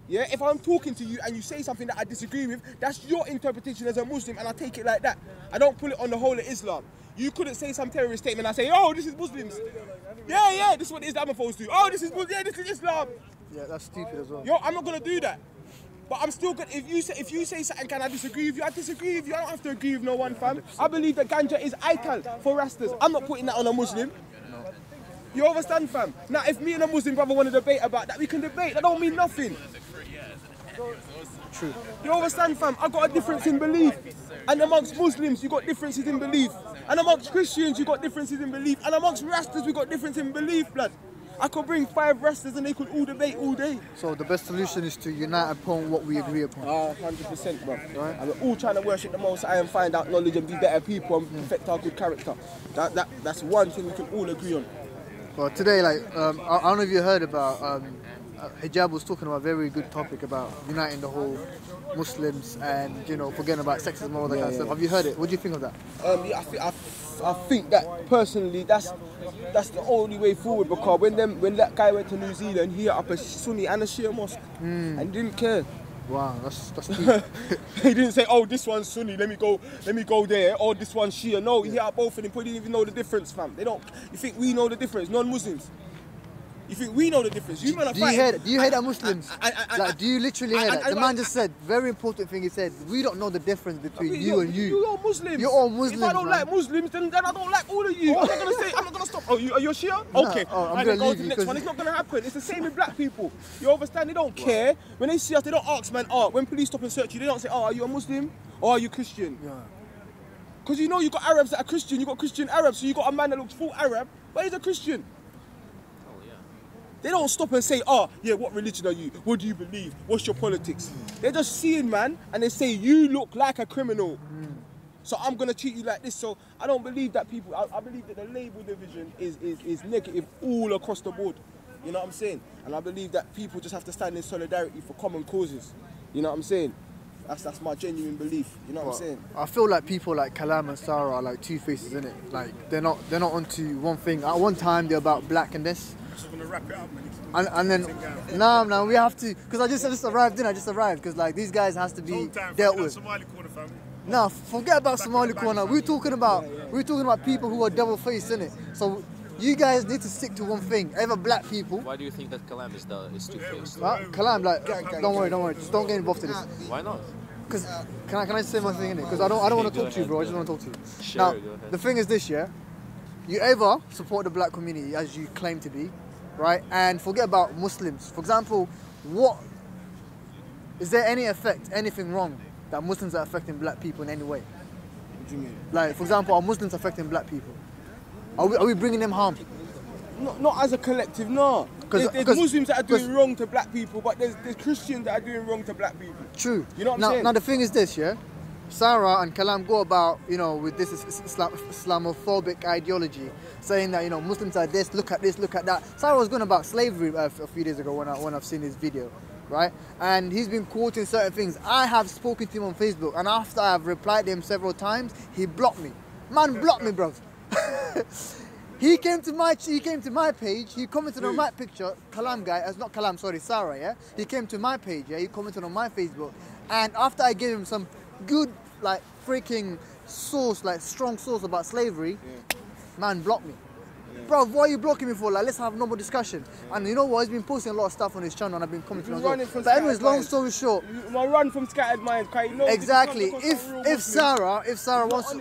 Yeah, if I'm talking to you and you say something that I disagree with, that's your interpretation as a Muslim, and I take it like that. I don't pull it on the whole of Islam. You couldn't say some terrorist statement and I say, oh, this is Muslims. Yeah, this is what the Islamophobes do. Oh, this is Islam. Yeah, that's stupid as well. Yo, I'm not gonna do that. But I'm still good. If you say something, can I disagree with you? I disagree with you. I don't have to agree with no one, fam. I believe that ganja is ital for Rastas. I'm not putting that on a Muslim. You understand, fam? Now, if me and a Muslim brother want to debate about that, we can debate. That don't mean nothing. True. You understand, fam? I got a difference in belief. And amongst Muslims, you got differences in belief. And amongst Christians, you got differences in belief. And amongst Rastas, we got difference in belief, blood. I could bring 5 Rastas and they could all debate all day. So the best solution is to unite upon what we agree upon. 100%, bro. Right? And we're all trying to worship the Most High and find out knowledge and be better people and perfect our good character. That's one thing we can all agree on. Well, today, like, I don't know if you heard about, Hijab was talking about a very good topic about uniting the whole Muslims and, you know, forgetting about sexism and all that kind of stuff. Have you heard it? What do you think of that? Yeah, I think that personally, that's the only way forward, because when that guy went to New Zealand, he hit up a Sunni and a Shia mosque and he didn't care. Wow, that's deep. He didn't say, oh, this one's Sunni, let me go there, or this one's Shia. No, he hit up both of them, but he didn't even know the difference, fam. They don't. You think we know the difference? Non-Muslims. You think we know the difference? You man are fighting. Do you hear that, Muslims? Do you literally hear that? The man just said, very important thing he said, we don't know the difference between you and you. You're Muslims. You're all Muslims. If I don't like Muslims, then I don't like all of you. I'm not gonna stop. Oh, are you a Shia? Okay. I'm gonna go leave to the you next one. It's not gonna happen. It's the same with black people. You understand? They don't care. When they see us, they don't ask, man, when police stop and search you, they don't say, oh, are you a Muslim? Or are you Christian? Yeah. Because you know you got Arabs that are Christian, you got Christian Arabs, so you got a man that looks full Arab, but he's a Christian. They don't stop and say, oh, yeah, what religion are you? What do you believe? What's your politics? They're just seeing, man, and they say, you look like a criminal. So I'm going to treat you like this. So I don't believe that people, I believe that the label division is negative all across the board. You know what I'm saying? And I believe that people just have to stand in solidarity for common causes. You know what I'm saying? That's my genuine belief. You know what I'm saying? I feel like people like Kalam and Sarah are like two faces, innit? Like they're not onto one thing. At one time they're about black and this. I'm gonna wrap it up, and then no, we have to, because I just arrived, because like these guys has to be dealt with. Somali corner, family. No, forget about Somali corner. We're talking about people who are double-faced, innit? So you guys need to stick to one thing. Either black people. Why do you think that Kalam is two-faced? Kalam, like, don't worry, just don't get involved in this. Why not? Because can I say one thing in it? Because I don't want to talk to you, bro. I just want to talk to you. Sure, now, go ahead. The thing is this, yeah. You either support the black community as you claim to be, right, and forget about Muslims. For example, is there any effect, anything wrong that Muslims are affecting black people in any way? What do you mean? Like, for example, are Muslims affecting black people? Are we bringing them harm? Not as a collective, no. There's Muslims that are doing wrong to black people, but there's Christians that are doing wrong to black people. True. You know what I'm saying? Now the thing is this, yeah? Sarah and Kalam go about, you know, with this Islamophobic ideology, saying that, you know, Muslims are this, look at that. Sarah was going about slavery a few days ago when I've seen his video, right? And he's been quoting certain things. I have spoken to him on Facebook, and after I've replied to him several times, he blocked me. Man blocked me, bro. He came to my page, he commented on my picture, Kalam guy, not Kalam, sorry, Sarah, yeah? He came to my page, yeah? He commented on my Facebook, and after I gave him some good, like, freaking source, like, strong source about slavery, man blocked me. Bro, what are you blocking me for? Like, let's have a normal discussion. And you know what? He's been posting a lot of stuff on his channel, and I've been commenting on it. But anyways, long story short, run from scattered minds. Exactly. If Sarah wants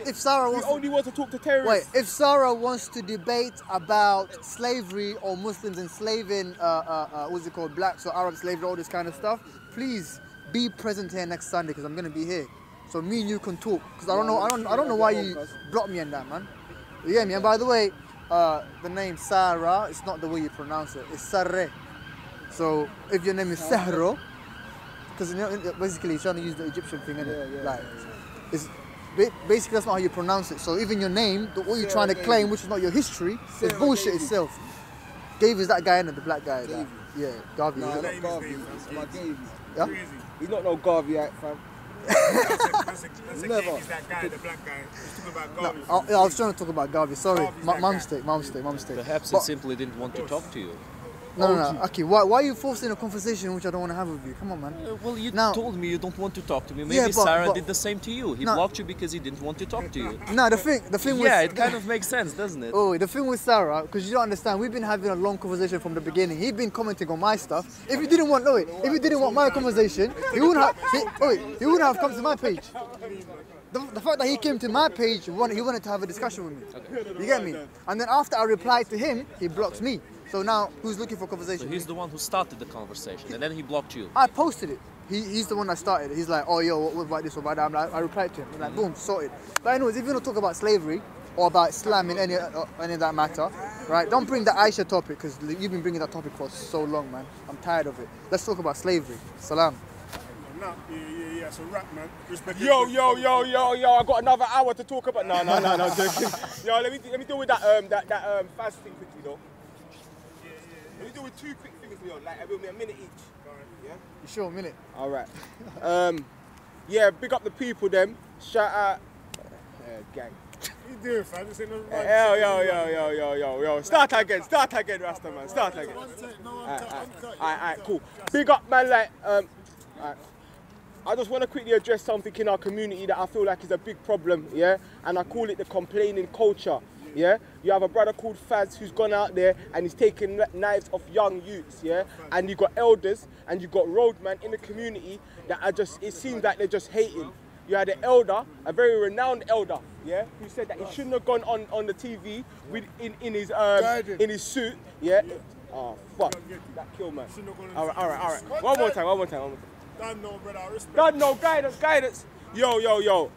only want to talk to terrorists. Wait, if Sarah wants to debate about slavery or Muslims enslaving, what's it called, blacks or Arab slavery, all this kind of stuff, please be present here next Sunday, because I'm gonna be here. So me and you can talk. Because I don't know why you blocked me on that, man. You get me? And by the way, the name Sarah, it's not the way you pronounce it. It's Sarre. So if your name is Sahro, because, you know, basically you're trying to use the Egyptian thing, innit? Like, it's basically that's not how you pronounce it. So even your name, what you're trying to claim, which is not your history, is bullshit itself. Dave is that guy, innit? The black guy. Yeah, Garvey. No, not Garvey. Yeah? He's not no Garvey, fam. Never. That guy, the black guy. He's talking about Garvey. I was trying to talk about Garvey. Sorry, my mistake. Perhaps he simply didn't want to talk to you. No. Okay, why are you forcing a conversation which I don't want to have with you? Come on, man. Well, you told me you don't want to talk to me. Maybe Sarah did the same to you. He blocked you because he didn't want to talk to you. No, the thing with... Yeah, it kind of makes sense, doesn't it? Oh, the thing with Sarah, because you don't understand, we've been having a long conversation from the beginning. He'd been commenting on my stuff. If he didn't want my conversation, he wouldn't have come to my page. The fact that he came to my page, he wanted to have a discussion with me. Okay. You get me? And then after I replied to him, he blocks me. So now, who's looking for conversation? So he's the one who started the conversation, and then he blocked you. I posted it. he's the one that started it. He's like, oh, yo, what about this, what about that? I'm like, I replied to him. I'm like, boom, sorted. But anyways, if you want to talk about slavery or about Islam in any of that matter, right, don't bring the Aisha topic, because you've been bringing that topic for so long, man. I'm tired of it. Let's talk about slavery. Salam. Nah, yeah, it's a rap, man. Respect. Yo, I got another hour to talk about. No, I'm joking. Yo, let me deal with that Faz thing quickly, though. Let me deal with two quick things, yo. Like, it will be a minute each. Yeah? You sure, a minute? All right. Yeah, big up the people, them. Shout out, gang. What you doing, fam? This ain't no Yo. Start again, Rasta, man. Start again. Alright, cool. Big up, man, like, alright. I just want to quickly address something in our community that I feel like is a big problem, yeah? And I call it the complaining culture, yeah? You have a brother called Faz who's gone out there and he's taking knives off young youths, yeah? And you got elders and you got roadmen in the community that are just, it seems like they're just hating. You had an elder, a very renowned elder, yeah, who said that he shouldn't have gone on the TV with in his suit, yeah. Oh fuck, that killed, man. All right. One more time. Done no, brother. Respect. Done no, guidance. Yo.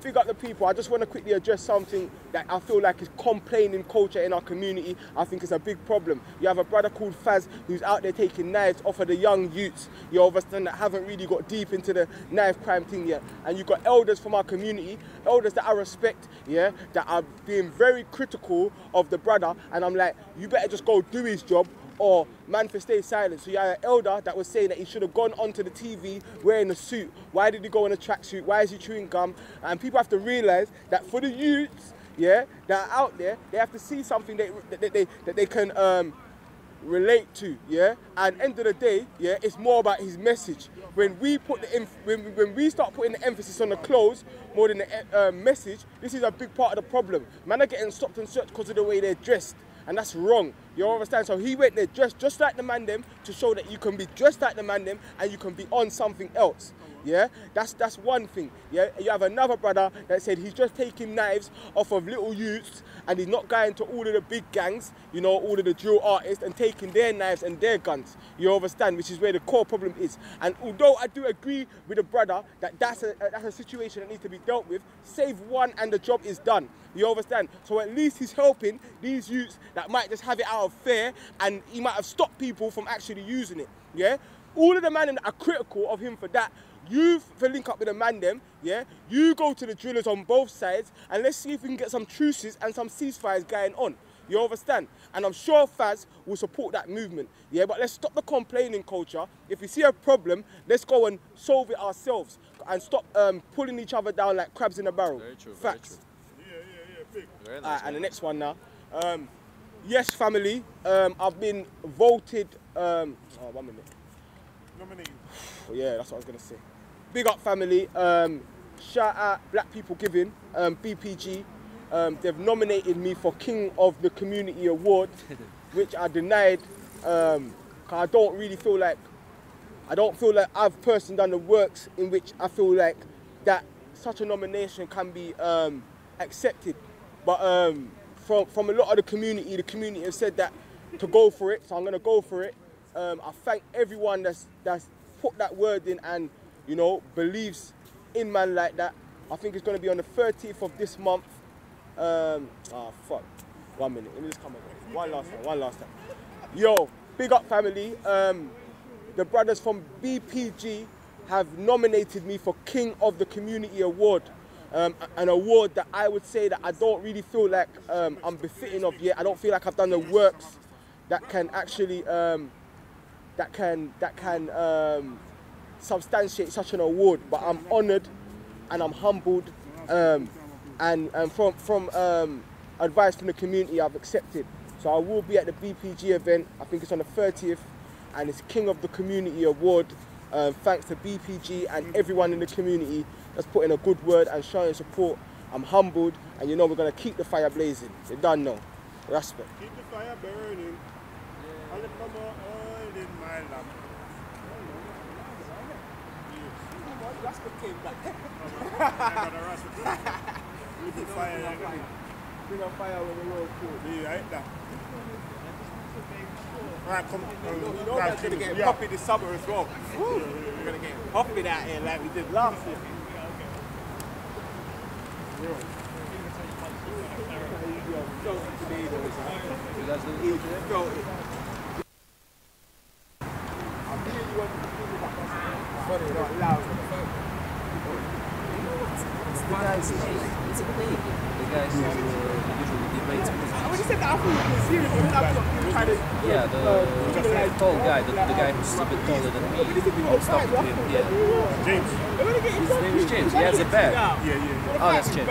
Big up the people. I just want to quickly address something that I feel like is complaining culture in our community. I think it's a big problem. You have a brother called Faz who's out there taking knives off of the young youths, you understand, that haven't really got deep into the knife crime thing yet. And you got elders from our community, elders that I respect, yeah, that are being very critical of the brother. And I'm like, you better just go do his job, or man for stay silent. So you had an elder that was saying that he should have gone onto the TV wearing a suit. Why did he go in a tracksuit? Why is he chewing gum? And people have to realise that for the youths, yeah, that are out there, they have to see something that they can relate to, yeah. And end of the day, yeah, it's more about his message. When we put when we start putting the emphasis on the clothes more than the message, this is a big part of the problem. Man are getting stopped and searched because of the way they're dressed. And that's wrong. You understand? So he went there dressed just like the man them to show that you can be dressed like the man them and you can be on something else. Yeah, that's one thing. Yeah, you have another brother that said he's just taking knives off of little youths and he's not going to all of the big gangs, you know, all of the drill artists, and taking their knives and their guns. You understand? Which is where the core problem is. And although I do agree with the brother that that's a situation that needs to be dealt with, save one and the job is done. You understand? So at least he's helping these youths that might just have it out of fear, and he might have stopped people from actually using it. Yeah, all of the men that are critical of him for that, you link up with the man them, yeah? You go to the drillers on both sides and let's see if we can get some truces and some ceasefires going on. You understand? And I'm sure Faz will support that movement, yeah? But let's stop the complaining culture. If we see a problem, let's go and solve it ourselves and stop pulling each other down like crabs in a barrel. Very true. Facts. Yeah, big. Very nice, and the next one now. Yes, family, I've been voted, 1 minute. Nominated. Yeah, that's what I was going to say. Big up, family. Shout out Black People Giving, BPG. They've nominated me for King of the Community Award, which I denied. Cause I don't feel like I've personally done the works in which I feel like that such a nomination can be accepted. But from a lot of the community have said that to go for it, so I'm going to go for it. I thank everyone that's put that word in and, you know, believes in man like that. I think it's going to be on the 30th of this month. Fuck. 1 minute. Let me just come again. One last time. Yo, big up, family. The brothers from BPG have nominated me for King of the Community Award. An award that I would say that I don't really feel like I'm befitting of yet. I don't feel like I've done the works that can actually substantiate such an award. But I'm honoured and I'm humbled, and from advice from the community, I've accepted. So I will be at the BPG event. I think it's on the 30th, and it's King of the Community Award. Thanks to BPG and everyone in the community that's putting a good word and showing support. I'm humbled, and you know we're gonna keep the fire blazing. You done know. Respect. Keep the fire burning. I'll let come oil in my lamp. Rascal came back. Keep the fire. Bring a fire when the road cool. Yeah, right there. Right, come. You know that's gonna get poppy this summer as well. Woo. We're gonna get poppy out here like we did last year. The guys usually debate. When you said that, I thought you were serious. Yeah, the tall guy, the guy who's a bit taller than me. I was talking to him. Yeah. James. His name is James. He has a bag. Yeah. Oh, that's James.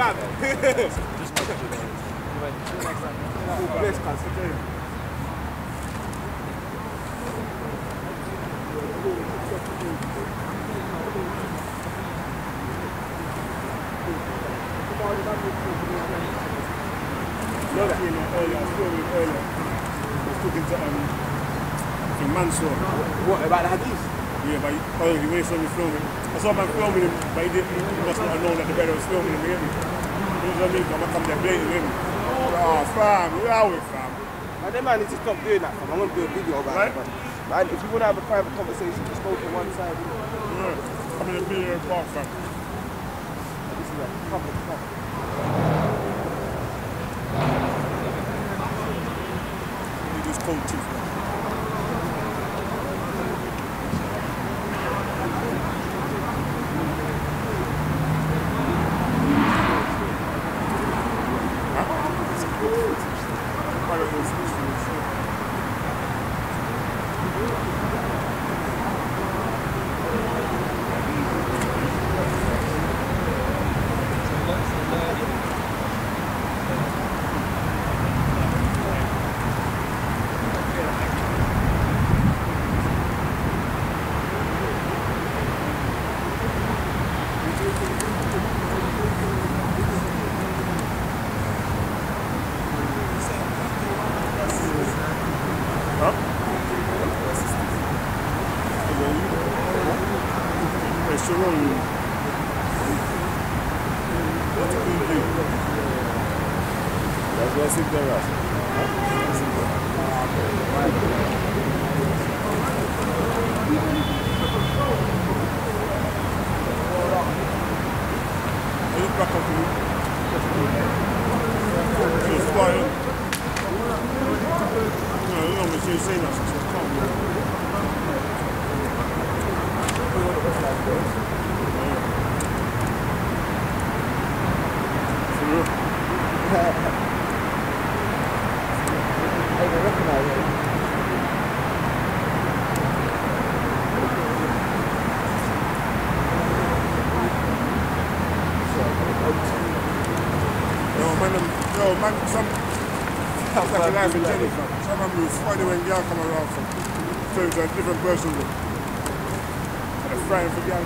No, that earlier. I was filming earlier. I was talking to from Mansour. What about the hadith? Yeah, but when he saw me filming, I saw man filming him, but he must not have known that the brother was filming him. You know what I mean? I'm gonna come there blaming him. Oh, fam, where are we, fam? Man, them man need to stop doing that, fam. I want to do a video about it, man. If you want to have a private conversation, just go to one side. Come in the video park, fam. This is a public park. Coaches. Life in Jenny, some of them Friday when girl come around so it's a different person. And a frying for girl.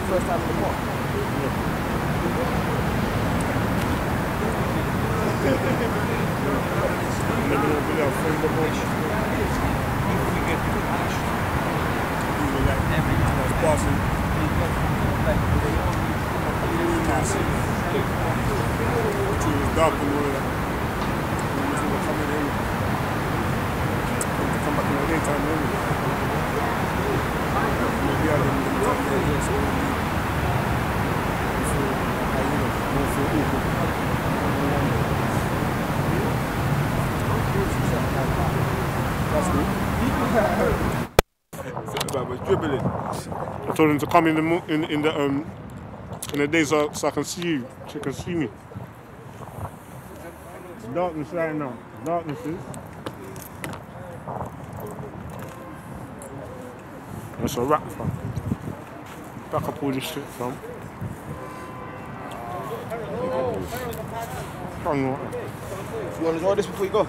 First time in the park. Dark and all of that. Coming in. Come back in the daytime, maybe I I told him to come in the day so I can see you. She can see me. Darkness right now. Darkness is. That's a wrap, fam. Back up all this shit, fam. You want to enjoy this before you go?